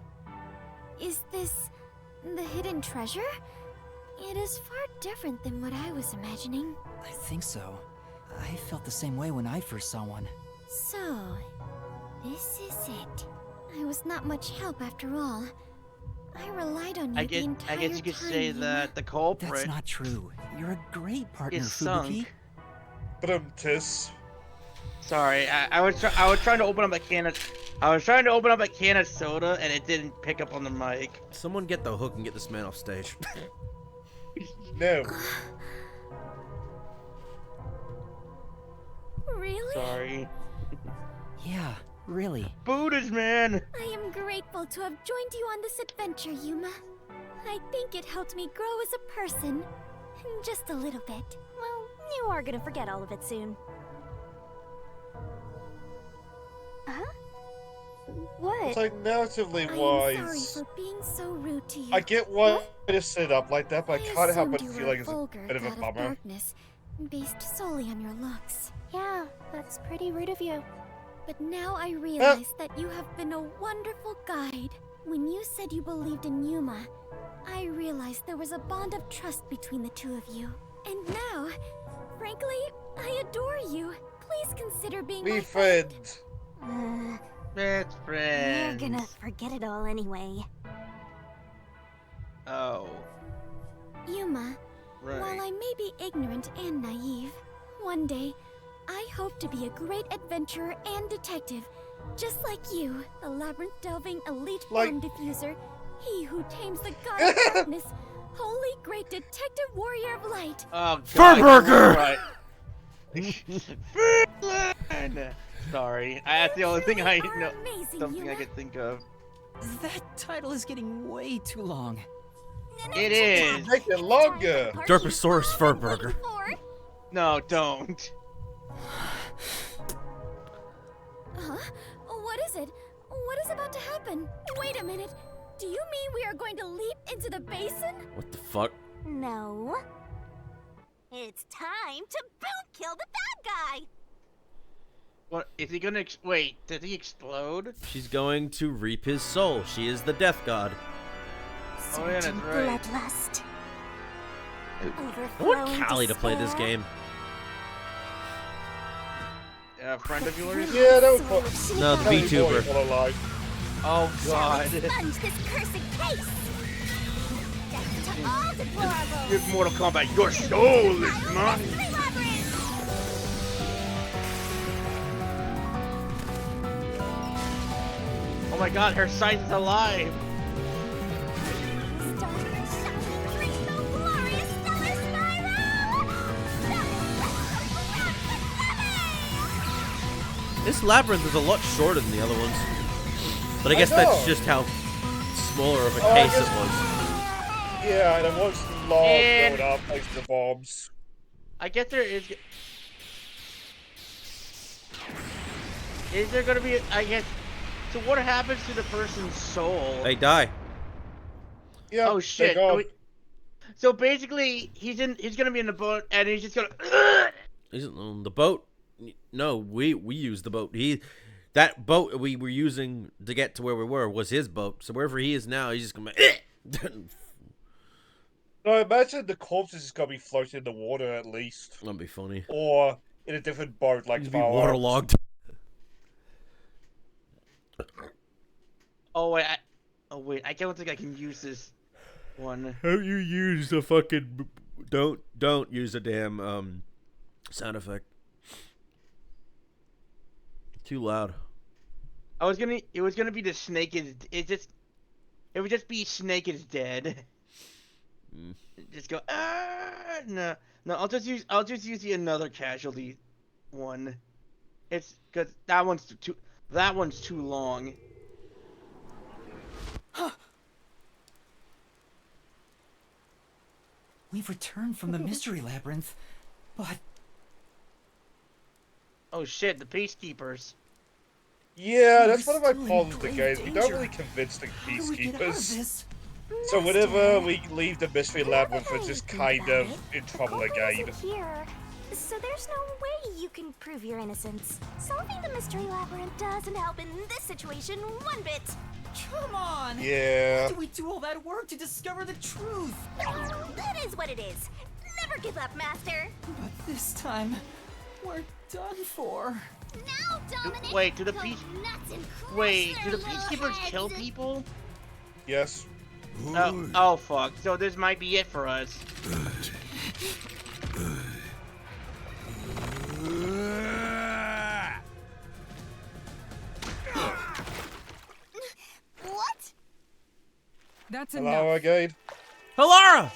Is this the hidden treasure? It is far different than what I was imagining. I think so. I felt the same way when I first saw one. So, this is it. I was not much help after all. I relied on you I the entire guess you could time, say Yuma. that the culprit That's not true. You're a great partner, is Fubuki. sunk. But tis. Sorry, I was trying to open up a can of soda and it didn't pick up on the mic. Someone get the hook and get this man off stage. No. Really? Sorry. Yeah, really. Buddhas, man. I am grateful to have joined you on this adventure, Yuma. I think it helped me grow as a person. Just a little bit. Well, you are gonna forget all of it soon. Huh? What? It's like narratively I am wise. sorry for being so rude to you. I get why it set up like that, but I can't help but assumed you feel were like it's a vulgar bit of a god bummer. darkness, based solely on your looks. Yeah, that's pretty rude of you. But now I realize that you have been a wonderful guide. When you said you believed in Yuma, I realized there was a bond of trust between the two of you. And now, frankly, I adore you. Please consider being Be my friends. Best You're friends. gonna forget it all anyway. Oh, Yuma. right. While I may be ignorant and naive, one day, I hope to be a great adventurer and detective, just like you, the labyrinth-delving elite Like- bomb diffuser, he who tames the god of darkness, holy great detective warrior of light. Oh, God. Furburger! Right. Finland! Sorry, that's the only thing I You are know. amazing, Something I Yuma. could think of. That title is getting way too long. It is. Make it longer. Derposaurus fur burger. No, don't. Huh? What is it? What is about to happen? Wait a minute. Do you mean we are going to leap into the basin? What the fuck? No. It's time to boom kill the bad guy. What is he gonna? Wait, did he explode? She's going to reap his soul. She is the death god. Oh yeah, that's Certain right. bloodlust. I want Callie to play this game. Friend of yours? Yeah, that was No, the VTuber. Oh god. Sponge this cursed case. Death to all deplorables. With Mortal Kombat, your soul is mine. Mystery Labyrinth. Oh my god, her sight is alive. Start the shining rainbow glorious stellar spiral. This labyrinth is a lot shorter than the other ones. But I guess know. that's just how smaller of a Oh, I case it guess- was. Yeah, and it was long And- going up, placing the bombs. I guess there is. Is there gonna be? I guess. So what happens to the person's soul? They die. Yeah. Oh shit! they go. So basically, he's gonna be in the boat, and he's just gonna. Isn't on the boat? No, we use the boat. That boat we were using to get to where we were was his boat. So wherever he is now, he's just gonna. No, imagine the corpse is gonna be floating in the water at least, That'd be funny. or in a different boat like He'd be Fallout. waterlogged. Oh wait, I don't think I can use this one. How you use the fucking? Don't use a damn sound effect. Too loud. It was gonna be the snake is. It would just be snake is dead. Just go. No. I'll just use the another casualty one. It's because that one's too long. We've returned from the mystery labyrinth, but Oh shit, the peacekeepers. Yeah, that's one of my still in problems with the grave game. We don't danger. really convince the how do we get out of peacekeepers. this? So whenever we leave the mystery labyrinth, we're Now just that I kind think of about it, in trouble Coco again. isn't here, so there's no way you can prove your innocence. Solving the mystery labyrinth doesn't help in this situation one bit. Come on! Yeah. Why did we do all that work to discover the truth? That is what it is. Never give up, Master. But this time, we're done for. Now, Dominic. Wait, do the go peace- nuts and crush Wait, do their the little peacekeepers kill heads. people? Yes. Oh fuck. So this might be it for us. What? That's Hello again. Hilara!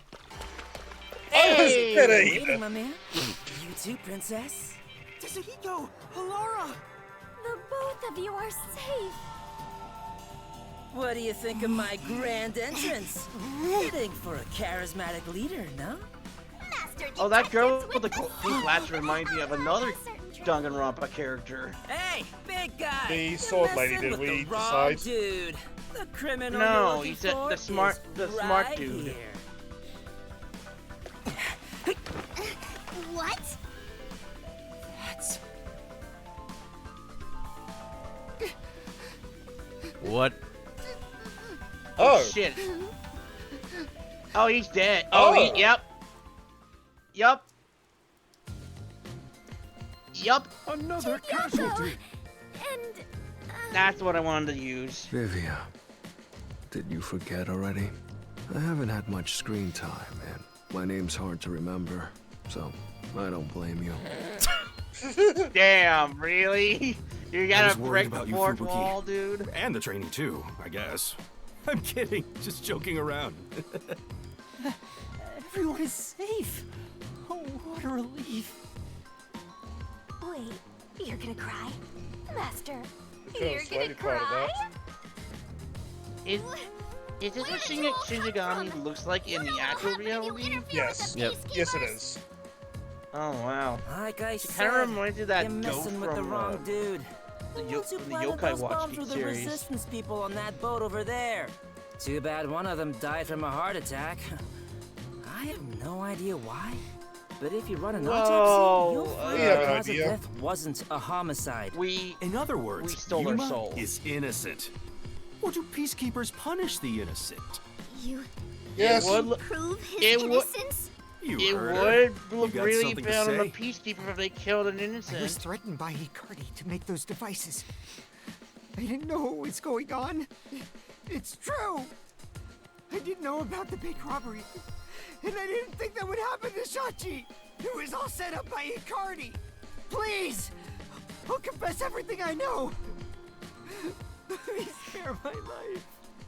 Hey! Kidding. my man. You too, princess. Tsuhiko! Halara! The both of you are safe. What do you think of my grand entrance? Fitting for a charismatic leader, no? Master Oh, that girl detectives with the with pink latch reminds me of another certain trait. Danganronpa character. Hey, big guy! The You're sword lady, messing did with we the wrong decide? dude. The criminal No, you're looking he's the for smart- is the smart right dude. here. What? That's... What? Oh. Shit. Oh, he's dead. Oh. Yep. Another Yoko! And That's what I wanted to use. Vivia, did you forget already? I haven't had much screen time, and my name's hard to remember, so I don't blame you. Damn, really? You I gotta was worried break the about you, fourth Fubuki. wall, dude. And the training too, I guess. I'm kidding, just joking around. Everyone is safe. Oh, what a relief. Wait, you're gonna cry? Master, I feel you're slightly gonna proud of cry? that. Is this what Shinigami looks like in the actual reality? Yes. Yep. Yes, it is. Oh wow. Like I It said, kind of reminds you of that you're ghost messing with the from wrong dude. the Why don't you the planted Yokai those Watch bombs for the series. resistance people on that boat over there? Too bad one of them died from a heart attack. I have no idea why, but if you run an autopsy, you'll find we have the an cause of idea. death wasn't a homicide. In other words, we stole her Yuma soul. is innocent. Or do peacekeepers punish the innocent? You Yes. It would, prove his it would, innocence? You it heard her. would look You got really something to bad on a say? peacekeeper if they killed an I was innocent. threatened by Icardi to make those devices. I didn't know what was going on. It's true. I didn't know about the big robbery. And I didn't think that would happen to Shachi. It was all set up by Icardi. Please! I'll confess everything I know. Please spare my life.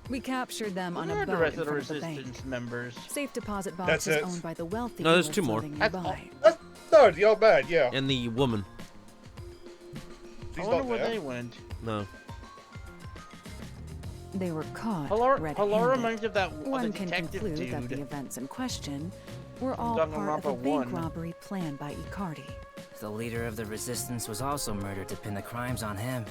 We captured them on Where a are the boat rest in of the front of the bank. resistance members? Safe deposit box That's is it. owned by the wealthy. No, there's who are two more. floating That's nearby. No, the old man, yeah. And the woman. I He's wonder not where there. they went. No. They were caught Hello red-handed. reminds me of that of One the can detective conclude that the dude. events in question were all Danganronpa part of a bank 1. robbery planned by Icardi. The leader of the resistance was also murdered to pin the crimes on him.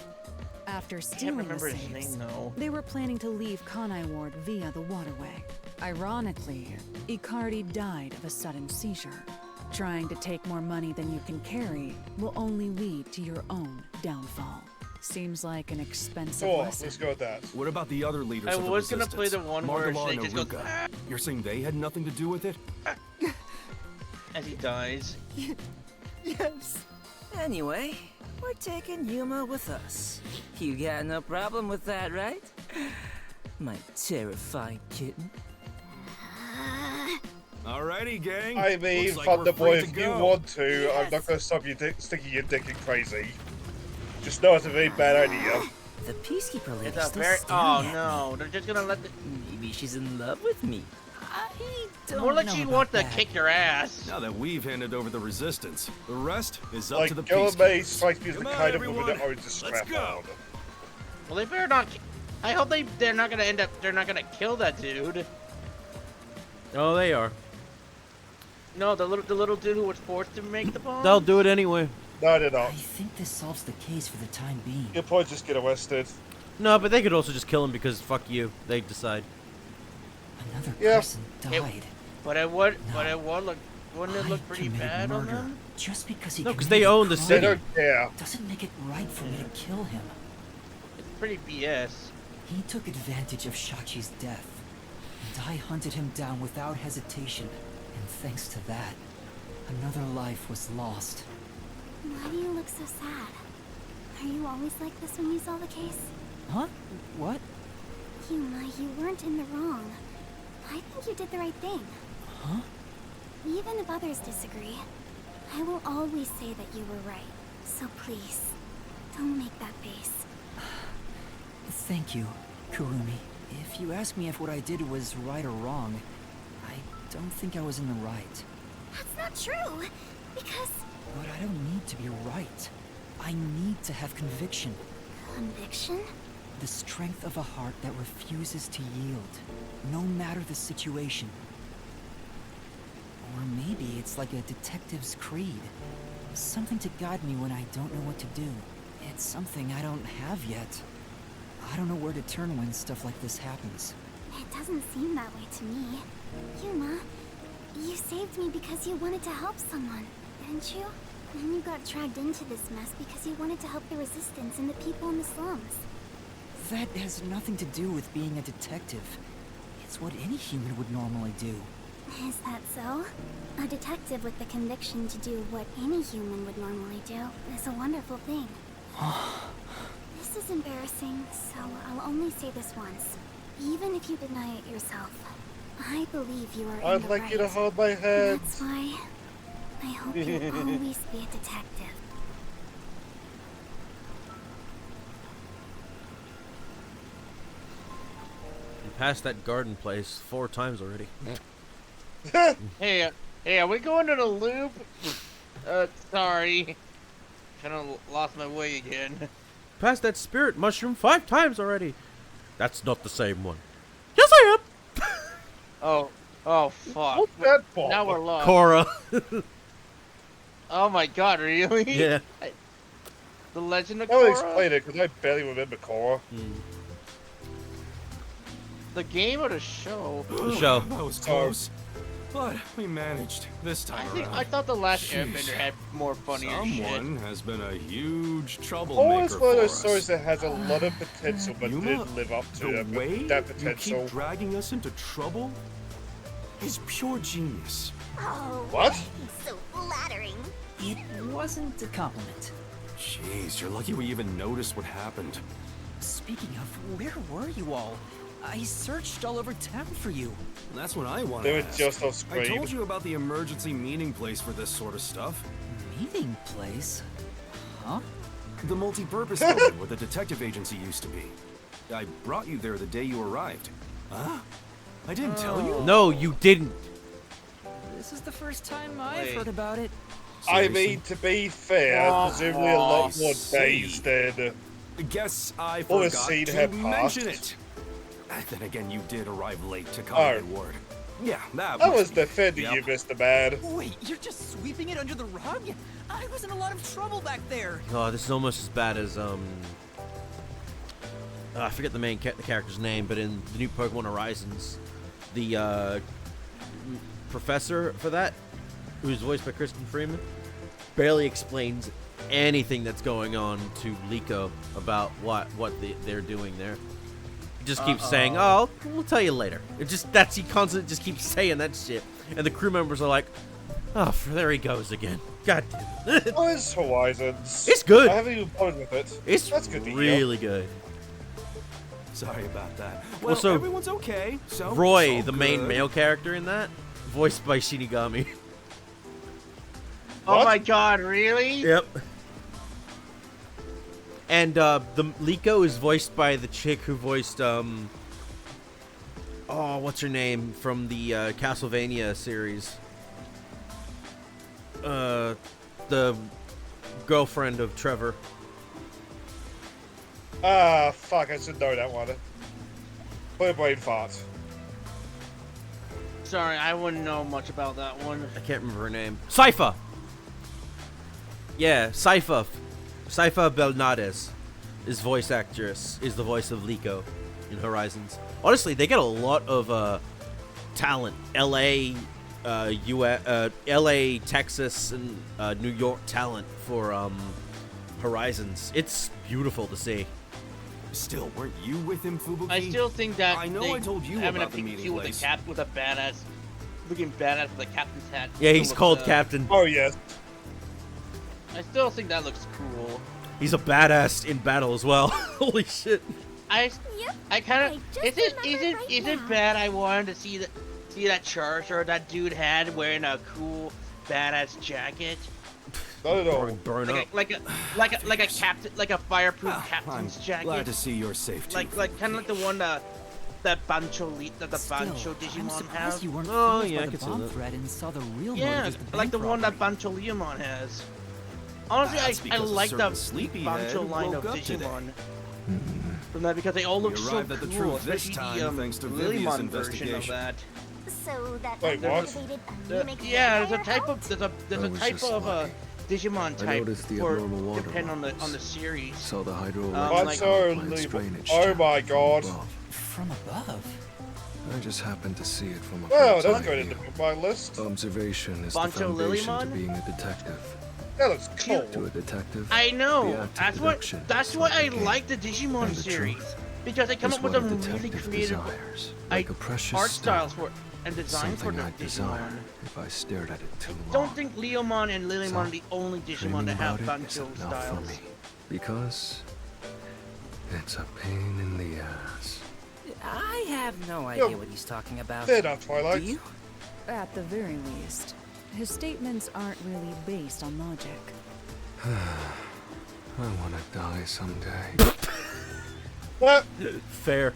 After I can't stealing the remember his safes, name though. they were planning to leave Kanai Ward via the waterway. Ironically, Icardi died of a sudden seizure. Trying to take more money than you can carry will only lead to your own downfall. Seems like an expensive Sure, lesson. let's go with that. What about the other leaders I of the was gonna resistance? play the one where Margala Snake and just goes, Aruka. You're saying they had nothing to do with it? as he dies. Yes. Anyway, we're taking Yuma with us. You got no problem with that, right? My terrifying kitten. Alrighty, gang. I mean, Looks like we're Thunderboy, free if to you go. want to, I'm not gonna stop you sticking your dick in crazy. Just know it's a very bad idea. The peacekeeper lady's It's a still very staring at no, me. they're just gonna let the Maybe she's in love with me. I don't more like know she about wants to that. kick your ass. Now that we've handed over the resistance, the rest is up Like, to the Gillen May peacekeepers. strikes me as the Come on, kind of woman everyone. that owns a strap Let's go. on. Well, they better not. I hope they're not gonna end up. They're not gonna kill that dude. Oh, they are. No, the little dude who was forced to make the bomb. They'll do it anyway. No, they're I not. think this solves the case for the time being. You'll probably just get arrested. No, but they could also just kill him because fuck you. They decide. Another Yeah. person died. But it would. No. But it would look. Wouldn't it I look pretty committed bad on murder. them? Just because he No, 'cause committed they own the a crime They city. don't care. doesn't make it right for me to kill him. It's pretty BS. He took advantage of Shachi's death, and I hunted him down without hesitation, and thanks to that, another life was lost. Why do you look so sad? Are you always like this when you solve a case? Huh? What? Yuma, you weren't in the wrong. I think you did the right thing. Huh? Even if others disagree, I will always say that you were right. So please, don't make that face. Thank you, Kurumi. If you ask me if what I did was right or wrong, I don't think I was in the right. That's not true, because But I don't need to be right. I need to have conviction. conviction? The strength of a heart that refuses to yield, no matter the situation. Or maybe it's like a detective's creed. Something to guide me when I don't know what to do. It's something I don't have yet. I don't know where to turn when stuff like this happens. It doesn't seem that way to me. Yuma, you saved me because you wanted to help someone, didn't you? And you got dragged into this mess because you wanted to help the resistance and the people in the slums. That has nothing to do with being a detective. It's what any human would normally do. Is that so? A detective with the conviction to do what any human would normally do is a wonderful thing. This is embarrassing, so I'll only say this once. Even if you deny it yourself, I believe you are in I'd the like right. you to hold my hand. That's why I hope you'll always be a detective. We passed that garden place 4 times already. Hey, are we going to the loop? Sorry. kind of lost my way again. Passed that spirit mushroom 5 times already. That's not the same one. Yes, I am. Oh, fuck. What's that for? Now we're lost. Cora. Oh my god, really? Yeah. The Legend of I'll Korra? explain it, because I barely remember Korra. The game or the show? The show. That was close. But we managed this time around. I thought the last Jeez. Airbender had more funnier Someone has been a huge Korra's troublemaker one of for those us. stories that has a lot of potential, but Yuma, didn't live up to the way that you potential. keep dragging us into trouble is pure genius. Oh, What? so flattering. It wasn't a compliment. Jeez, you're lucky we even noticed what happened. Speaking of, where were you all? I searched all over town for you. That's what I want They to were ask. just on I screen. told you about the emergency meeting place for this sort of stuff. Meeting place? Huh? The multi-purpose building where the detective agency used to be. I brought you there the day you arrived. Huh? I didn't tell you? No, you didn't. This is the first time I've Wait. heard about it. I Seriously? mean, to be fair, presumably a lot more days than... Guess I All the forgot scene to had mention passed. it. Then again, you did arrive late to cover the ward. Yeah, that I must was be- defending Yep. you, Mr. Bad. Wait, you're just sweeping it under the rug? I was in a lot of trouble back there. Oh, this is almost as bad as I forget the main the character's name, but in the new Pokemon Horizons, the professor for that, who's voiced by Kristen Freeman, barely explains anything that's going on to Liko about what they're doing there. He just keeps saying, "Oh, we'll tell you later." It just he constantly just keeps saying that shit, and the crew members are like, "Oh, there he goes again." God damn it. Oh, it's Horizons. It's good. I haven't even bothered with it. It's That's good to hear. really good. Sorry about that. Well, Also, everyone's okay. So Roy, it's the all main good. male character in that, voiced by Shinigami. Oh my god, really? Yep. And the Liko is voiced by the chick who voiced what's her name from the Castlevania series? The girlfriend of Trevor. Ah, fuck, I should know that one. Put a brain fart. Sorry, I wouldn't know much about that one. I can't remember her name. Sypha. Yeah, Sypha. Sypha Belnades is voice actress, is the voice of Liko in Horizons. Honestly, they get a lot of talent. LA, LA, Texas, and New York talent for Horizons. It's beautiful to see. Still, weren't you with him, Fubuki? I still think that I know they I told you having about a the meeting Pikachu with place. a cap with a badass, looking badass with a captain's hat. Yeah, he's still called looks, Captain. Oh, yes. I still think that looks cool. He's a badass in battle as well. Holy shit. I kind of isn't now. bad. I wanted to see that Charizard that dude had wearing a cool badass jacket. Not at all. Probably burn up. Like a captain, like a fireproof captain's I'm jacket. glad to see you're safe too. Like kind of like the one that Bancho I'm Digimon surprised has. you weren't Oh, fooled yeah, I by the can see bomb that. threat and saw the real Yeah, motive as the like the bank one that robbery. Bancho Leomon has. Honestly, That's I because a like certain the sleepyhead Bancho line of woke up today. Digimon. From that because they all look We so arrived at the cool, truth this especially time the thanks to Vivia's Lilymon version of investigation. that. So that Wait, what? activated mimic Yeah, there's a vampire type out? of there's I a was type just of lucky. Digimon I type noticed the for abnormal water depend on the levels. series. Saw the hydro like- Oh my god. From above. I just happened to see it from a Well, bird's that's eye going view. into my list. Observation is Bancho the foundation Lilymon? to being a detective. That looks cool. To a detective, I the know. act of That's deduction that's is why like I a game. like the Digimon And the series truth because they come is up with what a some really detective creative desires, like a precious art stone, styles for and designs for something their I'd desire Digimon. if I stared at it too long. Don't think Leomon and Lilymon are the only Digimon Dreaming that have about it is Bancho enough for styles. me, because it's a pain in the ass. I have no Yo, idea what he's talking about. Fair enough, Twilight. Do you? At the very least, his statements aren't really based on logic. I want to die someday. What? Fair.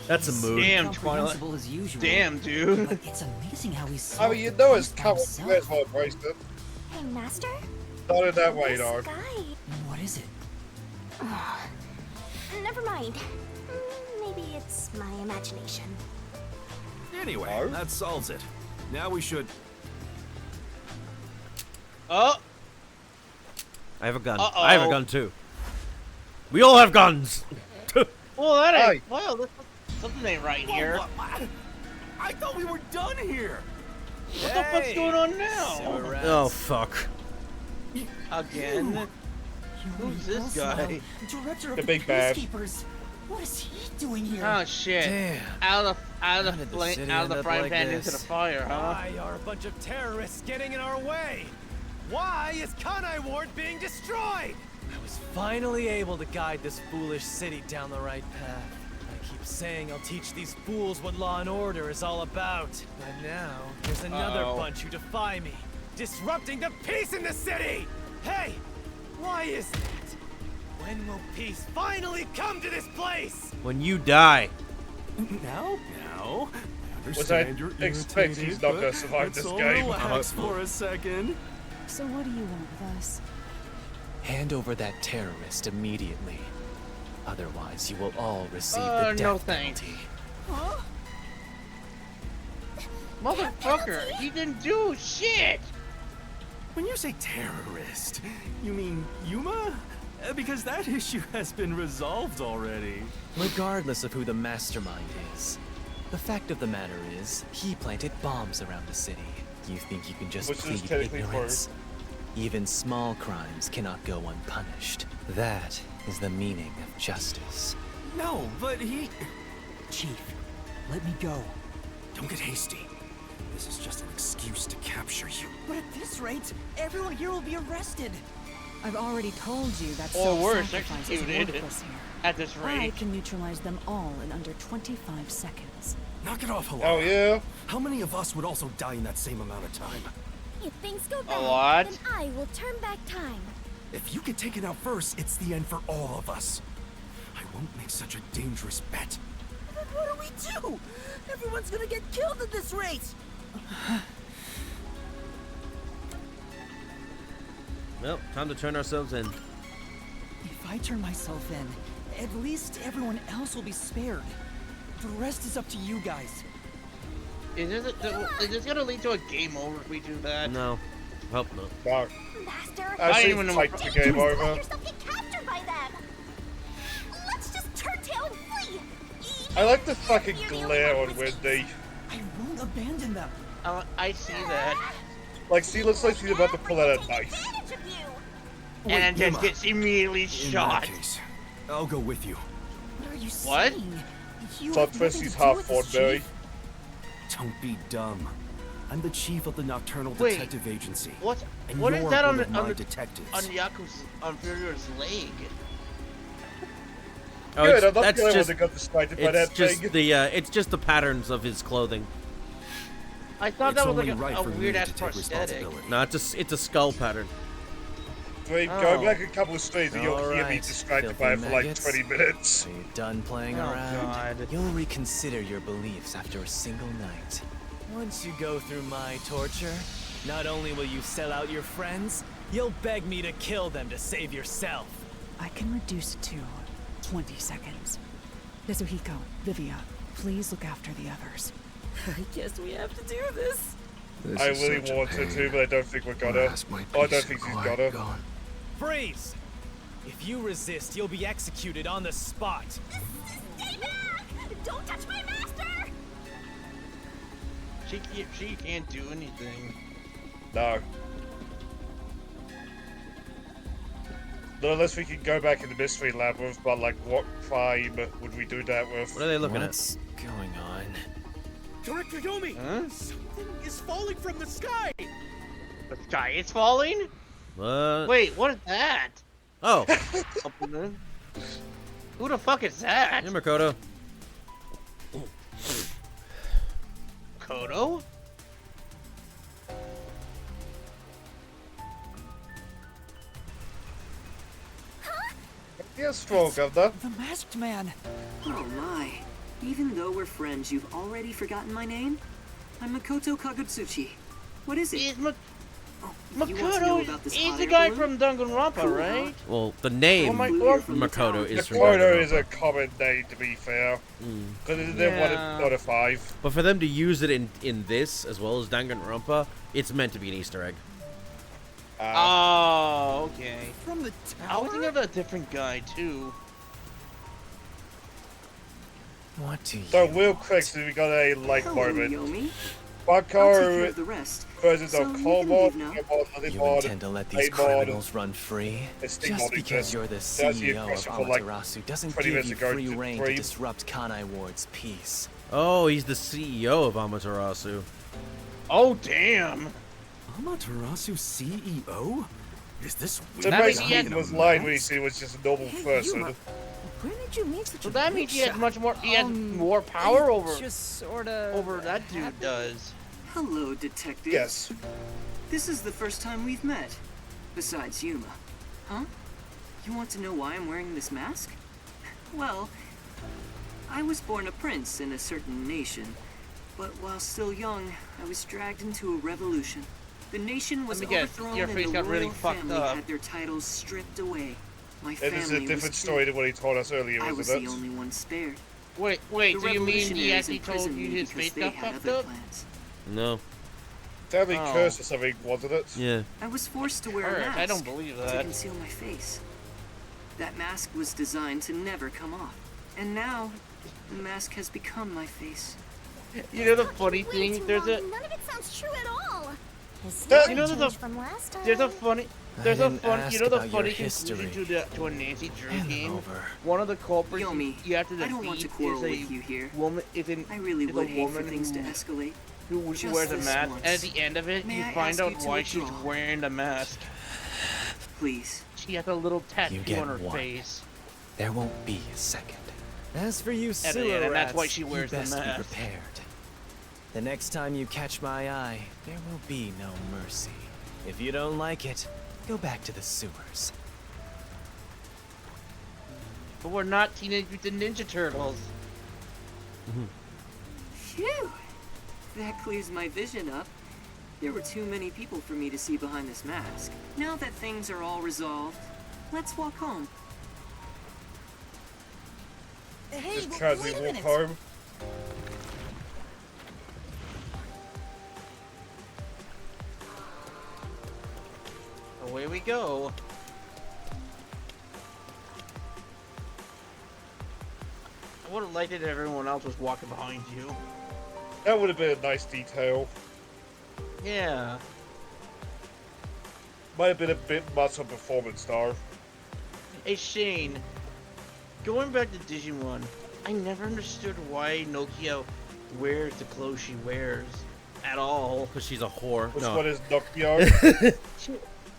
That's a mood. Damn, Twilight. Incomprehensible as usual. Damn, dude. But it's amazing how he I solved mean, you the know case it's by covered. himself. That's why I embraced it. Hey, Master? Not in that way, This dog. guy. What is it? Never mind. Maybe it's my imagination. Anyway, that solves it. Now we should... Oh! I have a gun. Uh-oh. I have a gun too. We all have guns. Well, that ain't... Hey. Well, something ain't right here. I thought we were done here. What the fuck's going on now? Oh fuck. Again? Who's this guy? Director of The the big bad. Peacekeepers. What is he doing here? Oh shit! Damn. Out of How the did the flame, city out of end the up frying like pan this? into the fire, huh? Why are a bunch of terrorists getting in our way? Why is Kanai Ward being destroyed? I was finally able to guide this foolish city down the right path. I keep saying I'll teach these fools what law and order is all about. But now, there's another bunch who defy me, disrupting the peace in the city! Hey! Why is that? When will peace finally come to this place? When you die. Now? I Was I understand you're expect irritated, he's not but gonna survive let's this all game. relax for a second. So what do you want with us? Hand over that terrorist immediately. Otherwise, you will all receive No the death thanks. penalty. Huh? Motherfucker, he didn't do shit! When you say terrorist, you mean Yuma? Because that issue has been resolved already. Regardless of who the mastermind is, the fact of the matter is, he planted bombs around the city. You think you can just Which is plead technically ignorance? Even small crimes cannot go unpunished. That is the meaning of justice. No, but he... Chief, let me go. Don't get hasty. This is just an excuse to capture you. But at this rate, everyone here will be arrested. I've already told you that Or worse, self-sacrifice is executed. worthless here. At this I rate. can neutralize them all in under 25 seconds. Knock it off, Hello. Oh yeah? How many of us would also die in that same amount of time? If things go bad, lot. then I will turn back time. If you get taken out first, it's the end for all of us. I won't make such a dangerous bet. Then what do we do? Everyone's gonna get killed at this rate. Well, time to turn ourselves in. If I turn myself in, at least everyone else will be spared. The rest is up to you guys. Is this gonna lead to a game over if we do that? No. Hope not. No. Master, I I think even know fight what- the game let over. yourself get captured by them. Let's just turn tail and flee. I like the fucking glare on Wendy. I won't abandon them. I see that. Like, she looks like she's about to pull out a knife. Advantage of you. And then Yuma, just gets immediately in shot. that case, I'll go with you. What are you What? saying? You Todd have nothing Twisty's to do half with this, Thornberry. Chief? Don't be dumb. I'm the chief of the Nocturnal Wait, Detective Agency. What And is you're that on one of the my detectives. on Yaku's on Furier's leg? Oh, Good, it's, I'm not that's the only one just, that got distracted by that it's just thing. it's just the patterns of his clothing. I thought It's that was like only right a for me weird ass to take prosthetic. responsibility. No, it's a skull pattern. Dream, Oh. go back a couple of streams and you'll hear me Alright, distracted by it filthy for like maggots. 20 minutes. Are you done playing Oh, around? God. You'll reconsider your beliefs after a single night. Once you go through my torture, not only will you sell out your friends, you'll beg me to kill them to save yourself. I can reduce it to 20 seconds. Yasuhiko, Vivia, please look after the others. I guess we have to do this. I really want her to, but I don't think we're gonna. Oh, I don't think she's gonna. Freeze! If you resist, you'll be executed on the spot. Stay back! Don't touch my master! She can't do anything. No. Not unless we can go back in the mystery labyrinth, but like, what crime would we do that with? What are they looking What's going on? Director Yomi! Huh? Something is falling from the sky! The sky is falling? at? What? Wait, what is that? Oh, Up in there? Who the fuck is that? hey, Makoto. Kodo? Yeah, strong, Governor. The masked man. Oh my. Even though we're friends, you've already forgotten my name? I'm Makoto Kagutsuchi. What is it? He's Makoto is the guy from Danganronpa, right? Well, the name Makoto is from Makoto is Danganronpa. a common name, to be fair. Because it's in one out of 5. But for them to use it in this, as well as Danganronpa, it's meant to be an Easter egg. Oh, okay. From the I was thinking of a different guy, too. What do you So real quick, so we got a like moment. Yomi. Bakaro the rest. versus So a you can Colmod, leave now. You intend to let these criminals run free? Just because you're the CEO of Amaterasu doesn't give you free reign to disrupt Kanai Ward's peace. Oh, he's the CEO of Amaterasu. Oh, damn. Amaterasu CEO? Is this So weird? basically, he was lying when he said he was just a normal person. When did you meet such So a that big means he has shot? much more. He has more power over. Just sorta over that dude does. Hello, detective. Yes. This is the first time we've met. Besides Yuma. Huh? You want to know why I'm wearing this mask? Well, I was born a prince in a certain nation. But while still young, I was dragged into a revolution. The nation was Let me guess, overthrown your and face the got really royal fucked family up. had their titles stripped away. My It is a family different was story killed. than what he told us earlier, I was isn't the it? only one spared. Wait, The so you mean he revolutionaries actually told imprisoned you me his because face they got had fucked other up? plans. No. Deadly Oh. curse or something, wasn't it? Yeah. I was forced to wear a Curse? mask I don't believe to that. conceal my face. That mask was designed to never come off. And now, the mask has become my face. You know the funny thing? There's a. None of it sounds true at all. His You story know there's a. changed from last time. There's a funny. There's a didn't funny. You ask know the about your funny history. conclusion to a Nancy Drew Hand them game. over. One of the culprits Yomi, you have to I don't want to defeat quarrel is a with you here. woman. I really is would a hate for woman things to who- escalate. who Just wears a this mask, once. and at the end of it, May you I find ask out you to why she's withdraw? wearing the mask. Please. She has a little tattoo You get on her one. face. There won't be a second. As for you At the sewer end, and that's rats, why she wears you the best mask. be prepared. The next time you catch my eye, there will be no mercy. If you don't like it, go back to the sewers. But we're not Teenage Mutant Ninja Turtles. Phew! That clears my vision up. There were too many people for me to see behind this mask. Now that things are all resolved, let's walk home. Hey, Just casually wait a walk minute. home. Away we go. I would have liked it if everyone else was walking behind you. That would have been a nice detail. Yeah. Might have been a bit much on performance, though. Hey Shane, going back to Digimon, I never understood why Nokia wears the clothes she wears at all. Because she's a whore. Which no. one is Nokia?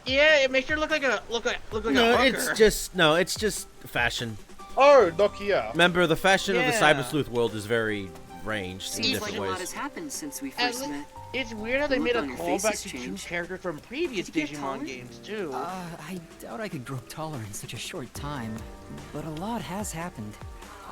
Yeah, it makes her look like a No, a hooker. it's just fashion. Oh, Nokia. Remember, the fashion of the Yeah. Cyber Sleuth world is very ranged in Seems different like a lot ways. has happened since we And first met. it's weird how they The made a look on your face callback has to two changed. characters from previous Did you get Digimon taller? games too. I doubt I could grow taller in such a short time, but a lot has happened.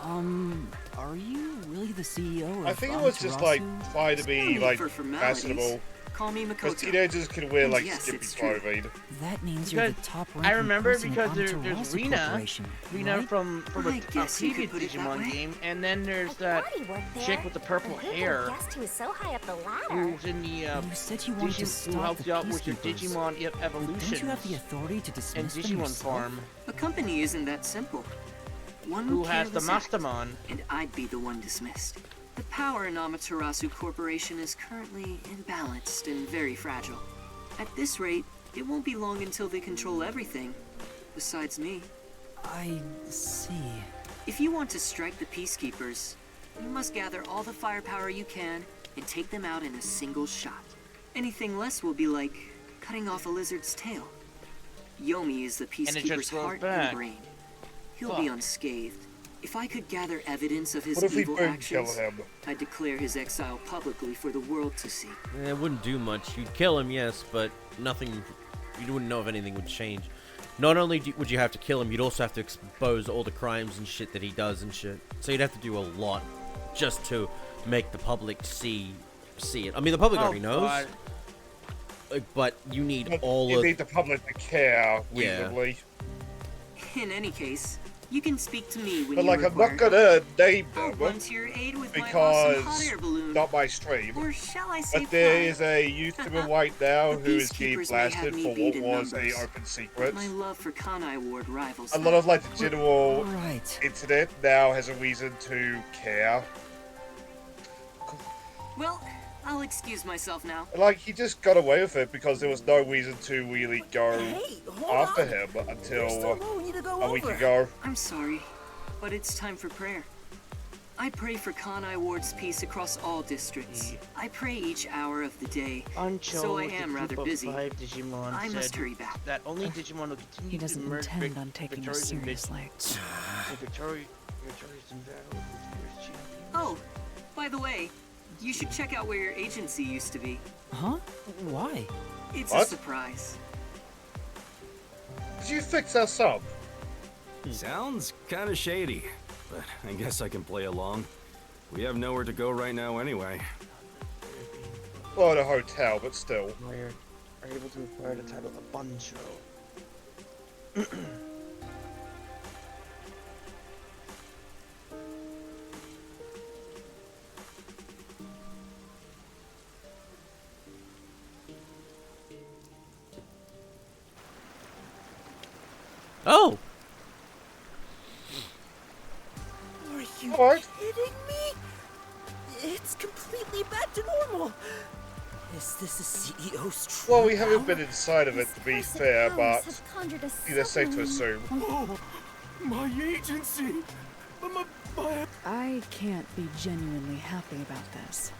Are you really the CEO of I think it was just like Amaterasu? trying to be need like for formalities. fashionable. Call me Because Makoto. teenagers can wear And like yes, skimpy it's true. clothing. That means you're the Because top I ranking remember person in because there's Amaterasu Rina, Corporation, Rina right? from I a guess you previous could put it that Digimon way. game, and then there's I that thought he worked there, chick with the purple but who hair could've guessed he was so high up the ladder. who's in the You said you wanted to who stop helps the you out with your peacekeepers. Digimon But don't evolutions you have the authority to and dismiss them Digimon yourself? Farm. A company isn't that simple. One Who has the careless act, Mastamon? and I'd be the one dismissed. The power in Amaterasu Corporation is currently imbalanced and very fragile. At this rate, it won't be long until they control everything, besides me. I see. If you want to strike the Peacekeepers, you must gather all the firepower you can and take them out in a single shot. Anything less will be like cutting off a lizard's tail. Yomi is the And it just Peacekeeper's grows heart back. and brain. He'll be Fuck. unscathed. If I could gather evidence of his What if we evil both kill actions, him? I'd declare his exile publicly for the world to see. It wouldn't do much. You'd kill him, yes, but nothing. You wouldn't know if anything would change. Not only would you have to kill him, you'd also have to expose all the crimes and shit that he does and shit. So you'd have to do a lot just to make the public see it. I mean, the public already knows. God. but you need But all you of... need the public to care Yeah. reasonably. In any case, you can speak to me when But you like, I'm require not gonna name I'll them run to your aid with my awesome hot air because balloon. not my stream. Or shall I say But there fly? is a YouTuber right now The who is being peacekeepers may have blasted me for beat what in was numbers, a open but secret. my love for Kanai Ward rivals A lot of like the general Right. internet now has a reason to care. Well, I'll excuse myself now. Like, he just got away with it because there was no reason to really go after him until a week ago. I'm sorry, but it's time for prayer. I pray for Kanai Ward's peace across all districts. I pray each hour of the day, so I am rather busy. Digimon I must said hurry back. that only Digimon will continue He doesn't to merge intend on taking us Victorious and seriously. Victorious and battle. Oh, by the way, you should check out where your agency used to be. Huh? Why? It's What? a surprise. Did you fix our sub? Sounds kinda shady, but I guess I can play along. We have nowhere to go right now anyway. Well, the hotel, but still. Are able to acquire the title of Bancho. Oh! Are you What? kidding me? It's completely back to normal. Is this the CEO's true Well, we haven't power? been inside of it, to be fair, but it's safe to assume. Oh, my agency! My... I can't be genuinely happy about this.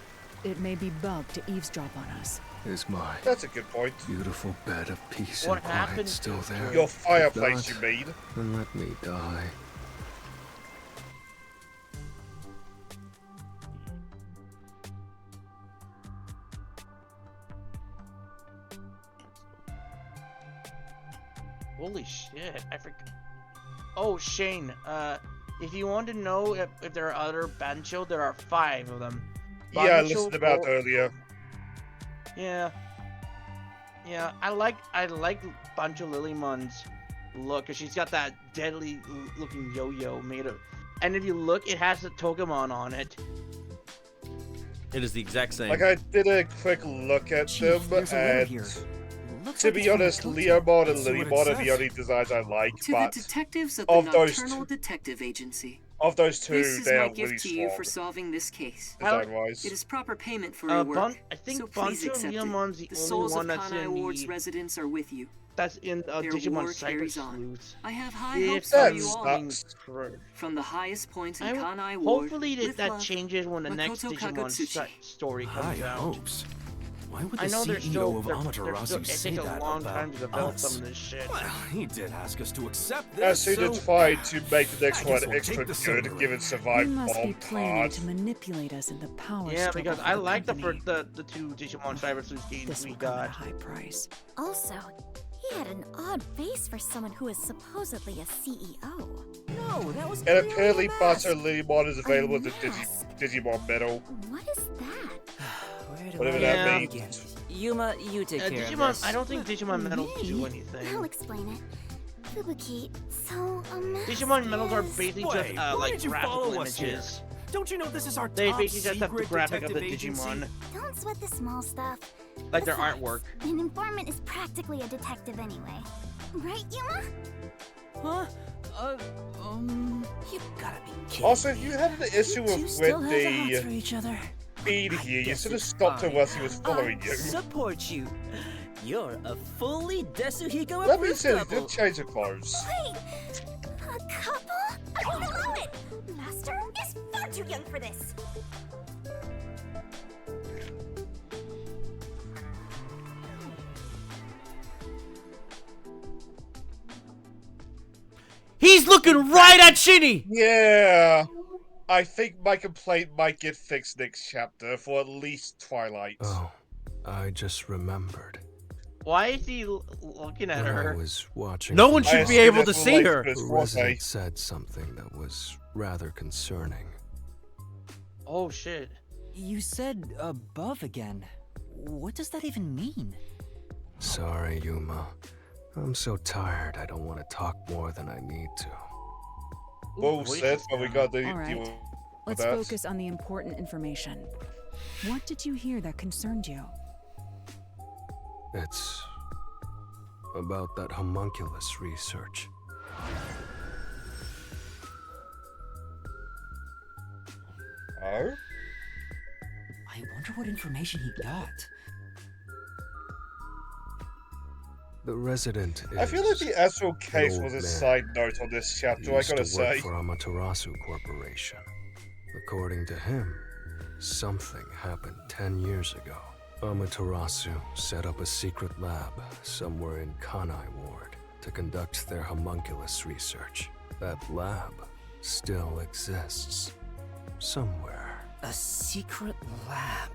It may be bugged to eavesdrop on us. Is my That's a good point. beautiful bed of peace What and quiet happened still to there? Your If fireplace, you not, mean? then let me die. Holy shit, I forgot. Oh, Shane, if you want to know if there are other Bancho, there are 5 of them. Yeah, I Bancho, listened about Bo- earlier. Yeah. Yeah, I like Bancho Lilymon's look, cause she's got that deadly looking yo-yo made of. And if you look, it has the Togemon on it. It is the exact same. Like, I did a quick look at Chief, them, there's a letter and here. Looks to like be it's from honest, Makoto. Leomon and Let's see what it Lilymon are the says. only designs I like, To but the detectives of the of those Nocturnal two- Detective Agency. of those two, This is they my are gift really to you strong, for solving this case. design-wise. It is proper payment for your work, I think so please Bancho accept Leomon's it. the The only souls one of that's Kanai in Ward's the... residents are with you. That's in Their Digimon war Cyber carries on. Sleuths. I have high If hopes for you That's all. nuts. From the highest point in I Kanai Ward, hopefully with that love, changes when the next Makoto Digimon Kagutsuchi. story High comes out. hopes. Why would the I know there's CEO still, of they're Amaterasu it say takes a that long about time to develop us? some of this shit. Well, he did ask us to accept this, As soon so... as tried to make the next I one guess we'll extra take the good, silver. given He survive must be bomb planning hard. to manipulate us in the power Yeah, struggle because for I the like company. the 2 Digimon Cyber Sleuth games This we will come at a got. high price. Also, he had an odd face for someone who is supposedly a CEO. No, that was And clearly apparently, a mask. Bato Lilymon is available in the mask? Digimon Medal. What is that? Where do Whatever I that Yeah. means. begin? Yuma, you take care of Digimon, this. I don't think Digimon Medals do Me? I'll anything. explain it. Fubuki, so a mask Digimon Medals are is- basically Wait, just why like did you graphical follow us here? images. Don't you know this is our They top basically just have the secret graphic of the detective agency? Digimon, Don't sweat the small stuff. like their Besides, artwork. An informant is practically a detective anyway. Right, Yuma? Huh? You gotta be kidding Also, if me. you had an issue You with still have the hots the for each other. feed here, you guess should have it's stopped her fine. whilst he was following I you. support you. You're a fully Desuhiko That being approved said, he couple. did change her clothes. Wait! A couple? I won't allow it! Master is far too young for this! He's looking right at Shinny! Yeah! I think my complaint might get fixed next chapter for at least Twilight. Oh, I just remembered. Why is he looking at When I her? was watching... No one from should be assume able to that's see related her. to his The forte. resident said something that was rather concerning. Oh shit. You said above again. What does that even mean? sorry, Yuma. I'm so tired I don't want to talk more than I need to. Well said, but we got to All right. Let's focus on the important information. What did you hear that concerned you? It's about that homunculus research. Oh? I wonder what information he got. The resident is I feel like the actual case an was a old side man. note on this He chapter, I used gotta to work say. for Amaterasu Corporation. According to him, something happened 10 years ago. Amaterasu set up a secret lab somewhere in Kanai Ward to conduct their homunculus research. That lab still exists. Somewhere. A secret lab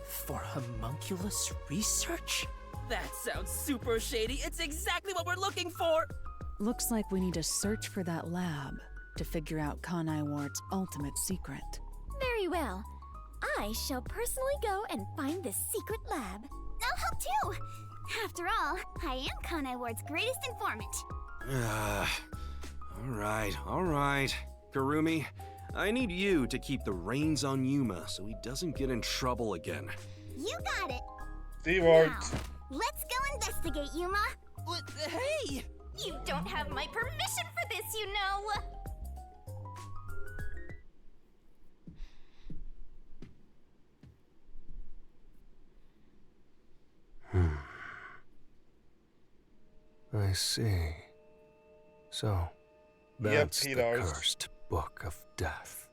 for homunculus research? That sounds super shady. It's exactly what we're looking for! Looks like we need to search for that lab to figure out Kanai Ward's ultimate secret. Very well. I shall personally go and find this secret lab. I'll help too! After all, I am Kanai Ward's greatest informant. All right. Kurumi, I need you to keep the reins on Yuma so he doesn't get in trouble again. You got it! He won't. Now, let's go investigate, Yuma! Hey! You don't have my permission for this, you know! I see. So, that's the cursed book of death.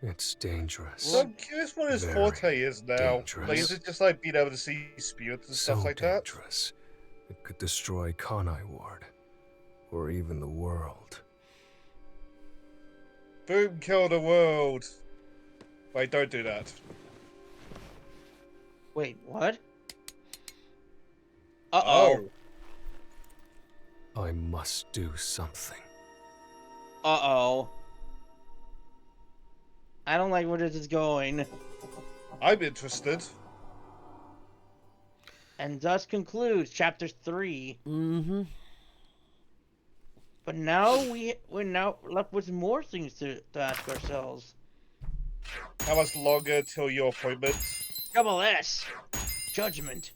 It's dangerous. So I'm curious what his forte is now. Dangerous. Like, is it just like being able to see spirits and stuff like dangerous. It could destroy Kanai Ward, or even the world. Boom, kill the world. Wait, don't do that. Wait, what? Uh-oh. I must do something. Uh-oh. I don't like where this is going. I'm interested. And thus concludes chapter 3. Mm-hmm. But now we're now left with more things to ask ourselves. How much longer till your appointment? Double S. Judgment.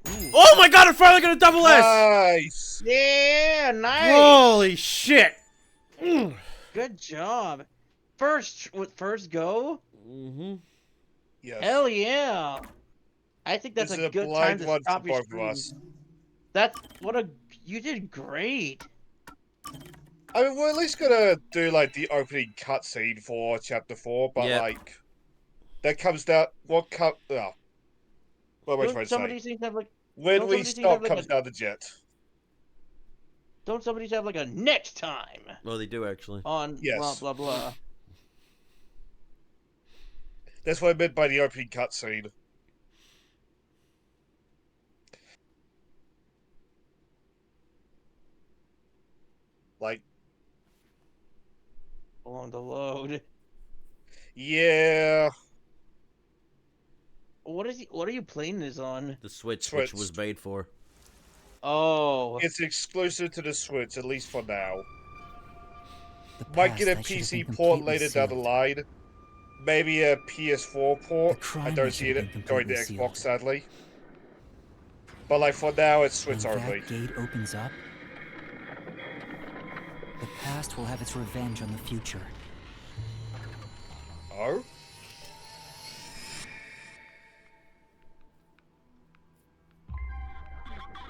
Ooh. Oh my god, I finally got a double S! Nice! Yeah, nice! Holy shit! Good job. First go? Mm-hmm. Yes. Hell yeah! I think that's a good time to stop your screen. That's you did great. I mean, we're at least gonna do like the opening cutscene for chapter 4, but like that comes down. What am I trying to say? When we stop comes down the jet. Don't some of these have like a next time? Well, they do actually. On blah blah blah. That's what I meant by the opening cutscene. Like, along the load. Yeah. What are you playing this on? The Switch, which was made for. Oh. It's exclusive to the Switch, at least for now. Might get a PC port later down the line. Maybe a PS4 port. I don't see it going to Xbox, sadly. But like for now, it's Switch only. When that gate opens up, the past will have its revenge on the future. Oh?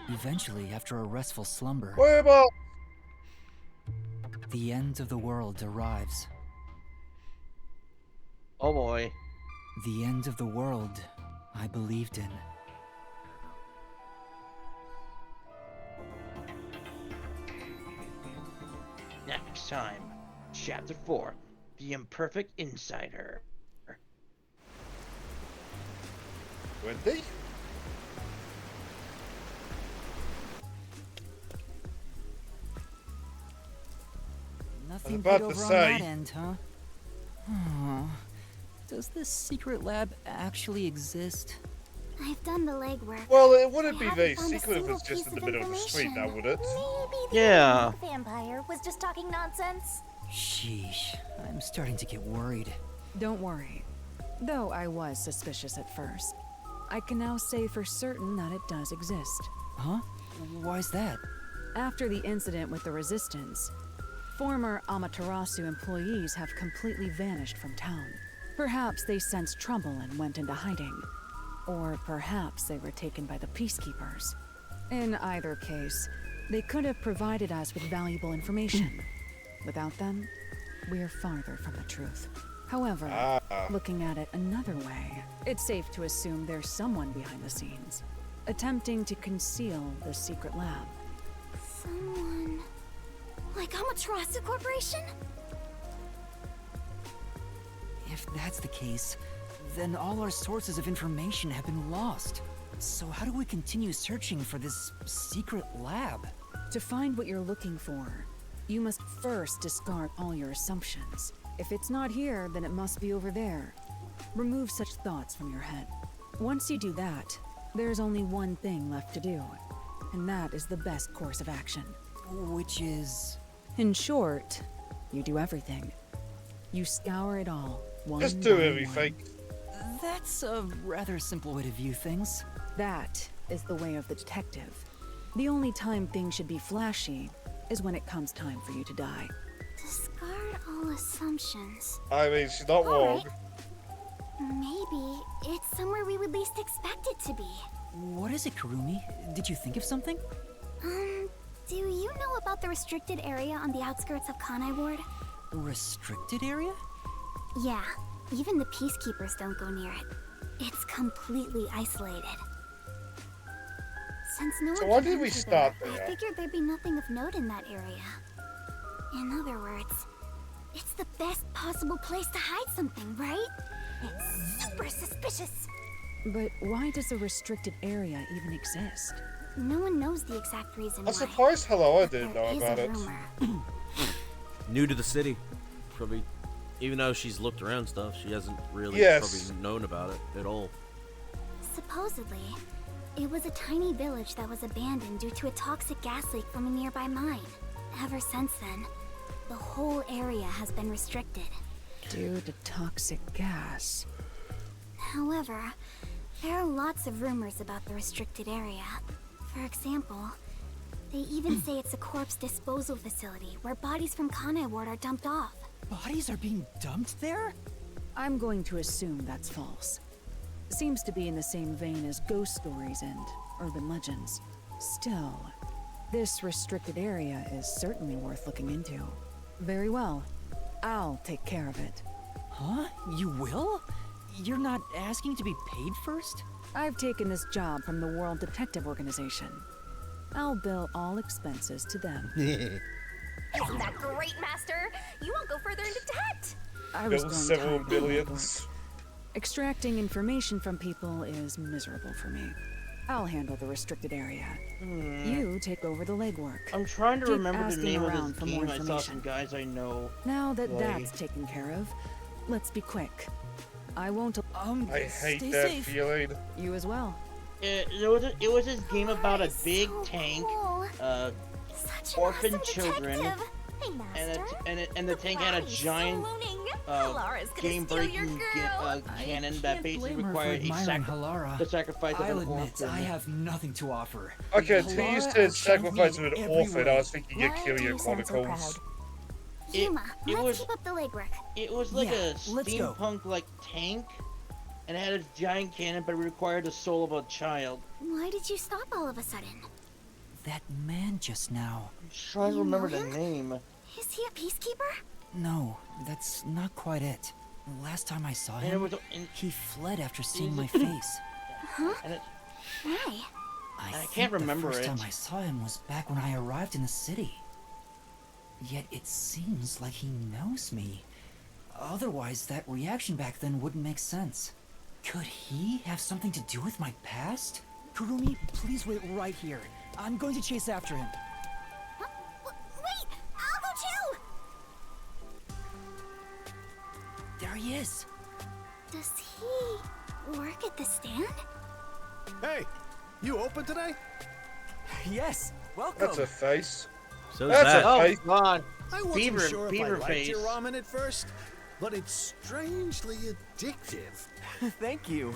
Eventually, after a restful slumber, the end of the world arrives. Oh boy. The end of the world I believed in. Next time, Chapter 4, The Imperfect Insider. Wendy? Nothing good over on that end, huh? Oh, does this secret lab actually exist? I've done the legwork. Well, it wouldn't I be very haven't found a secret if single it's just piece in the of middle of the street now, would it? Maybe the Yeah. vampire was just talking nonsense. Sheesh, I'm starting to get worried. Don't worry. Though I was suspicious at first, I can now say for certain that it does exist. Huh? Why's that? After the incident with the Resistance, former Amaterasu employees have completely vanished from town. Perhaps they sensed trouble and went into hiding. Or perhaps they were taken by the Peacekeepers. In either case, they could have provided us with valuable information. Without them, we're farther from the truth. However, looking at it another way, it's safe to assume there's someone behind the scenes, attempting to conceal the secret lab. Someone... like Amaterasu Corporation? If that's the case, then all our sources of information have been lost. So how do we continue searching for this secret lab? To find what you're looking for, you must first discard all your assumptions. If it's not here, then it must be over there. Remove such thoughts from your head. Once you do that, there's only one thing left to do, and that is the best course of action. Which is... In short, you do everything. You scour it all, one Just do by everything. one. That's a rather simple way to view things. That is the way of the detective. The only time things should be flashy is when it comes time for you to die. Discard all assumptions. I mean, she's not wrong. Maybe it's somewhere we would least expect it to be. What is it, Kurumi? Did you think of something? Do you know about the restricted area on the outskirts of Kanai Ward? Restricted area? Yeah, even the Peacekeepers don't go near it. It's completely isolated. Since no So one why can did we enter start there, there? I figured there'd be nothing of note in that area. In other words, it's the best possible place to hide something, right? It's super suspicious. But why does a restricted area even exist? No one knows the exact reason I'm why. surprised Helloa didn't There know is about a it. rumor. New to the city. Probably, even though she's looked around stuff, she hasn't really probably known about it at all. Supposedly, it was a tiny village that was abandoned due to a toxic gas leak from a nearby mine. Ever since then, the whole area has been restricted. Due to toxic gas. However, there are lots of rumors about the restricted area. For example, they even say it's a corpse disposal facility where bodies from Kanai Ward are dumped off. Bodies are being dumped there? I'm going to assume that's false. Seems to be in the same vein as ghost stories and urban legends. Still, this restricted area is certainly worth looking into. Very well. I'll take care of it. Huh? You will? You're not asking to be paid first? I've taken this job from the World Detective Organization. I'll bill all expenses to them. Isn't that great, Master? You won't go further into debt. I was Bill growing several tired of my billions. work. Extracting information from people is miserable for me. I'll handle the restricted area. You take over the legwork. I'm trying to Keep remember the asking name around of for this more game. I saw some information. guys I know. Now that play. that's taken care of, let's be quick. I won't. I hate stay that safe. feeling. You as well. It was this game about a big tank, Such an orphan awesome children, detective. Hey, Master. and the tank had a giant Laura's gonna steal your game-breaking girl. cannon that basically blame her for required admiring Halara. the sacrifice of I'll an admit, orphan. I have nothing to offer. Okay, until you Halara said outshined sacrifice me of an in every orphan, way. I was thinking Why Akira do you sound so Chronicles. Yuma, it let's was- keep up the legwork. It was like Yeah, a let's go. steampunk like tank, and it had a giant cannon, but it required the soul of a child. Why did you stop all of a sudden? That man just now. I'm trying to You remember know the him? name. Is he a peacekeeper? No, that's not quite it. Last time I saw And it him, was he fled after seeing Is my it- face. Huh? And it, Why? I think can't remember the first it. time I saw him was back when I arrived in the city. Yet it seems like he knows me. Otherwise, that reaction back then wouldn't make sense. Could he have something to do with my past? Kurumi, please wait right here. I'm going to chase after him. Huh? Wait! I'll go too! There he is. Does he work at the stand? Hey, you open today? Yes, welcome. That's a face. So That's that. a face. God. I wasn't Beaver- sure if beaver I liked face. your ramen at first, but it's strangely addictive. Thank you.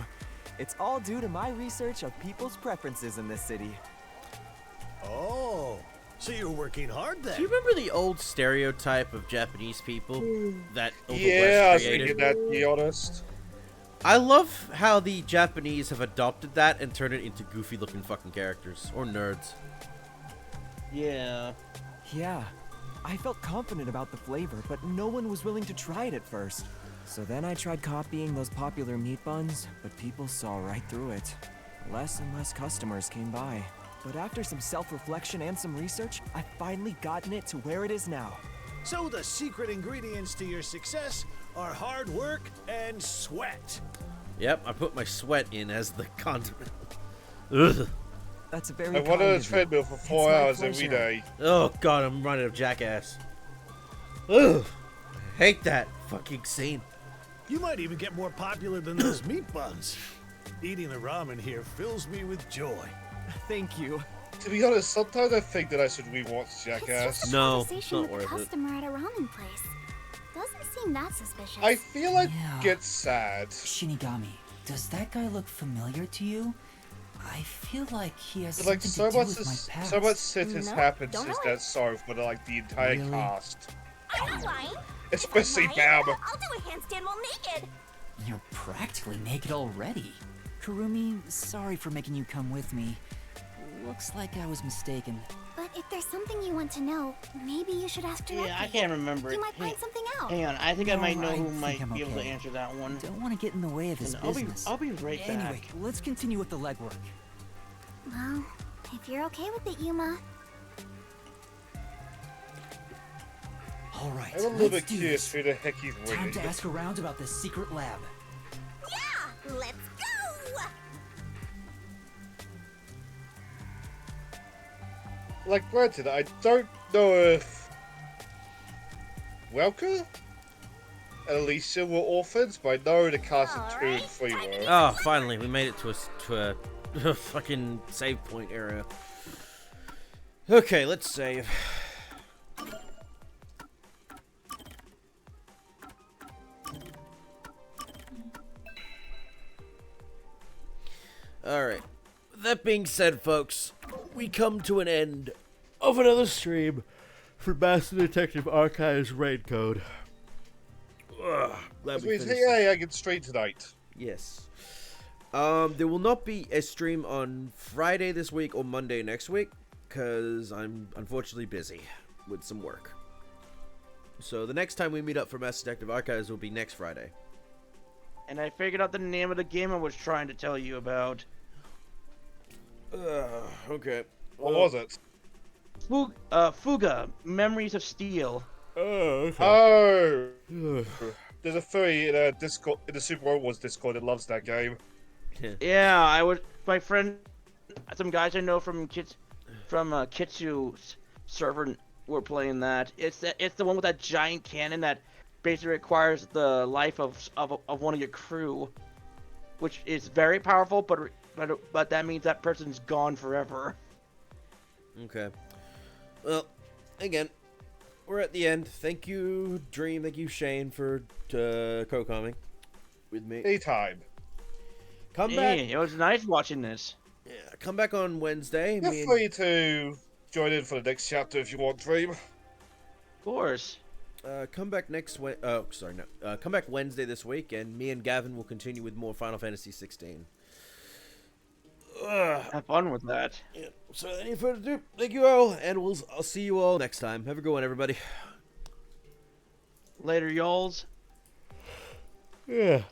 It's all due to my research of people's preferences in this city. Oh, so you're working hard then? Do you remember the old stereotype of Japanese people that the Yeah, I West was created? thinking that, to be honest. I love how the Japanese have adopted that and turned it into goofy-looking fucking characters or nerds. Yeah. Yeah, I felt confident about the flavor, but no one was willing to try it at first. So then I tried copying those popular meat buns, but people saw right through it. Less and less customers came by. But after some self-reflection and some research, I've finally gotten it to where it is now. So the secret ingredients to your success are hard work and sweat. Yep, I put my sweat in as the condiment. Ugh. That's a very I went on a treadmill for 4 hours every day. Oh god, I'm running a jackass. Ugh. I hate that fucking scene. You might even get more popular than those meat buns. Eating the ramen here fills me with joy. Thank you. To be honest, sometimes I think that I should rewatch Jackass. No, it's Conversation not with a worth it. customer at a ramen place. Doesn't seem that suspicious. I feel like Yeah. get sad. Shinigami, does that guy look familiar to you? I feel like he has But like something so to do much, with my past. so much shit has No, happened don't since know that song for like the entire Really? cast, I'm not lying. especially I'm not lying. Bam. I'll do a handstand while naked. You're practically naked already. Kurumi, sorry for making you come with me. Looks like I was mistaken. But if there's something you want to know, maybe you should ask directly. Yeah, I can't remember. You might find something out. Hang on, I think I No, might know I who think might I'm be able to okay. answer that one. Don't want to get in the way of his And business. I'll be right Anyway, back. Let's continue with the legwork. Well, if you're okay with it, Yuma. All right, I'm a little bit let's do curious this. who the heck he's Time waiting. to ask around about the secret lab. Yeah, let's go. Like, granted, I don't know if Welker and Alicia were orphans, but I know the cast of 2 and 3 were. Oh, finally, we made it to a fucking save point area. Okay, let's save. Alright. That being said, folks, we come to an end of another stream for Master Detective Archives Raid Code. Ugh, glad we finished it. Hey, I get straight tonight. Yes. There will not be a stream on Friday this week or Monday next week, because I'm unfortunately busy with some work. So the next time we meet up for Master Detective Archives will be next Friday. And I figured out the name of the game I was trying to tell you about. Okay. What was it? Fuga, Memories of Steel. Oh, Oh! There's a furry in a Discord, in the Super Bowl Wars Discord that loves that game. Yeah, my friend, some guys I know from Kitsu's server were playing that. It's the one with that giant cannon that basically requires the life of one of your crew, which is very powerful, but that means that person's gone forever. Okay. Well, again, we're at the end. Thank you, Dream. Thank you, Shane, for co-commenting with me. Anytime. Come back. It was nice watching this. Yeah, come back on Wednesday. Feel free to join in for the next chapter if you want, Dream. Of course. Come back next come back Wednesday this week, and me and Gavin will continue with more Final Fantasy 16. Have fun with that. Yeah. So, any further ado, thank you all, and I'll see you all next time. Have a good one, everybody. Later, y'alls. Yeah.